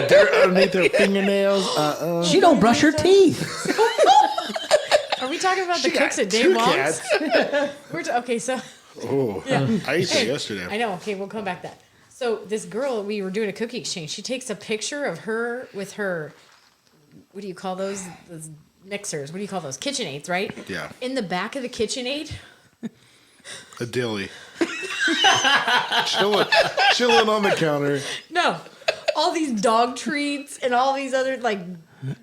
Speaker 3: Dirt underneath their fingernails.
Speaker 5: She don't brush her teeth.
Speaker 2: Are we talking about the
Speaker 3: got
Speaker 2: cooks at Dave
Speaker 3: two
Speaker 2: Long's?
Speaker 3: cats.
Speaker 2: Okay, so
Speaker 3: Oh, I ate that yesterday.
Speaker 2: I know. Okay, we'll come back to that. So this girl, we were doing a cookie exchange. She takes a picture of her with her, what do you call those mixers? What do you call those? KitchenAids, right?
Speaker 3: Yeah.
Speaker 2: In the back of the KitchenAid.
Speaker 3: A dilly. chilling on the counter.
Speaker 2: No, all these dog treats and all these other like.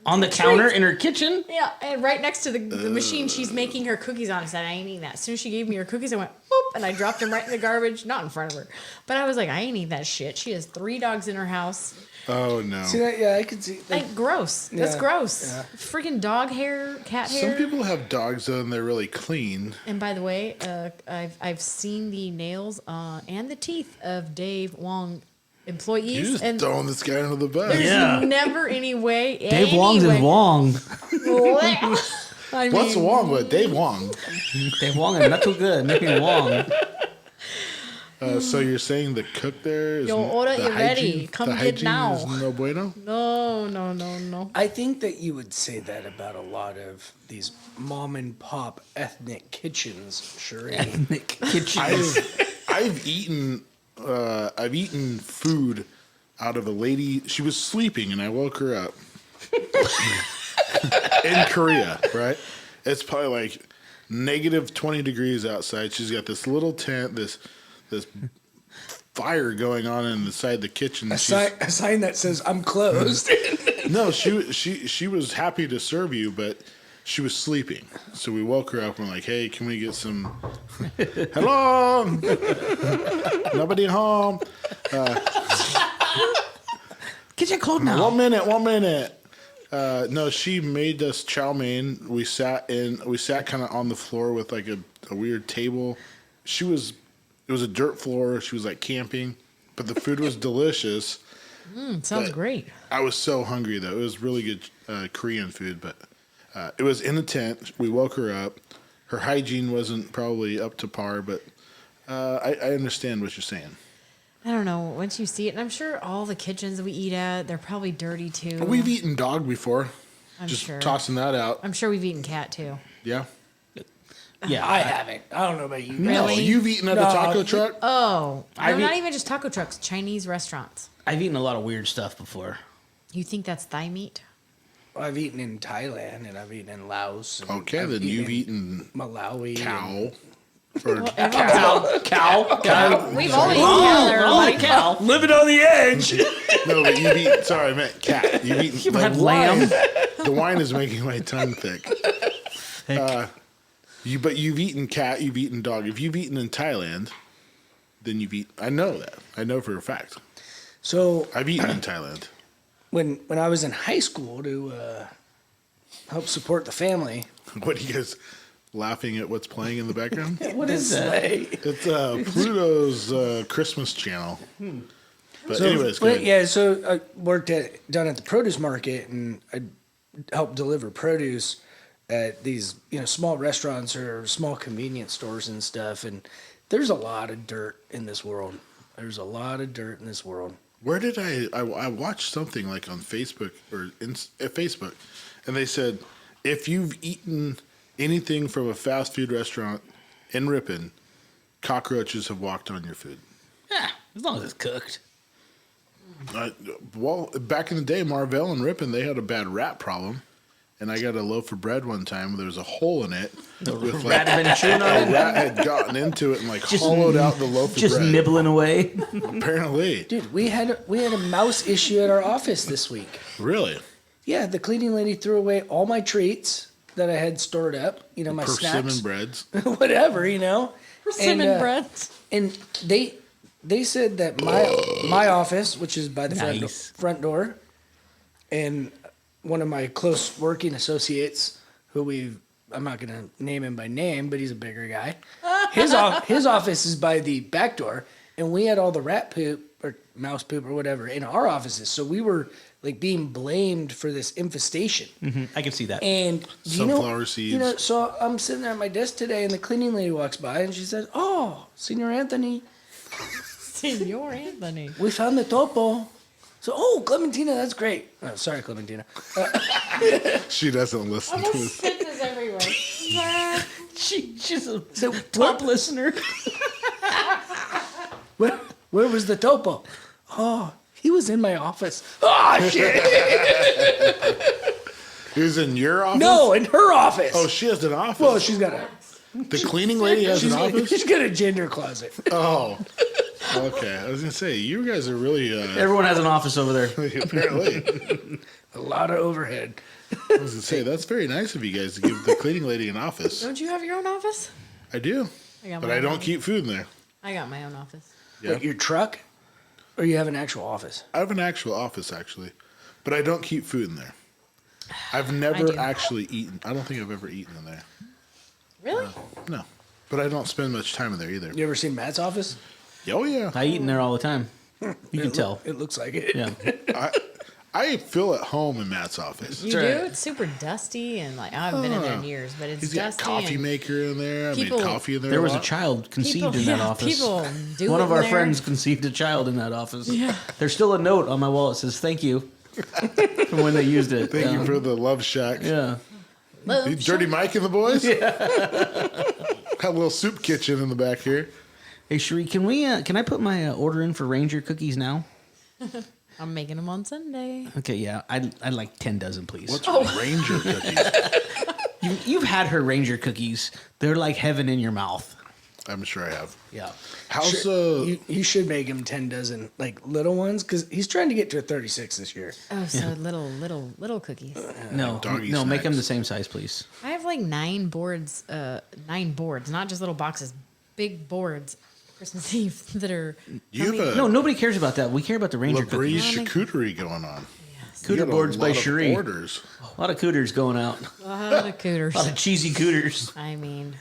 Speaker 5: On the counter in her kitchen?
Speaker 2: Yeah, and right next to the machine she's making her cookies on. I said, I ain't eating that. As soon as she gave me her cookies, I went, boop, and I dropped them right in the garbage. Not in front of her. But I was like, I ain't eating that shit. She has 3 dogs in her house.
Speaker 3: Oh, no.
Speaker 1: See that? Yeah, I could see.
Speaker 2: Like, gross. That's
Speaker 1: Yeah,
Speaker 2: gross.
Speaker 1: yeah.
Speaker 2: Freaking dog hair, cat hair.
Speaker 3: Some people have dogs, though, and they're really clean.
Speaker 2: And by the way, I've seen the nails and the teeth of Dave Wong employees.
Speaker 3: You're just
Speaker 2: and
Speaker 3: throwing this guy under the bus.
Speaker 2: there's never any way.
Speaker 5: Dave Wong's is Wong.
Speaker 2: I
Speaker 3: What's
Speaker 2: mean,
Speaker 3: wrong with Dave Wong?
Speaker 5: Dave Wong is not too good. Make me Wong.
Speaker 3: So you're saying the cook there is
Speaker 2: Your order
Speaker 3: the
Speaker 2: is ready.
Speaker 3: hygiene-
Speaker 2: Come
Speaker 3: the
Speaker 2: get
Speaker 3: hygiene
Speaker 2: now.
Speaker 3: is no bueno?
Speaker 2: No.
Speaker 1: I think that you would say that about a lot of these mom and pop ethnic kitchens, sure.
Speaker 5: Ethnic kitchens.
Speaker 3: I've eaten food out of a lady. She was sleeping, and I woke her up in Korea. Right? It's probably like negative 20 degrees outside. She's got this little tent, this fire going on inside the kitchen.
Speaker 1: A sign that says I'm closed.
Speaker 3: No, she was happy to serve you, but she was sleeping. So we woke her up and we're like, hey, can we get some... Hello? Nobody home?
Speaker 5: Kitchen cold now.
Speaker 3: 1 minute. No, she made us chow mein. We sat kind of on the floor with like a weird table. It was a dirt floor. She was like camping, but the food was delicious.
Speaker 2: Sounds great.
Speaker 3: I was so hungry though. It was really good Korean food, but it was in a tent. We woke her up. Her hygiene wasn't probably up to par, but I understand what you're saying.
Speaker 2: I don't know. Once you see it, and I'm sure all the kitchens we eat at, they're probably dirty too.
Speaker 3: We've eaten dog before.
Speaker 2: I'm
Speaker 3: Just
Speaker 2: sure.
Speaker 3: tossing that out.
Speaker 2: I'm sure we've eaten cat too.
Speaker 3: Yeah.
Speaker 5: Yeah,
Speaker 1: I haven't. I don't know about you.
Speaker 3: No,
Speaker 2: Really?
Speaker 3: you've eaten at a taco truck?
Speaker 2: Oh,
Speaker 5: I've
Speaker 2: not
Speaker 5: eat-
Speaker 2: even just taco trucks, Chinese restaurants.
Speaker 5: I've eaten a lot of weird stuff before.
Speaker 2: You think that's thigh meat?
Speaker 1: I've eaten in Thailand and I've eaten in Laos. And
Speaker 3: Okay,
Speaker 1: I've
Speaker 3: then you've eaten
Speaker 1: Malawi.
Speaker 3: cow. Or
Speaker 5: Cow.
Speaker 2: We've all eaten cow there, buddy.
Speaker 5: Cow.
Speaker 1: Living on the edge.
Speaker 3: no, but you've eaten. Sorry, I meant cat. You've eaten.
Speaker 5: You've had lamb.
Speaker 3: The wine is making my tongue thick. But you've eaten cat. You've eaten dog. If you've eaten in Thailand, then you've eaten. I know that. I know for a fact.
Speaker 1: So
Speaker 3: I've eaten in Thailand.
Speaker 1: when I was in high school to help support the family.
Speaker 3: What are you guys laughing at? What's playing in the background?
Speaker 5: What is that?
Speaker 3: It's Pluto's Christmas channel. But anyways, go ahead.
Speaker 1: Yeah, so I worked down at the produce market, and I helped deliver produce at these small restaurants or small convenience stores and stuff. And there's a lot of dirt in this world. There's a lot of dirt in this world.
Speaker 3: Where did I watched something like on Facebook or Facebook, and they said if you've eaten anything from a fast food restaurant in Ripon, cockroaches have walked on your food.
Speaker 5: Yeah, as long as it's cooked.
Speaker 3: Well, back in the day, Marvell and Ripon, they had a bad rat problem, and I got a loaf of bread one time where there was a hole in it. With
Speaker 5: rat had been chewing on it?
Speaker 3: A rat had gotten into it and hollowed out the loaf of bread.
Speaker 5: Just nibbling away.
Speaker 3: Apparently.
Speaker 1: Dude, we had a mouse issue at our office this week.
Speaker 3: Really?
Speaker 1: Yeah, the cleaning lady threw away all my treats that I had stored up. My
Speaker 3: Persimmon
Speaker 1: snacks,
Speaker 3: breads.
Speaker 1: whatever.
Speaker 2: Persimmon breads.
Speaker 1: And they said that my office, which is by the front door, and one of my close working associates, I'm not going to name him by name, but he's a bigger guy. His office is by the back door, and we had all the rat poop or mouse poop or whatever in our offices. So we were being blamed for this infestation.
Speaker 5: Mm-hmm. I can see that.
Speaker 1: And
Speaker 3: sunflower seeds.
Speaker 1: So I'm sitting there at my desk today, and the cleaning lady walks by, and she says, "Oh, Senor Anthony,
Speaker 2: Senor Anthony,
Speaker 1: we found the topo." So, Clementina, that's great. Oh, sorry, Clementina.
Speaker 3: She doesn't listen to this.
Speaker 2: This everywhere.
Speaker 5: She's a top listener.
Speaker 1: Where was the topo? Oh, he was in my office. Oh, shit.
Speaker 3: He was in your office?
Speaker 1: No, in her office.
Speaker 3: Oh, she has an office?
Speaker 1: Well, she's got
Speaker 3: The cleaning lady has an office?
Speaker 1: She's got a gender closet.
Speaker 3: Oh. Okay, I was going to say, you guys are really...
Speaker 5: Everyone has an office over there.
Speaker 3: Apparently.
Speaker 1: A lot of overhead.
Speaker 3: I was going to say, that's very nice of you guys to give the cleaning lady an office.
Speaker 2: Don't you have your own office?
Speaker 3: I do, but I don't keep food in there.
Speaker 2: I got my own office.
Speaker 3: Yeah.
Speaker 1: Like your truck? Or you have an actual office?
Speaker 3: I have an actual office, actually, but I don't keep food in there. I've never actually eaten. I don't think I've ever eaten in there.
Speaker 2: Really?
Speaker 3: No, but I don't spend much time in there either.
Speaker 1: You ever seen Matt's office?
Speaker 3: Oh, yeah.
Speaker 5: I eat in there all the time. You can tell.
Speaker 1: It looks like it.
Speaker 5: Yeah.
Speaker 3: I feel at home in Matt's office.
Speaker 2: You do? It's super dusty and I haven't been in there in years, but it's
Speaker 3: He's got
Speaker 2: dusty.
Speaker 3: a coffee maker in there. I made coffee in there.
Speaker 5: There was a child conceived in that office.
Speaker 2: People do
Speaker 5: One
Speaker 2: it
Speaker 5: of our
Speaker 2: in there.
Speaker 5: friends conceived a child in that office.
Speaker 2: Yeah.
Speaker 5: There's still a note on my wall that says "Thank you" from when they used it.
Speaker 3: Thank you for the love shack.
Speaker 5: Yeah.
Speaker 3: Dirty Mike and the boys. Yeah. Got a little soup kitchen in the back here.
Speaker 5: Hey Sheree, can I put my order in for Ranger cookies now?
Speaker 2: I'm making them on Sunday.
Speaker 5: Okay, yeah. I'd like 10 dozen, please.
Speaker 3: What's Ranger cookies?
Speaker 5: You've had her Ranger cookies. They're like heaven in your mouth.
Speaker 3: I'm sure I have.
Speaker 5: Yeah.
Speaker 3: How's
Speaker 1: you should make him 10 dozen little ones because he's trying to get to a 36 this year.
Speaker 2: Oh, so little cookies.
Speaker 5: No, make them the same size, please.
Speaker 2: I have 9 boards, not just little boxes, big boards. Christmas Eve that are.
Speaker 5: No, nobody cares about that. We care about the Ranger
Speaker 3: Labrie
Speaker 5: cookies.
Speaker 3: charcuterie going on.
Speaker 5: Yes. Cooter boards by Cherie.
Speaker 3: Orders.
Speaker 5: A lot of cooters going out.
Speaker 2: A lot of cooters.
Speaker 5: A lot of cheesy cooters.
Speaker 2: I mean,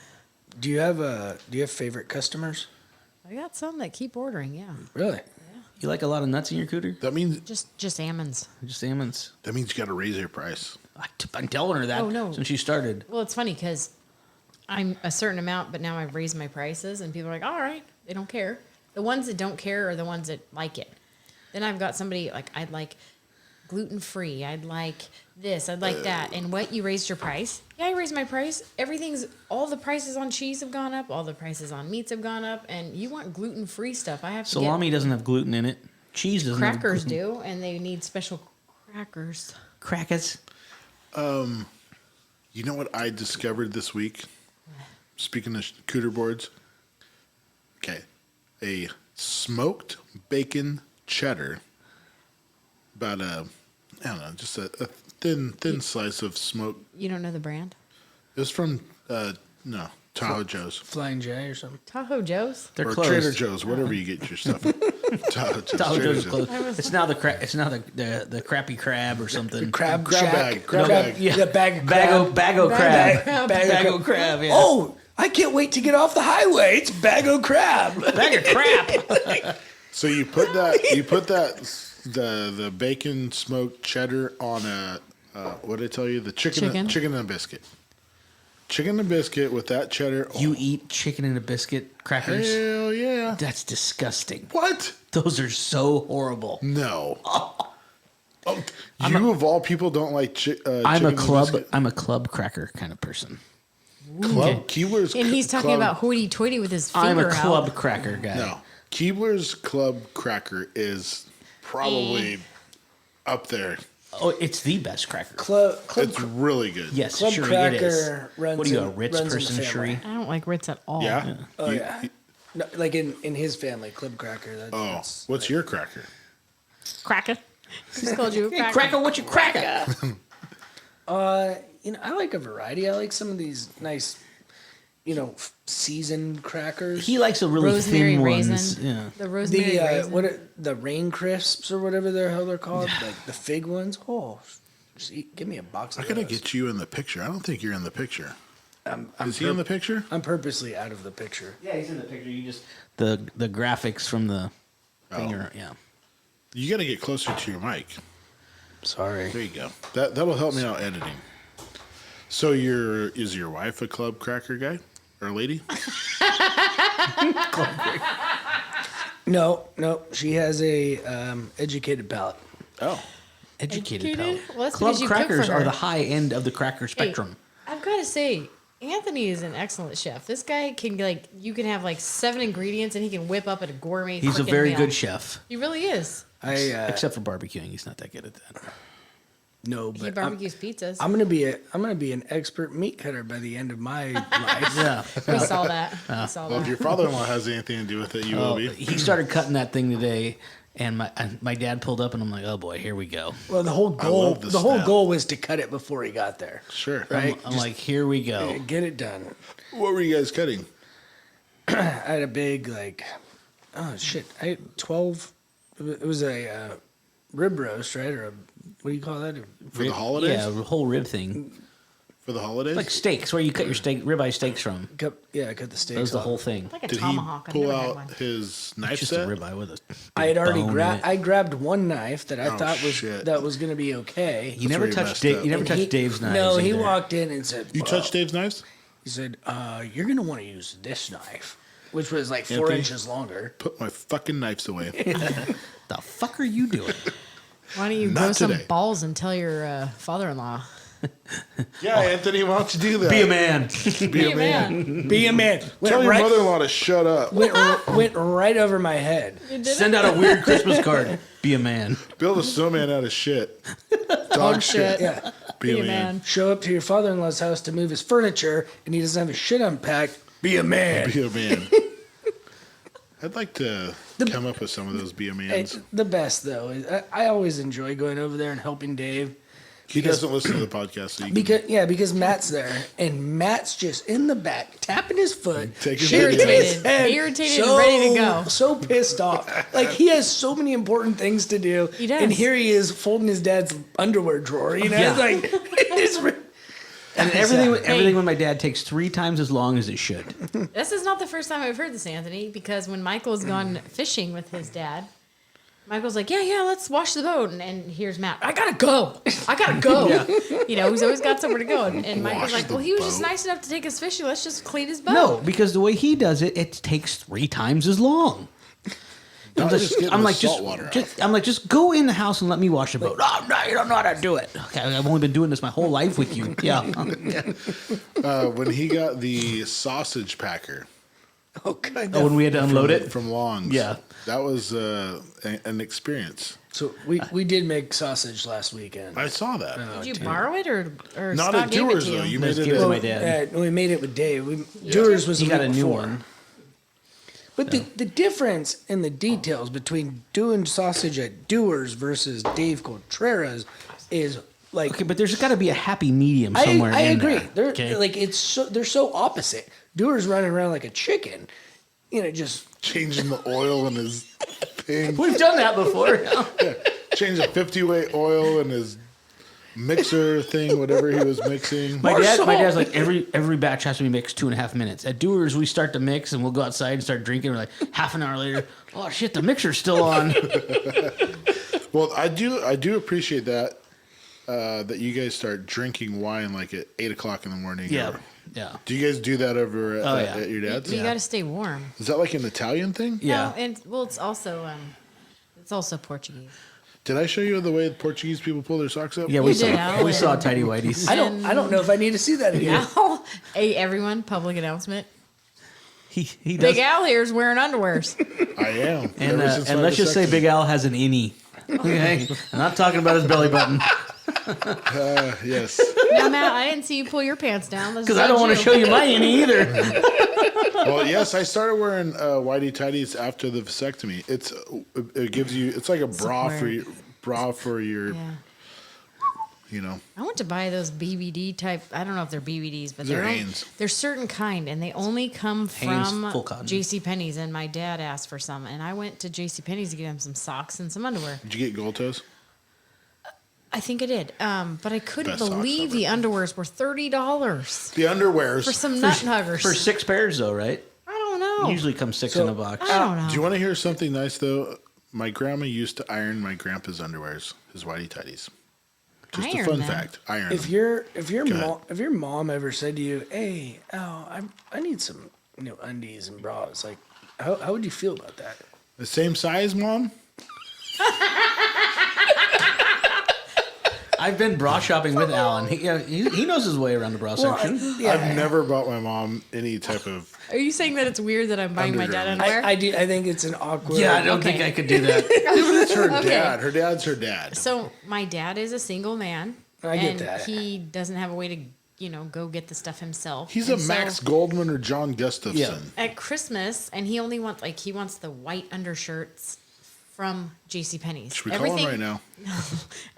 Speaker 1: do you have favorite customers?
Speaker 2: I got some that keep ordering. Yeah.
Speaker 1: Really?
Speaker 2: Yeah.
Speaker 5: You like a lot of nuts in your cooter?
Speaker 3: That means
Speaker 2: just almonds.
Speaker 5: Just almonds.
Speaker 3: That means you got to raise your price.
Speaker 5: I'm telling her that since she started.
Speaker 2: Well, it's funny because I'm a certain amount, but now I've raised my prices, and people are like, "All right, they don't care." The ones that don't care are the ones that like it. Then I've got somebody I'd like gluten-free. I'd like this. I'd like that. And what? You raised your price? Yeah, I raised my price. All the prices on cheese have gone up. All the prices on meats have gone up. And you want gluten-free stuff. I have to
Speaker 5: Salami doesn't have gluten in it. Cheese doesn't have gluten.
Speaker 2: Crackers do, and they need special crackers.
Speaker 5: Crackers.
Speaker 3: You know what I discovered this week? Speaking of cooter boards. Okay. A smoked bacon cheddar. About just a thin slice of smoked.
Speaker 2: You don't know the brand?
Speaker 3: It was from, Tahoe Joe's.
Speaker 1: Flying J or something?
Speaker 2: Tahoe Joe's?
Speaker 5: They're
Speaker 3: or
Speaker 5: closed.
Speaker 3: Trader Joe's, whatever you get your stuff at. Tahoe
Speaker 5: Joe's is closed. It's now the crappy crab or something.
Speaker 1: Crab
Speaker 3: bag.
Speaker 5: Yeah.
Speaker 1: The bag of crab.
Speaker 5: Bago crab. Bago crab, yeah.
Speaker 1: Oh, I can't wait to get off the highway. It's Bago crab.
Speaker 5: Bag of crap.
Speaker 3: So you put the bacon smoked cheddar on what did I tell you? The chicken and a biscuit. Chicken and a biscuit with that cheddar.
Speaker 5: You eat chicken and a biscuit crackers?
Speaker 3: Hell yeah.
Speaker 5: That's disgusting.
Speaker 3: What?
Speaker 5: Those are so horrible.
Speaker 3: No. You of all people don't like chicken
Speaker 5: I'm
Speaker 3: and biscuit?
Speaker 5: I'm a club cracker kind of person.
Speaker 3: Club Keebler's
Speaker 2: And he's talking about hoity-toity with his finger
Speaker 5: I'm a
Speaker 2: out.
Speaker 5: club cracker guy.
Speaker 3: No. Keebler's Club Cracker is probably up there.
Speaker 5: Oh, it's the best cracker.
Speaker 3: It's really good.
Speaker 5: Yes,
Speaker 1: Club
Speaker 5: Sheree,
Speaker 1: Cracker
Speaker 5: it is.
Speaker 1: runs
Speaker 5: What are you, a
Speaker 1: in-
Speaker 5: Ritz
Speaker 1: runs in the
Speaker 5: person,
Speaker 1: family.
Speaker 5: Sheree?
Speaker 2: I don't like Ritz at all.
Speaker 3: Yeah?
Speaker 1: Oh, yeah. No, like in his family, Club Cracker. That's
Speaker 3: What's your cracker?
Speaker 2: Cracker. Just called you a cracker.
Speaker 5: Cracker, what's your cracker?
Speaker 1: I like a variety. I like some of these nice, seasoned crackers.
Speaker 5: He likes a really
Speaker 2: Rosemary
Speaker 5: thin
Speaker 2: raisin.
Speaker 5: ones. Yeah.
Speaker 2: The rosemary raisin.
Speaker 1: The rain crisps or whatever the hell they're called, like the fig ones. Oh, give me a box.
Speaker 3: I
Speaker 1: of
Speaker 3: gotta
Speaker 1: those.
Speaker 3: get you in the picture. I don't think you're in the picture. Is he in the picture?
Speaker 1: I'm purposely out of the picture.
Speaker 5: Yeah, he's in the picture. You just the graphics from the thing. Yeah.
Speaker 3: You gotta get closer to your mic.
Speaker 1: Sorry.
Speaker 3: There you go. That'll help me out editing. So is your wife a Club Cracker guy or lady?
Speaker 1: No. She has a educated palate.
Speaker 3: Oh.
Speaker 5: Educated palate.
Speaker 2: Well, that's
Speaker 5: Club
Speaker 2: because you cook
Speaker 5: crackers
Speaker 2: for
Speaker 5: are
Speaker 2: her.
Speaker 5: the high end of the cracker spectrum.
Speaker 2: I've got to say, Anthony is an excellent chef. This guy can you can have 7 ingredients and he can whip up a gourmet.
Speaker 5: He's a
Speaker 2: frickin'
Speaker 5: very
Speaker 2: meal.
Speaker 5: good chef.
Speaker 2: He really is.
Speaker 5: Except for barbecuing, he's not that good at that.
Speaker 1: No,
Speaker 2: He
Speaker 1: but
Speaker 2: barbecues pizzas.
Speaker 1: I'm gonna be an expert meat cutter by the end of my life.
Speaker 5: Yeah.
Speaker 2: We saw that. We saw
Speaker 3: Well, if
Speaker 2: that.
Speaker 3: your father-in-law has anything to do with it, you will be.
Speaker 5: He started cutting that thing today, and my dad pulled up, and I'm like, oh boy, here we go.
Speaker 1: Well, the whole goal was to cut it before he got there.
Speaker 3: Sure.
Speaker 1: Right?
Speaker 5: I'm like, here we go.
Speaker 1: Get it done.
Speaker 3: What were you guys cutting?
Speaker 1: I had a big I had 12. It was a rib roast, right? Or what do you call that?
Speaker 3: For the holidays?
Speaker 5: Yeah, a whole rib thing.
Speaker 3: For the holidays?
Speaker 5: Like steaks, where you cut your ribeye steaks from.
Speaker 1: I cut the steaks.
Speaker 5: That was the
Speaker 1: off.
Speaker 5: whole thing.
Speaker 2: Like a
Speaker 3: Did
Speaker 2: tomahawk.
Speaker 3: he
Speaker 2: I've
Speaker 3: pull
Speaker 2: never had
Speaker 3: out
Speaker 2: one.
Speaker 3: his knife
Speaker 5: It's just
Speaker 3: set?
Speaker 5: a ribeye with a
Speaker 1: I had already
Speaker 5: bone in it.
Speaker 1: I grabbed one knife that I
Speaker 3: Oh,
Speaker 1: thought
Speaker 3: shit.
Speaker 1: was going to be okay.
Speaker 5: You never
Speaker 3: where you
Speaker 5: touched
Speaker 3: messed up.
Speaker 5: You never
Speaker 1: And
Speaker 5: touched
Speaker 1: he-
Speaker 5: Dave's knives.
Speaker 1: No, he
Speaker 5: either.
Speaker 1: walked in and said,
Speaker 3: You touched Dave's knives?
Speaker 1: He said, "You're going to want to use this knife," which was like 4
Speaker 3: Anthony?
Speaker 1: inches longer.
Speaker 3: Put my fucking knives away.
Speaker 5: The fuck are you doing?
Speaker 2: Why don't you
Speaker 3: Not
Speaker 2: grow some
Speaker 3: today.
Speaker 2: balls and tell your father-in-law?
Speaker 3: Yeah, Anthony, why don't you do that?
Speaker 5: Be a man.
Speaker 3: Be a man.
Speaker 1: Be a man.
Speaker 3: Tell your mother-in-law to shut up.
Speaker 1: Went right over my head.
Speaker 5: Send out a weird Christmas card. Be a man.
Speaker 3: Build a snowman out of shit. Dog shit.
Speaker 1: Yeah.
Speaker 3: Be a man.
Speaker 1: Show up to your father-in-law's house to move his furniture, and he doesn't have his shit unpacked. Be a man.
Speaker 3: Be a man. I'd like to come up with some of those be a mans.
Speaker 1: The best though is I always enjoy going over there and helping Dave.
Speaker 3: He
Speaker 1: because-
Speaker 3: doesn't listen to the podcast, so you can
Speaker 1: Because Matt's there, and Matt's just in the back tapping his foot,
Speaker 3: Take his
Speaker 1: shaking
Speaker 3: video.
Speaker 1: his head,
Speaker 2: Irritated and ready to go.
Speaker 1: So pissed off. Like he has so many important things to do.
Speaker 2: He does.
Speaker 1: And here he is folding his dad's underwear drawer. You know,
Speaker 5: Yeah.
Speaker 1: it's like it's re-
Speaker 5: And everything with my dad takes 3 times as long as it should.
Speaker 2: This is not the first time I've heard this, Anthony, because when Michael's gone fishing with his dad, Michael's like, yeah, let's wash the boat. And here's Matt. I gotta go. You know, he's always got somewhere to go. And Michael's
Speaker 3: Wash
Speaker 2: like,
Speaker 3: the
Speaker 2: well, he was just
Speaker 3: boat.
Speaker 2: nice enough to take us fishing. Let's just clean his boat.
Speaker 5: No, because the way he does it, it takes 3 times as long.
Speaker 3: Now just get the salt water out.
Speaker 5: Just go in the house and let me wash the boat. Oh, no, you don't know how to do it. Okay, I've only been doing this my whole life with you. Yeah.
Speaker 3: When he got the sausage packer.
Speaker 1: oh god.
Speaker 5: Oh, when we had to unload it?
Speaker 3: From Long's.
Speaker 5: Yeah.
Speaker 3: That was an experience.
Speaker 1: So we did make sausage last weekend.
Speaker 3: I saw that.
Speaker 2: Did you borrow it or
Speaker 3: Not
Speaker 2: Scott
Speaker 3: at
Speaker 2: gave it
Speaker 3: Doers,
Speaker 2: to
Speaker 3: though.
Speaker 2: you?
Speaker 3: You
Speaker 5: No,
Speaker 3: made
Speaker 5: give
Speaker 3: it
Speaker 5: it to
Speaker 3: at
Speaker 5: my dad.
Speaker 1: We made it with Dave. Doers was
Speaker 5: He
Speaker 1: the
Speaker 5: got
Speaker 1: week
Speaker 5: a new
Speaker 1: before.
Speaker 5: one.
Speaker 1: But the difference in the details between doing sausage at Doers versus Dave Contreras is like
Speaker 5: Okay, but there's got to be a happy medium somewhere.
Speaker 1: I
Speaker 5: in
Speaker 1: agree.
Speaker 5: there.
Speaker 1: They're like they're so opposite. Doers running around like a chicken, just
Speaker 3: changing the oil in his thing.
Speaker 5: We've done that before.
Speaker 3: Yeah. Changing 50-weight oil in his mixer thing, whatever he was mixing.
Speaker 5: My dad's like every batch has to be mixed 2.5 minutes. At Doers, we start to mix and we'll go outside and start drinking. We're like half an hour later, oh shit, the mixer's still on.
Speaker 3: Well, I do appreciate that that you guys start drinking wine like at 8:00 in the morning.
Speaker 5: Yeah,
Speaker 3: or-
Speaker 5: yeah.
Speaker 3: Do you guys do that over at your dad's?
Speaker 2: You got to stay warm.
Speaker 3: Is that like an Italian thing?
Speaker 5: Yeah.
Speaker 2: No, and it's also Portuguese.
Speaker 3: Did I show you the way the Portuguese people pull their socks up?
Speaker 5: Yeah, we
Speaker 2: You did,
Speaker 5: saw
Speaker 2: Alan.
Speaker 5: we saw Tidy Whitey's.
Speaker 1: I don't know if I need to see that again.
Speaker 2: Al, hey everyone, public announcement.
Speaker 5: He does.
Speaker 2: Big Al here's wearing underwears.
Speaker 3: I am.
Speaker 5: And let's just say Big Al has an innie. Okay, I'm not talking about his belly button.
Speaker 3: Yes.
Speaker 2: Now, Matt, I didn't see you pull your pants down.
Speaker 5: Because I don't want to show you my any either.
Speaker 3: Well, yes, I started wearing whitey tighties after the vasectomy. It gives you, it's like a bra for your, you know.
Speaker 2: I went to buy those BBD type. I don't know if they're BBDs, but they're certain kind, and they only come from JCPenney's. And my dad asked for some, and I went to JCPenney's to get him some socks and some underwear.
Speaker 3: Did you get gold toes?
Speaker 2: I think I did, but I couldn't believe the underwears were $30.
Speaker 3: The underwears
Speaker 2: for some nut huggers
Speaker 5: for 6 pairs, though, right?
Speaker 2: I don't know.
Speaker 5: Usually comes 6 in a box.
Speaker 2: I don't know.
Speaker 3: Do you want to hear something nice though? My grandma used to iron my grandpa's underwears, his whitey tighties. Just a fun fact. Iron.
Speaker 1: If your mom ever said to you, "Hey, Al, I need some undies and bras," like how would you feel about that?
Speaker 3: The same size, Mom?
Speaker 5: I've been bra shopping with Alan. He knows his way around the bra section.
Speaker 3: I've never bought my mom any type of.
Speaker 2: Are you saying that it's weird that I'm buying my dad underwear?
Speaker 1: I do. I think it's an awkward.
Speaker 5: Yeah, I don't think I could do that.
Speaker 3: It's her dad. Her dad's her dad.
Speaker 2: So my dad is a single man.
Speaker 1: I get that.
Speaker 2: He doesn't have a way to, go get the stuff himself.
Speaker 3: He's a Max Goldman or John Gustafson.
Speaker 5: Yeah.
Speaker 2: At Christmas, and he only wants he wants the white undershirts from JCPenney's.
Speaker 3: Should we call him right now?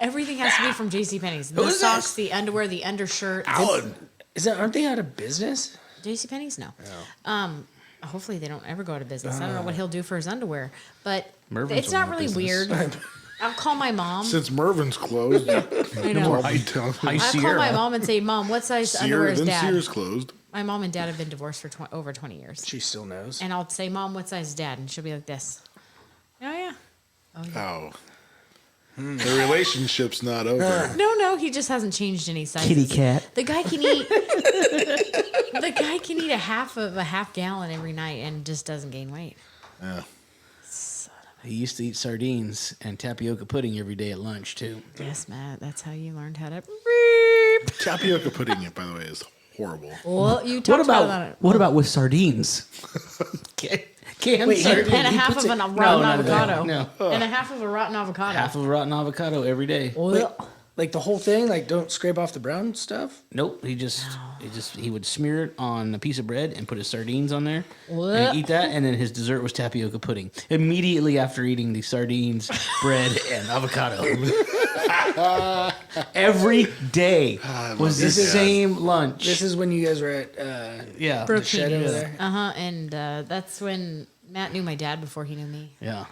Speaker 2: Everything has to be from JCPenney's. The socks, the underwear, the undershirt.
Speaker 3: Alan.
Speaker 1: Aren't they out of business?
Speaker 2: JCPenney's, no. Hopefully they don't ever go out of business. I don't know what he'll do for his underwear, but it's not really weird. I'll call my mom.
Speaker 3: Since Mervin's closed,
Speaker 2: I know. I'll call my mom and say, "Mom, what size underwear is Dad?"
Speaker 3: Sears closed.
Speaker 2: My mom and Dad have been divorced for over 20 years.
Speaker 1: She still knows.
Speaker 2: And I'll say, "Mom, what size is Dad?" And she'll be like this. Oh yeah.
Speaker 3: Oh. The relationship's not over.
Speaker 2: No, he just hasn't changed any sizes.
Speaker 5: Kitty cat.
Speaker 2: The guy can eat. The guy can eat a half gallon every night and just doesn't gain weight.
Speaker 3: Yeah.
Speaker 5: He used to eat sardines and tapioca pudding every day at lunch too.
Speaker 2: Yes, Matt. That's how you learned how to.
Speaker 3: Tapioca pudding, by the way, is horrible.
Speaker 2: Well, you talked about it.
Speaker 5: What about with sardines? Canned sardines.
Speaker 2: And a half of a rotten avocado.
Speaker 5: No.
Speaker 2: And a half of a rotten avocado.
Speaker 5: Half of a rotten avocado every day.
Speaker 1: Like the whole thing? Like don't scrape off the brown stuff?
Speaker 5: Nope. He would smear it on a piece of bread and put his sardines on there and eat that. And then his dessert was tapioca pudding. Immediately after eating the sardines, bread, and avocado. Every day was the same lunch.
Speaker 1: This is when you guys were at the shed over there?
Speaker 2: And that's when Matt knew my dad before he knew me.
Speaker 5: Yeah.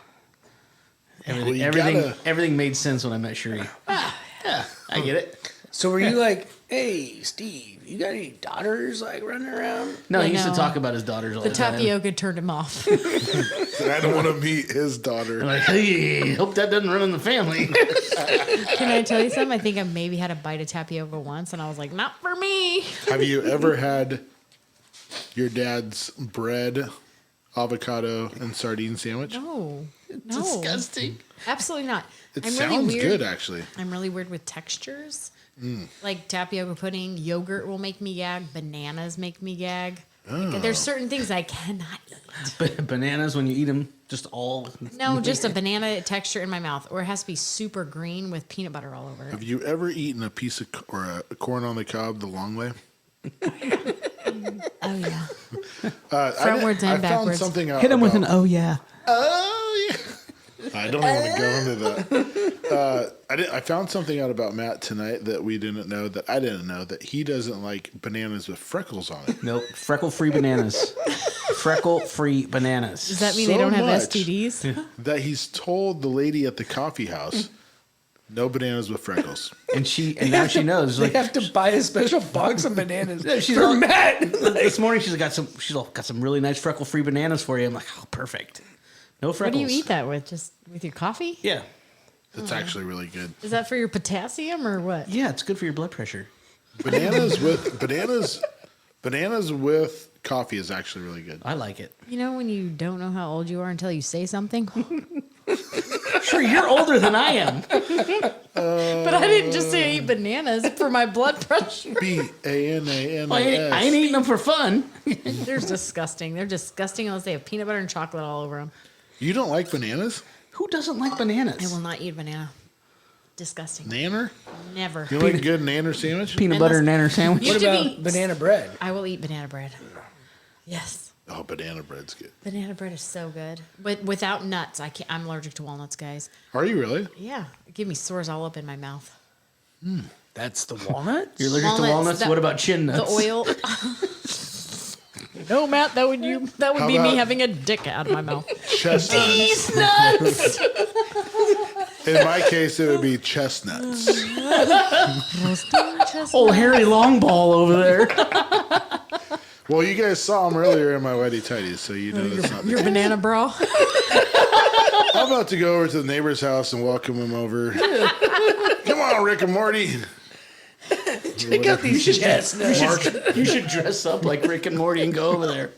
Speaker 5: Everything made sense when I met Sheree. Yeah, I get it.
Speaker 1: So were you like, "Hey, Steve, you got any daughters running around?"
Speaker 5: No, he used to talk about his daughters all the time.
Speaker 2: The tapioca turned him off.
Speaker 3: I don't want to meet his daughter.
Speaker 5: Like, hey, hope that doesn't run in the family.
Speaker 2: Can I tell you something? I think I maybe had a bite of tapioca once, and I was like, "Not for me."
Speaker 3: Have you ever had your dad's bread, avocado, and sardine sandwich?
Speaker 2: No.
Speaker 5: It's disgusting.
Speaker 2: Absolutely not.
Speaker 3: It
Speaker 2: I'm
Speaker 3: sounds
Speaker 2: really weird.
Speaker 3: good, actually.
Speaker 2: I'm really weird with textures. Like tapioca pudding, yogurt will make me gag. Bananas make me gag. Like, there's certain things I cannot eat.
Speaker 5: Bananas, when you eat them, just all...
Speaker 2: No, just a banana texture in my mouth. Or it has to be super green with peanut butter all over it.
Speaker 3: Have you ever eaten a piece of a corn on the cob the long way?
Speaker 2: Oh, yeah.
Speaker 3: Frontwards and backwards.
Speaker 5: Hit him with an oh, yeah.
Speaker 3: Oh, yeah. I don't want to go into that. I found something out about Matt tonight that we didn't know, that I didn't know, that he doesn't like bananas with freckles on it.
Speaker 5: Nope. Freckle-free bananas. Freckle-free bananas.
Speaker 2: Does that mean they don't have STDs?
Speaker 3: That he's told the lady at the coffee house, no bananas with freckles.
Speaker 5: And now she knows.
Speaker 1: They have to buy a special box of bananas
Speaker 5: she's
Speaker 1: for
Speaker 5: all,
Speaker 1: Matt.
Speaker 5: This morning she's got some really nice freckle-free bananas for you. I'm like, oh, perfect. No freckles.
Speaker 2: What do you eat that with? Just with your coffee?
Speaker 5: Yeah.
Speaker 3: It's actually really good.
Speaker 2: Is that for your potassium or what?
Speaker 5: Yeah, it's good for your blood pressure.
Speaker 3: Bananas with coffee is actually really good.
Speaker 5: I like it.
Speaker 2: You know when you don't know how old you are until you say something?
Speaker 5: Sure, you're older than I am.
Speaker 2: But I didn't just say I eat bananas for my blood pressure.
Speaker 3: B-A-N-A-N-A-S.
Speaker 5: Well, I ain't eating them for fun.
Speaker 2: They're disgusting. They're disgusting unless they have peanut butter and chocolate all over them.
Speaker 3: You don't like bananas?
Speaker 5: Who doesn't like bananas?
Speaker 2: I will not eat a banana. Disgusting.
Speaker 3: Nanner?
Speaker 2: Never.
Speaker 3: You like a good nanner sandwich?
Speaker 5: Peanut butter nanner sandwich.
Speaker 1: What about banana bread?
Speaker 2: I will eat banana bread. Yes.
Speaker 3: Oh, banana bread's good.
Speaker 2: Banana bread is so good. But without nuts, I can't. I'm allergic to walnuts, guys.
Speaker 3: Are you really?
Speaker 2: Yeah. Give me sores all up in my mouth.
Speaker 1: That's the walnut?
Speaker 5: You're allergic to walnuts? What about chin nuts?
Speaker 2: The oil. No, Matt, that would be
Speaker 3: How
Speaker 2: me
Speaker 3: about-
Speaker 2: having a dick out of my mouth.
Speaker 3: Chestnuts.
Speaker 2: nuts.
Speaker 3: In my case, it would be chestnuts.
Speaker 5: Old hairy long ball over there.
Speaker 3: Well, you guys saw him earlier in my Whitey Tighties, so you know that's not the
Speaker 2: Your
Speaker 3: case.
Speaker 2: banana bra.
Speaker 3: I'm about to go over to the neighbor's house and welcome him over. Come on, Rick and Morty.
Speaker 1: Check out these chestnuts.
Speaker 5: You should dress up like Rick and Morty and go over there.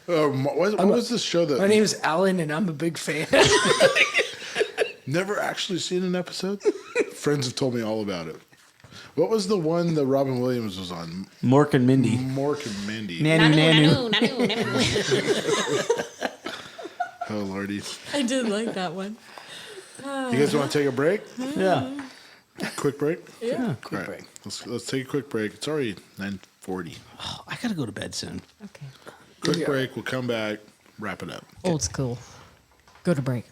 Speaker 3: What was this show that...
Speaker 1: My name is Alan, and I'm a big fan.
Speaker 3: Never actually seen an episode? Friends have told me all about it. What was the one that Robin Williams was on?
Speaker 5: Mork and Mindy.
Speaker 3: Mork and Mindy.
Speaker 5: Nanu.
Speaker 3: Oh, Lordy.
Speaker 2: I did like that one.
Speaker 3: You guys want to take a break?
Speaker 5: Yeah.
Speaker 3: Quick break?
Speaker 2: Yeah.
Speaker 3: Quick break. Let's take a quick break. It's already 9:40.
Speaker 5: Oh, I got to go to bed soon.
Speaker 2: Okay.
Speaker 3: Quick break. We'll come back. Wrap it up.
Speaker 2: Old school. Go to break.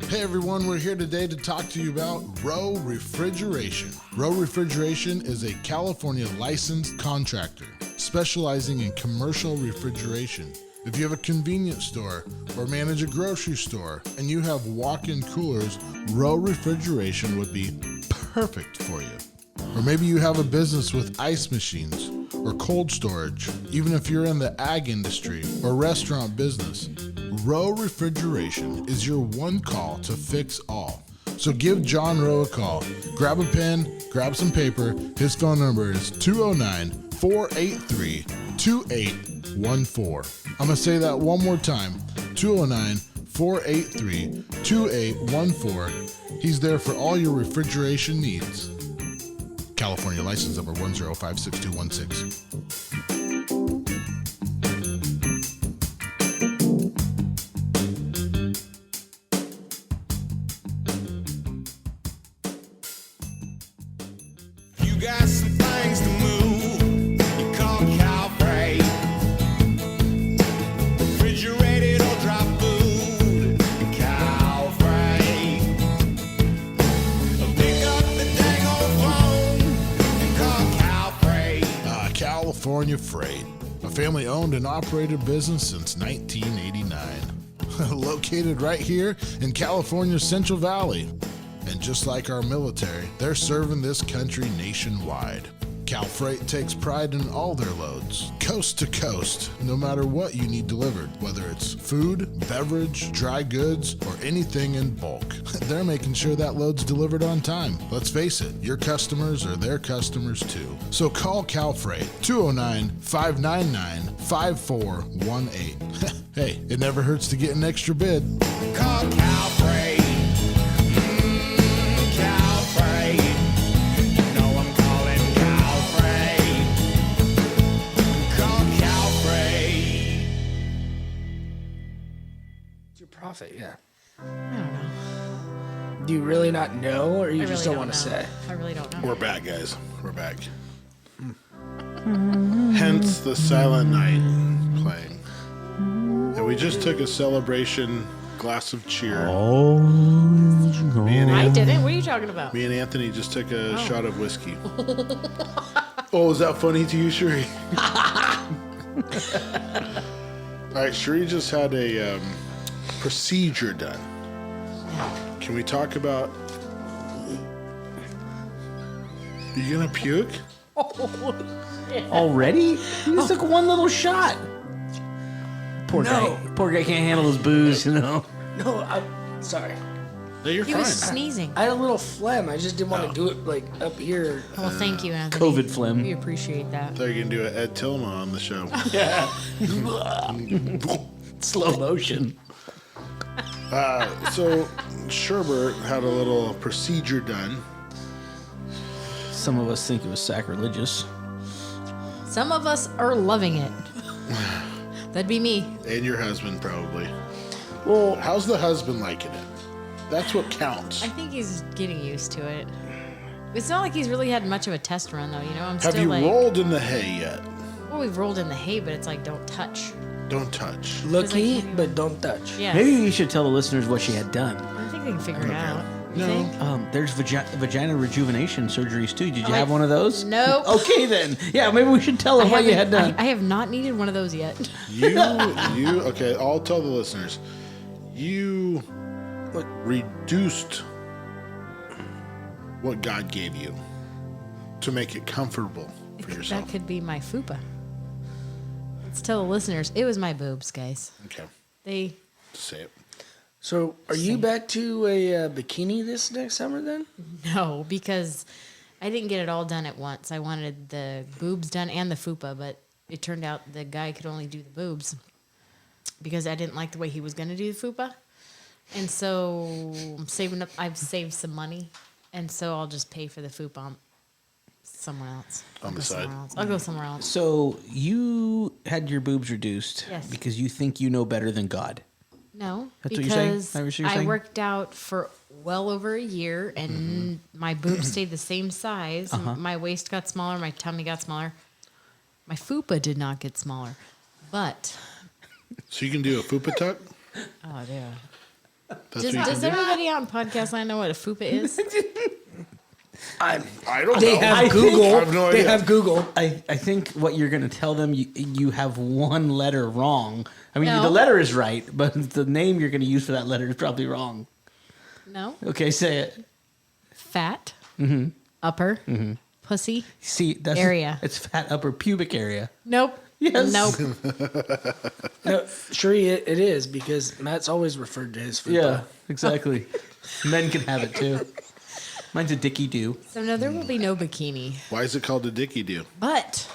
Speaker 3: Hey everyone, we're here today to talk to you about Row Refrigeration. Row Refrigeration is a California licensed contractor specializing in commercial refrigeration. If you have a convenience store or manage a grocery store and you have walk-in coolers, Row Refrigeration would be perfect for you. Or maybe you have a business with ice machines or cold storage, even if you're in the ag industry or restaurant business. Row Refrigeration is your one call to fix all. So give John Rowe a call. Grab a pen, grab some paper. His phone number is 209-483-2814. I'm going to say that one more time. 209-483-2814. He's there for all your refrigeration needs. California license number 1056216.
Speaker 15: You got some things to move. You call cow freight. Refrigerated or dry food. Cow freight. Pick up the dang old phone and call cow freight.
Speaker 3: California Freight, a family-owned and operated business since 1989. Located right here in California's Central Valley. And just like our military, they're serving this country nationwide. Cal Freight takes pride in all their loads, coast to coast, no matter what you need delivered, whether it's food, beverage, dry goods, or anything in bulk. They're making sure that load's delivered on time. Let's face it, your customers are their customers too. So call Cal Freight, 209-599-5418. Hey, it never hurts to get an extra bid.
Speaker 15: Call Cal Freight. Cal Freight. You know I'm calling Cal Freight. Call Cal Freight.
Speaker 1: It's your profit, yeah.
Speaker 2: I don't know.
Speaker 1: Do you really not know, or you
Speaker 2: I
Speaker 1: just
Speaker 2: really
Speaker 1: don't want to
Speaker 2: know.
Speaker 1: say?
Speaker 2: I really don't know.
Speaker 3: We're back, guys. We're back. Hence the Silent Night playing. And we just took a celebration glass of cheer.
Speaker 2: I didn't. What are you talking about?
Speaker 3: Me and Anthony just took a shot of whiskey. Oh, is that funny to you, Sheree? All right, Sheree just had a procedure done. Can we talk about... You gonna puke?
Speaker 5: Already? You just took one little shot. Poor guy. Poor guy can't handle his booze, you know.
Speaker 1: No, I'm sorry.
Speaker 3: No, you're
Speaker 2: He was sneezing.
Speaker 1: I had a little phlegm. I just didn't want to do it like up here.
Speaker 2: Well, thank you, Anthony.
Speaker 5: COVID phlegm.
Speaker 2: We appreciate that.
Speaker 3: I thought you were gonna do an Ed Tillman on the show.
Speaker 5: Yeah. Slow motion.
Speaker 3: So CherBurt had a little procedure done.
Speaker 5: Some of us think it was sacrilegious.
Speaker 2: Some of us are loving it. That'd be me.
Speaker 3: And your husband, probably.
Speaker 1: Well,
Speaker 3: how's the husband liking it? That's what counts.
Speaker 2: I think he's getting used to it. It's not like he's really had much of a test run, though. You know,
Speaker 3: Have you rolled in the hay yet?
Speaker 2: Well, we've rolled in the hay, but it's like, don't touch.
Speaker 3: Don't touch.
Speaker 1: Looky, but don't touch.
Speaker 2: Yes.
Speaker 5: Maybe you should tell the listeners what she had done.
Speaker 2: I think they can figure it out. You
Speaker 5: No.
Speaker 2: think?
Speaker 5: There's vagina rejuvenation surgeries too. Did you
Speaker 2: Oh,
Speaker 5: have one of those?
Speaker 2: Nope.
Speaker 5: Okay then. Yeah, maybe we should tell them what you had done.
Speaker 2: I have not needed one of those yet.
Speaker 3: Okay, I'll tell the listeners. You reduced what God gave you to make it comfortable for yourself.
Speaker 2: That could be my fupa. Let's tell the listeners, it was my boobs, guys.
Speaker 3: Okay.
Speaker 2: They
Speaker 3: say it.
Speaker 1: So, are you back to a bikini this next summer then?
Speaker 2: No, because I didn't get it all done at once. I wanted the boobs done and the fupa, but it turned out the guy could only do the boobs because I didn't like the way he was going to do the fupa. And so I'm saving up. I've saved some money, and so I'll just pay for the fupa on somewhere else.
Speaker 3: On the side.
Speaker 2: I'll go somewhere else.
Speaker 5: So you had your boobs reduced
Speaker 2: Yes.
Speaker 5: because you think you know better than God.
Speaker 2: No,
Speaker 5: That's what you're saying?
Speaker 2: because
Speaker 5: Is that what you're
Speaker 2: I
Speaker 5: saying?
Speaker 2: worked out for well over a year, and my boobs stayed the same size.
Speaker 5: Uh-huh.
Speaker 2: My waist got smaller, my tummy got smaller. My fupa did not get smaller, but
Speaker 3: So you can do a fupa tuck?
Speaker 2: oh yeah.
Speaker 3: That's
Speaker 2: Does
Speaker 3: what you can do?
Speaker 2: everybody on podcast line know what a fupa is?
Speaker 3: I don't
Speaker 1: They
Speaker 3: know.
Speaker 1: have Google.
Speaker 3: I have no
Speaker 1: They
Speaker 3: idea.
Speaker 1: have Google.
Speaker 5: I think what you're going to tell them, you have one letter wrong. I mean,
Speaker 2: No.
Speaker 5: the letter is right, but the name you're going to use for that letter is probably wrong.
Speaker 2: No.
Speaker 5: Okay, say it.
Speaker 2: Fat,
Speaker 5: Mm-hmm.
Speaker 2: upper,
Speaker 5: Mm-hmm.
Speaker 2: pussy.
Speaker 5: See, that's
Speaker 2: Area.
Speaker 5: It's fat upper pubic area.
Speaker 2: Nope.
Speaker 5: Yes.
Speaker 2: Nope.
Speaker 1: No, sure it is because Matt's always referred to his fupa.
Speaker 5: Yeah, exactly. Men can have it too. Mine's a dicky do.
Speaker 2: So no, there will be no bikini.
Speaker 3: Why is it called a dicky do?
Speaker 2: But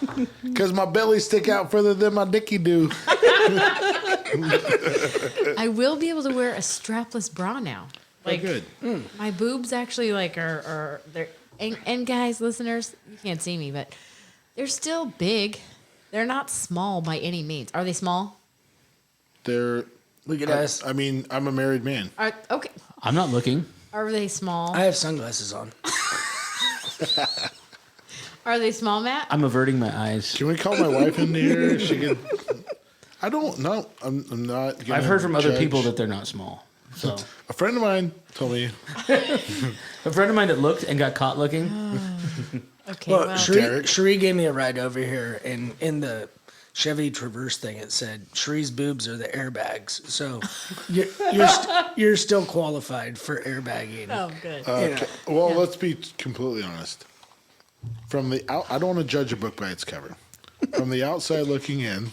Speaker 3: Because my belly stick out further than my dicky do.
Speaker 2: I will be able to wear a strapless bra now. Like
Speaker 3: good.
Speaker 2: my boobs actually like are they're and guys, listeners, you can't see me, but they're still big. They're not small by any means. Are they small?
Speaker 3: They're.
Speaker 1: Look at us.
Speaker 3: I mean, I'm a married man.
Speaker 2: Okay.
Speaker 5: I'm not looking.
Speaker 2: Are they small?
Speaker 1: I have sunglasses on.
Speaker 2: Are they small, Matt?
Speaker 5: I'm averting my eyes.
Speaker 3: Can we call my wife in here? She can. I don't know. I'm not. Gonna
Speaker 5: I've heard from other
Speaker 3: judge.
Speaker 5: people that they're not small. So
Speaker 3: A friend of mine told me.
Speaker 5: a friend of mine that looked and got caught looking.
Speaker 2: Okay.
Speaker 1: Well,
Speaker 2: Well,
Speaker 1: Sheree gave me a ride over here, and in the Chevy Traverse thing, it said Sheree's boobs are the airbags. So you're still qualified for airbagging.
Speaker 2: oh, good.
Speaker 3: Okay. Well, let's be completely honest. From the out, I don't want to judge a book by its cover. From the outside looking in,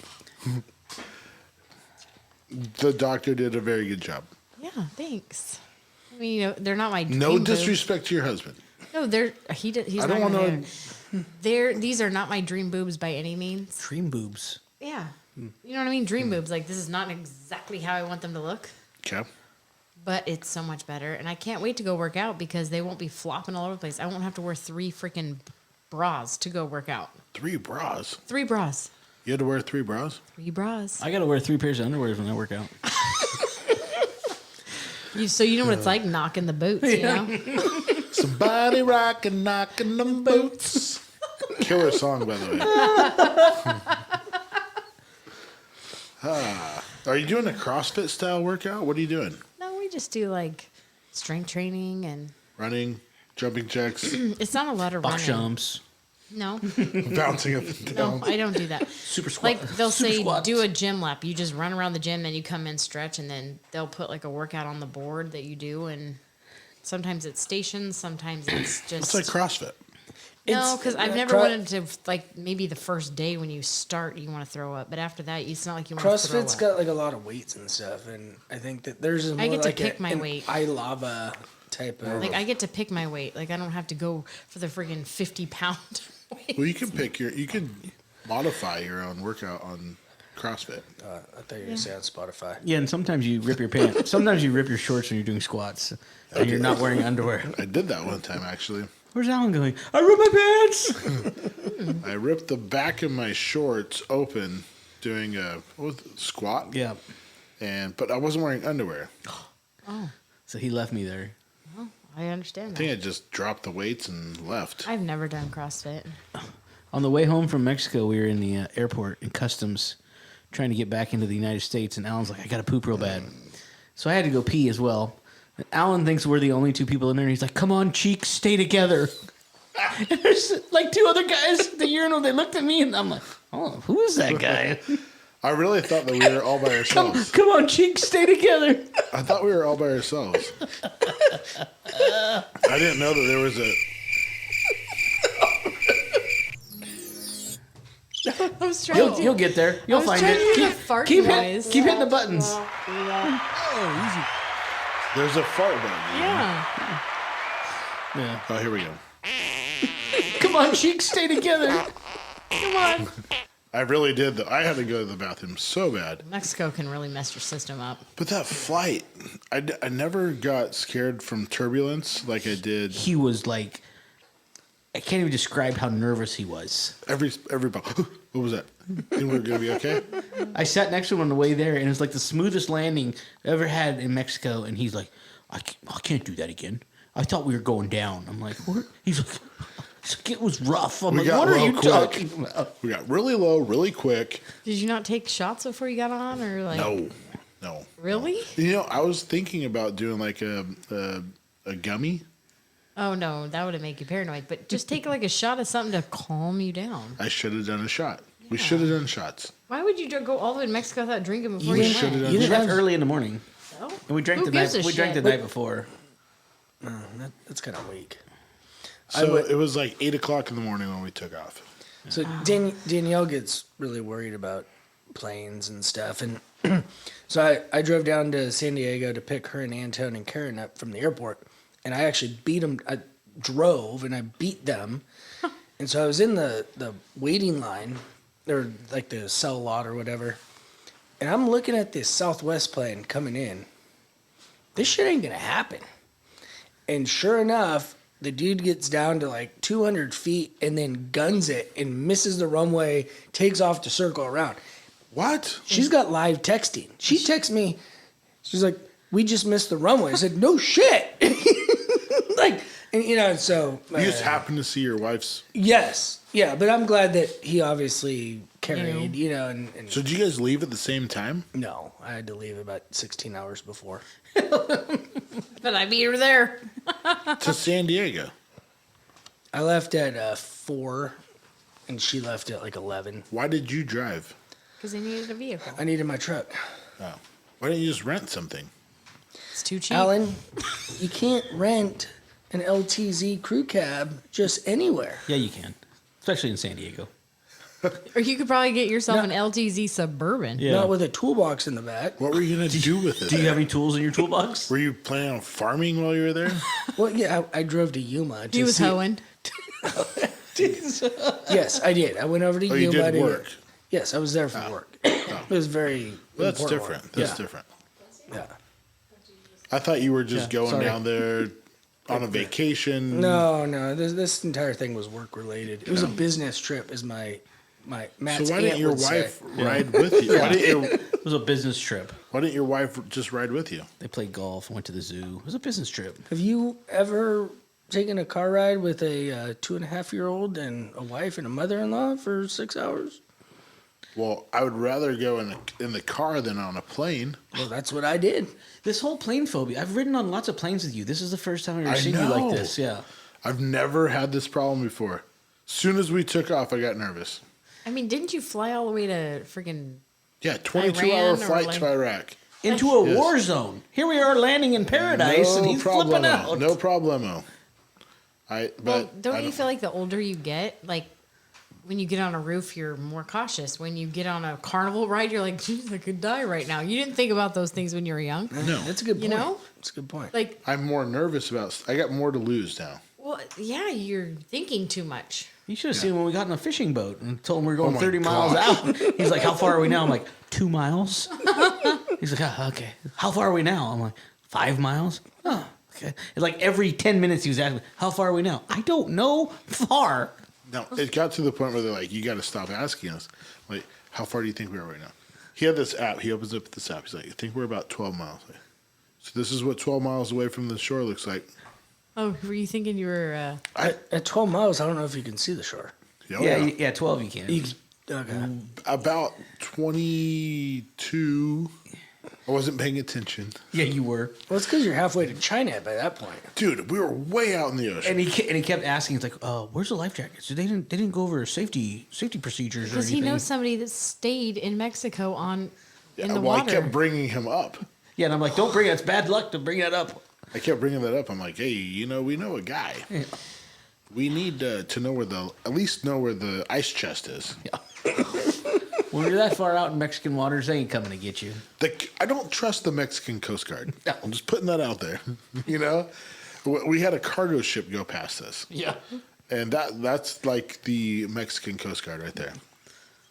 Speaker 3: the doctor did a very good job.
Speaker 2: Yeah, thanks. I mean, you know, they're not my dream
Speaker 3: No
Speaker 2: boobs.
Speaker 3: disrespect to your husband.
Speaker 2: No, they're he's
Speaker 3: I
Speaker 2: not
Speaker 3: don't
Speaker 2: gonna
Speaker 3: wanna-
Speaker 2: these are not my dream boobs by any means.
Speaker 5: Dream boobs.
Speaker 2: Yeah. You know what I mean? Dream boobs. Like, this is not exactly how I want them to look,
Speaker 3: Okay.
Speaker 2: but it's so much better. And I can't wait to go work out because they won't be flopping all over the place. I won't have to wear 3 freaking bras to go work out.
Speaker 3: 3 bras.
Speaker 2: 3 bras.
Speaker 3: You had to wear 3 bras?
Speaker 2: 3 bras.
Speaker 5: I got to wear 3 pairs of underwear when I work out.
Speaker 2: So you know what it's like knocking the boots, you know?
Speaker 3: Somebody rockin', knocking them boots. Killer song, by the way. Are you doing a CrossFit style workout? What are you doing?
Speaker 2: No, we just do like strength training and
Speaker 3: Running, jumping jacks,
Speaker 2: it's not a lot of
Speaker 5: Box
Speaker 2: running.
Speaker 5: jumps.
Speaker 2: No.
Speaker 3: bouncing up and down.
Speaker 2: No, I don't do that.
Speaker 5: Super squat.
Speaker 2: Like they'll
Speaker 5: Super
Speaker 2: say,
Speaker 5: squats.
Speaker 2: do a gym lap. You just run around the gym, then you come in, stretch, and then they'll put like a workout on the board that you do. And sometimes it's stations, sometimes it's just.
Speaker 3: It's like CrossFit.
Speaker 2: No, because I've never
Speaker 1: Cro-
Speaker 2: wanted to like maybe the first day when you start you want to throw up, but after that it's not like you want to throw
Speaker 1: CrossFit's
Speaker 2: up.
Speaker 1: got like a lot of weights and stuff, and I think that there's more
Speaker 2: I get to
Speaker 1: like
Speaker 2: pick my
Speaker 1: an
Speaker 2: weight.
Speaker 1: lava type of.
Speaker 2: Like I get to pick my weight. Like I don't have to go for the friggin' 50-pound weight.
Speaker 3: Well, you can modify your own workout on CrossFit.
Speaker 1: I thought you were going to say on Spotify.
Speaker 5: Yeah, and sometimes you rip your pants. Sometimes you rip your shorts when you're doing squats, and you're not wearing underwear.
Speaker 3: I did that one time, actually.
Speaker 5: Where's Alan going? I ripped my pants.
Speaker 3: I ripped the back of my shorts open doing squat.
Speaker 5: Yeah.
Speaker 3: But I wasn't wearing underwear.
Speaker 2: Oh.
Speaker 5: So he left me there.
Speaker 2: Well, I understand
Speaker 3: I
Speaker 2: that.
Speaker 3: think I just dropped the weights and left.
Speaker 2: I've never done CrossFit.
Speaker 5: On the way home from Mexico, we were in the airport in customs trying to get back into the United States, and Alan's like, I got to poop real bad. So I had to go pee as well. And Alan thinks we're the only two people in there, and he's like, come on, cheeks, stay together. And there's like two other guys at the urinal. They looked at me, and I'm like, oh, who is that guy?
Speaker 3: I really thought that we were all by ourselves.
Speaker 5: Come on, cheeks, stay together.
Speaker 3: I thought we were all by ourselves. I didn't know that there was a...
Speaker 2: I was trying
Speaker 5: You'll get there. You'll find
Speaker 2: trying
Speaker 5: it.
Speaker 2: to do the fart
Speaker 5: keep
Speaker 2: noise.
Speaker 5: Keep hitting the buttons.
Speaker 14: Oh, easy.
Speaker 3: There's a fart button.
Speaker 2: Yeah.
Speaker 5: Yeah.
Speaker 3: Oh, here we go.
Speaker 5: Come on, cheeks, stay together.
Speaker 2: Come on.
Speaker 3: I really did, though. I had to go to the bathroom so bad.
Speaker 2: Mexico can really mess your system up.
Speaker 3: But that flight, I never got scared from turbulence like I did.
Speaker 5: He was like, I can't even describe how nervous he was.
Speaker 3: Every what was that? Think we were going to be okay?
Speaker 5: I sat next to him on the way there, and it was like the smoothest landing I ever had in Mexico. And he's like, I can't do that again. I thought we were going down. I'm like, what? He's like, it was rough. I'm like, what are you talking about?
Speaker 3: We got really low, really quick.
Speaker 2: Did you not take shots before you got on, or like?
Speaker 3: No.
Speaker 2: Really?
Speaker 3: You know, I was thinking about doing like a gummy.
Speaker 2: Oh no, that would have made you paranoid. But just take like a shot of something to calm you down.
Speaker 3: I should have done a shot. We should have done shots.
Speaker 2: Why would you go all the way to Mexico without drinking before
Speaker 3: You
Speaker 2: you
Speaker 3: should have
Speaker 2: went?
Speaker 3: done
Speaker 5: You
Speaker 3: a
Speaker 5: left
Speaker 3: shot.
Speaker 5: early in the morning.
Speaker 2: So?
Speaker 5: And we drank
Speaker 2: Who
Speaker 5: the night.
Speaker 2: gives a
Speaker 5: We drank the
Speaker 2: shit?
Speaker 5: night before.
Speaker 1: That's kind of weak.
Speaker 3: So it was like 8 o'clock in the morning when we took off.
Speaker 1: So Danielle gets really worried about planes and stuff, and so I drove down to San Diego to pick her and Antone and Karen up from the airport, and I actually beat them. I drove and I beat them, and so I was in the waiting line, or like the cell lot or whatever, and I'm looking at this Southwest plane coming in. This shit ain't gonna happen, and sure enough. The dude gets down to like 200 feet and then guns it and misses the runway, takes off to circle around.
Speaker 3: What?
Speaker 1: She's got live texting. She texts me. She's like, "We just missed the runway." I said, "No shit." Like, and you know, so
Speaker 3: You just happened to see your wife's.
Speaker 1: yes, yeah. But I'm glad that he obviously carried, you know. And
Speaker 3: So did you guys leave at the same time?
Speaker 1: no, I had to leave about 16 hours before.
Speaker 2: But I beat her there.
Speaker 3: To San Diego.
Speaker 1: I left at 4, and she left at like 11.
Speaker 3: Why did you drive?
Speaker 2: Because they needed a vehicle.
Speaker 1: I needed my truck.
Speaker 3: Oh. Why didn't you just rent something?
Speaker 2: It's too cheap.
Speaker 1: Alan, you can't rent an LTZ crew cab just anywhere.
Speaker 5: Yeah, you can, especially in San Diego.
Speaker 2: Or you could probably get yourself an LTZ Suburban.
Speaker 5: Yeah.
Speaker 1: Not with a toolbox in the back.
Speaker 3: What were you going to do with it?
Speaker 5: Do you have any tools in your toolbox?
Speaker 3: Were you planning on farming while you were there?
Speaker 1: Well, yeah, I drove to Yuma.
Speaker 2: He was hoeing.
Speaker 1: Yes, I did. I went over to
Speaker 3: Oh,
Speaker 1: Yuma.
Speaker 3: you did
Speaker 1: to-
Speaker 3: work.
Speaker 1: Yes, I was there for work. It was very.
Speaker 3: Well, that's
Speaker 1: important
Speaker 3: different.
Speaker 1: work.
Speaker 3: That's
Speaker 1: Yeah.
Speaker 3: different.
Speaker 1: Yeah.
Speaker 3: I thought you were just going
Speaker 1: sorry.
Speaker 3: down there on a vacation.
Speaker 1: No. This entire thing was work related. It was a business trip. Is my Matt's
Speaker 3: So why didn't
Speaker 1: aunt
Speaker 3: your
Speaker 1: would say.
Speaker 3: wife ride with you? Why didn't
Speaker 5: It was a business trip.
Speaker 3: Why didn't your wife just ride with you?
Speaker 5: They played golf, went to the zoo. It was a business trip.
Speaker 1: Have you ever taken a car ride with a 2.5-year-old and a wife and a mother-in-law for 6 hours?
Speaker 3: Well, I would rather go in the car than on a plane.
Speaker 1: Well, that's what I did.
Speaker 5: This whole plane phobia. I've ridden on lots of planes with you. This is the first time I've ever
Speaker 3: I
Speaker 5: seen you like
Speaker 3: know.
Speaker 5: this. Yeah.
Speaker 3: I've never had this problem before. Soon as we took off, I got nervous.
Speaker 2: I mean, didn't you fly all the way to freaking...
Speaker 3: Yeah, 22-hour
Speaker 2: Iran or
Speaker 3: flight
Speaker 2: like-
Speaker 3: to Iraq.
Speaker 5: Into a
Speaker 3: Yes.
Speaker 5: war zone. Here we are landing in paradise, and he's flipping out.
Speaker 3: No problemo.
Speaker 2: Well, don't you feel like the older you get, like when you get on a roof, you're more cautious. When you get on a carnival ride, you're like, "Jeez, I could die right now." You didn't think about those things when you were young.
Speaker 3: No.
Speaker 1: That's a good point.
Speaker 2: You know?
Speaker 1: That's a good point.
Speaker 2: Like,
Speaker 3: I'm more nervous about. I got more to lose now.
Speaker 2: well, yeah, you're thinking too much.
Speaker 5: You should have seen when we got in a fishing boat and told him we were going
Speaker 3: Oh my
Speaker 5: 30 miles
Speaker 3: gosh.
Speaker 5: out. He's like, how far are we now? I'm like, 2 miles. He's like, oh, okay. How far are we now? I'm like, 5 miles. Oh, okay. It's like every 10 minutes he was asking, how far are we now? I don't know. Far.
Speaker 3: No, it got to the point where they're like, you got to stop asking us. Like, how far do you think we are right now? He had this app. He opens up this app. He's like, I think we're about 12 miles away. So this is what 12 miles away from the shore looks like.
Speaker 2: Oh, were you thinking you were...
Speaker 1: At 12 miles, I don't know if you can see the shore.
Speaker 5: Yeah, 12 you can.
Speaker 1: Okay.
Speaker 3: About 22. I wasn't paying attention.
Speaker 5: Yeah, you were.
Speaker 1: Well, it's because you're halfway to China by that point.
Speaker 3: Dude, we were way out in the ocean.
Speaker 5: And he kept asking, it's like, where's the life jackets? They didn't go over safety procedures or
Speaker 2: Because
Speaker 5: anything.
Speaker 2: he knows somebody that stayed in Mexico in the
Speaker 3: well,
Speaker 2: water.
Speaker 3: I kept bringing him up.
Speaker 5: Yeah, and I'm like, don't bring it. It's bad luck to bring that up.
Speaker 3: I kept bringing that up. I'm like, hey, we know a guy. Yeah. We need to know at least know where the ice chest is.
Speaker 5: Yeah. When you're that far out in Mexican waters, they ain't coming to get you.
Speaker 3: I don't trust the Mexican Coast Guard. No. I'm just putting that out there. We had a cargo ship go past us.
Speaker 5: Yeah.
Speaker 3: And that's like the Mexican Coast Guard right there.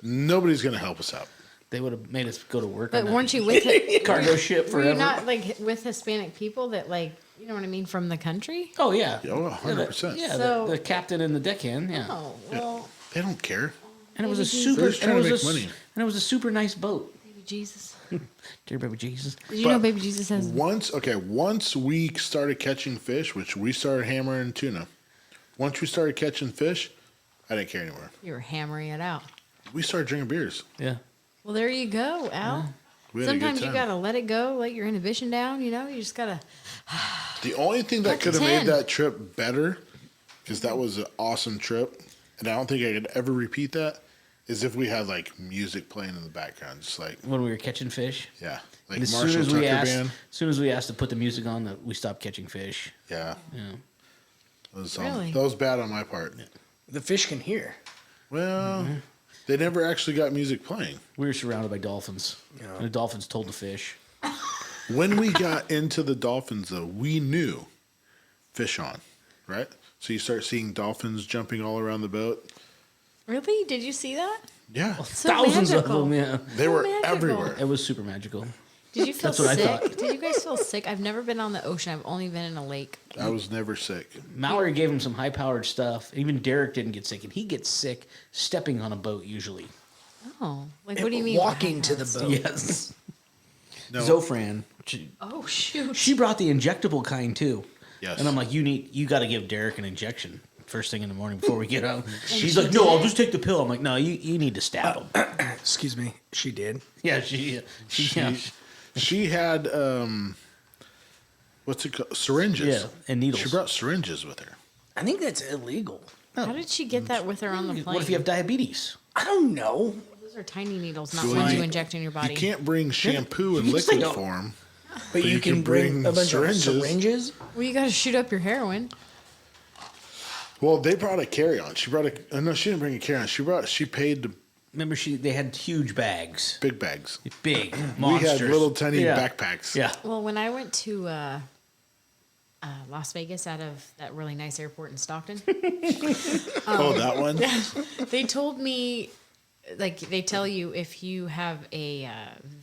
Speaker 3: Nobody's going to help us out.
Speaker 5: They would have made us go to work.
Speaker 2: But
Speaker 5: on
Speaker 2: weren't you with it?
Speaker 5: Cargo ship forever?
Speaker 2: Were you not like with Hispanic people that like, you know what I mean, from the country?
Speaker 5: Oh, yeah.
Speaker 3: Oh, 100%.
Speaker 5: Yeah,
Speaker 2: So-
Speaker 5: the captain and the deckhand, yeah.
Speaker 2: Oh, well.
Speaker 3: Yeah. They don't care.
Speaker 5: And it was a
Speaker 2: Baby
Speaker 5: super...
Speaker 3: They're just trying to make money.
Speaker 5: And it was a super nice boat.
Speaker 2: Baby Jesus.
Speaker 5: Dear baby Jesus.
Speaker 2: Did you know Baby Jesus has...
Speaker 3: Once we started catching fish, which we started hammering tuna. Once we started catching fish, I didn't care anymore.
Speaker 2: You were hammering it out.
Speaker 3: We started drinking beers.
Speaker 5: Yeah.
Speaker 2: Well, there you go, Al.
Speaker 3: We had a good
Speaker 2: Sometimes you
Speaker 3: time.
Speaker 2: gotta let it go, let your inhibition down. You just gotta.
Speaker 3: The only thing that could have made that trip better, because that was an awesome trip, and I don't think I could ever repeat that, is if we had like music playing in the background, just like
Speaker 5: when we were catching fish.
Speaker 3: Yeah, like
Speaker 5: And as
Speaker 3: Marshall Tucker Band.
Speaker 5: As soon as we asked to put the music on, we stopped catching fish.
Speaker 3: Yeah.
Speaker 5: Yeah.
Speaker 2: Really?
Speaker 3: That was bad on my part.
Speaker 1: The fish can hear.
Speaker 3: Well, they never actually got music playing.
Speaker 5: We were surrounded by dolphins, and the dolphins told the fish.
Speaker 3: When we got into the dolphins, though, we knew fish on, right? So you start seeing dolphins jumping all around the boat.
Speaker 2: Really? Did you see that?
Speaker 3: Yeah.
Speaker 2: So
Speaker 5: Thousands
Speaker 2: magical.
Speaker 5: of them, yeah.
Speaker 3: They
Speaker 2: So
Speaker 3: were
Speaker 2: magical.
Speaker 3: everywhere.
Speaker 5: It was super magical.
Speaker 2: Did you feel
Speaker 5: That's what I
Speaker 2: sick?
Speaker 5: thought.
Speaker 2: Did you guys feel sick? I've never been on the ocean. I've only been in a lake.
Speaker 3: I was never sick.
Speaker 5: Mallory gave him some high-powered stuff. Even Derek didn't get sick, and he gets sick stepping on a boat usually.
Speaker 2: Oh, like what do you mean?
Speaker 1: Walking to the boat.
Speaker 5: Yes.
Speaker 3: No.
Speaker 5: Zofran.
Speaker 2: Oh shoot.
Speaker 5: She brought the injectable kind too.
Speaker 3: Yes.
Speaker 5: And I'm like, you got to give Derek an injection first thing in the morning before we get home. She's
Speaker 2: she
Speaker 5: like, no,
Speaker 2: did?
Speaker 5: I'll just take the pill. I'm like, no, you need to stab him.
Speaker 1: Excuse me. She did.
Speaker 5: Yeah, she
Speaker 3: She had what's it called? Syringes.
Speaker 5: Yeah, and needles.
Speaker 3: She brought syringes with her.
Speaker 1: I think that's illegal.
Speaker 2: How did she get that with her on the plane?
Speaker 5: What if you have diabetes?
Speaker 1: I don't know.
Speaker 2: Those are tiny needles, not
Speaker 3: Julie,
Speaker 2: ones you inject in your body.
Speaker 3: You can't bring shampoo in
Speaker 5: You just
Speaker 3: liquid
Speaker 5: don't-
Speaker 3: form.
Speaker 1: But you can bring a bunch of syringes.
Speaker 2: Well, you got to shoot up your heroin.
Speaker 3: Well, they brought a carry-on. She brought a. No, she didn't bring a carry-on. She paid the
Speaker 5: Remember, they had huge bags.
Speaker 3: big bags.
Speaker 5: Big
Speaker 3: We
Speaker 5: monsters.
Speaker 3: had little tiny
Speaker 5: Yeah.
Speaker 3: backpacks.
Speaker 5: Yeah.
Speaker 2: Well, when I went to Las Vegas out of that really nice airport in Stockton,
Speaker 3: Oh, that one.
Speaker 2: they told me, like, they tell you if you have a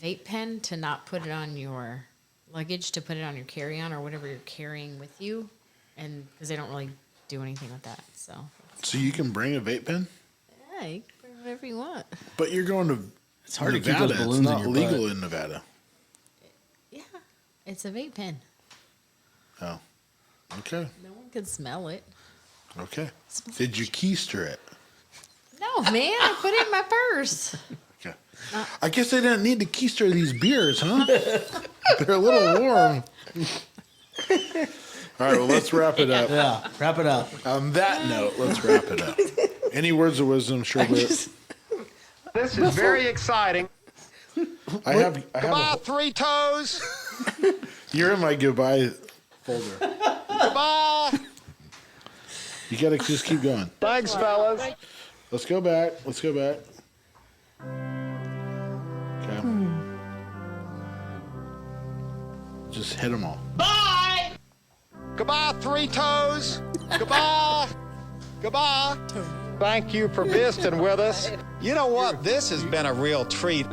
Speaker 2: vape pen to not put it on your luggage, to put it on your carry-on or whatever you're carrying with you, and because they don't really do anything with that. So,
Speaker 3: So you can bring a vape pen,
Speaker 2: yeah, you can bring whatever you want.
Speaker 3: but you're going to.
Speaker 5: It's hard to keep
Speaker 3: Nevada.
Speaker 5: those balloons
Speaker 3: It's
Speaker 5: in
Speaker 3: not
Speaker 5: your
Speaker 3: legal
Speaker 5: butt.
Speaker 3: in Nevada.
Speaker 2: Yeah, it's a vape pen.
Speaker 3: Oh, okay,
Speaker 2: No one can smell it.
Speaker 3: okay. Did you keister it?
Speaker 2: No, man, I put it in my purse.
Speaker 3: Okay. I guess they didn't need to keister these beers, huh? They're a little warm. All right, well, let's wrap it up.
Speaker 5: Yeah, wrap it up.
Speaker 3: On that note, let's wrap it up. Any words of wisdom, CherBurt?
Speaker 16: This is very exciting.
Speaker 3: I have
Speaker 16: Goodbye, three toes.
Speaker 3: You're in my goodbye folder.
Speaker 16: Goodbye.
Speaker 3: You gotta just keep going.
Speaker 16: Thanks, fellas.
Speaker 3: Let's go back. Let's go back. Okay. Just hit them all.
Speaker 16: Bye. Goodbye, three toes. Goodbye. Goodbye. Thank you for visiting with us. You know what? This has been a real treat.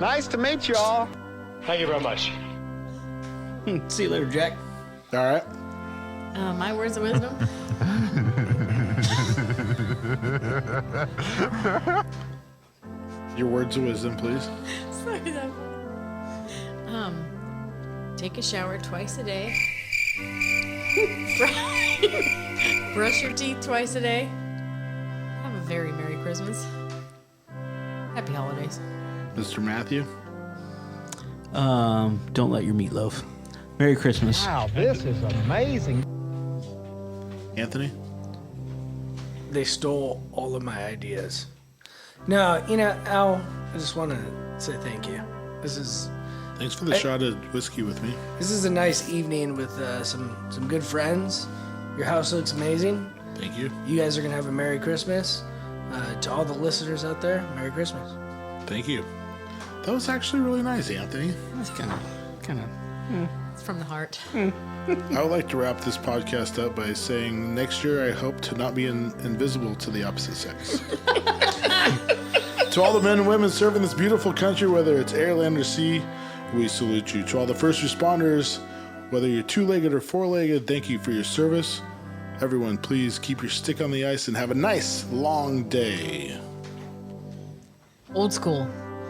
Speaker 16: Nice to meet y'all.
Speaker 6: Thank you very much.
Speaker 5: See you later, Jack.
Speaker 3: All right.
Speaker 2: My words of wisdom.
Speaker 3: Your words of wisdom, please.
Speaker 2: Sorry, that take a shower twice a day. Brush your teeth twice a day. Have a very Merry Christmas. Happy holidays.
Speaker 3: Mr. Matthew?
Speaker 5: Don't let your meat loaf. Merry Christmas.
Speaker 16: Wow, this is amazing.
Speaker 3: Anthony?
Speaker 1: They stole all of my ideas. No, Al, I just want to say thank you.
Speaker 3: Thanks for the shot of whiskey with me.
Speaker 1: This is a nice evening with some good friends. Your house looks amazing.
Speaker 3: Thank you.
Speaker 1: You guys are going to have a Merry Christmas. To all the listeners out there, Merry Christmas.
Speaker 3: Thank you. That was actually really nice, Anthony.
Speaker 5: That's kind of.
Speaker 2: It's from the heart.
Speaker 3: I would like to wrap this podcast up by saying next year I hope to not be invisible to the opposite sex. To all the men and women serving this beautiful country, whether it's air, land, or sea, we salute you. To all the first responders, whether you're two-legged or four-legged, thank you for your service. Everyone, please keep your stick on the ice and have a nice, long day.
Speaker 2: Old school.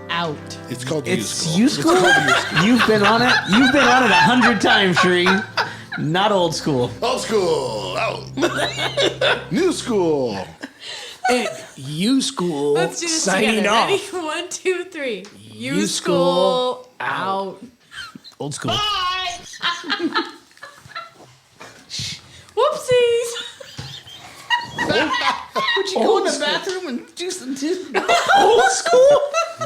Speaker 2: Out.
Speaker 3: It's called
Speaker 5: It's
Speaker 3: YuSkool.
Speaker 5: YuSkool? You've been on it? You've been on it 100 times, Shree. Not old school.
Speaker 3: Old school. Out. New school.
Speaker 1: And YuSkool
Speaker 2: Let's do this
Speaker 1: signing
Speaker 2: together.
Speaker 1: off.
Speaker 2: Ready? 1, 2, 3.
Speaker 1: YuSkool
Speaker 2: out.
Speaker 5: Old school.
Speaker 2: Bye. Whoopsies.
Speaker 5: Would you go in the bathroom and do some
Speaker 1: Old school?
Speaker 2: I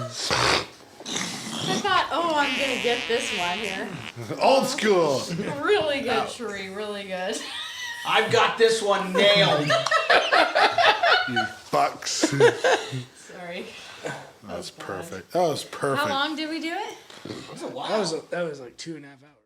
Speaker 2: thought, I'm going to get this one here.
Speaker 3: Old school.
Speaker 2: Really good, Sheree. Really good.
Speaker 5: I've got this one nailed.
Speaker 3: You fucks.
Speaker 2: Sorry.
Speaker 3: That was perfect. That was perfect.
Speaker 2: How long did we do it?
Speaker 5: It was a while.
Speaker 1: That was like 2.5 hours.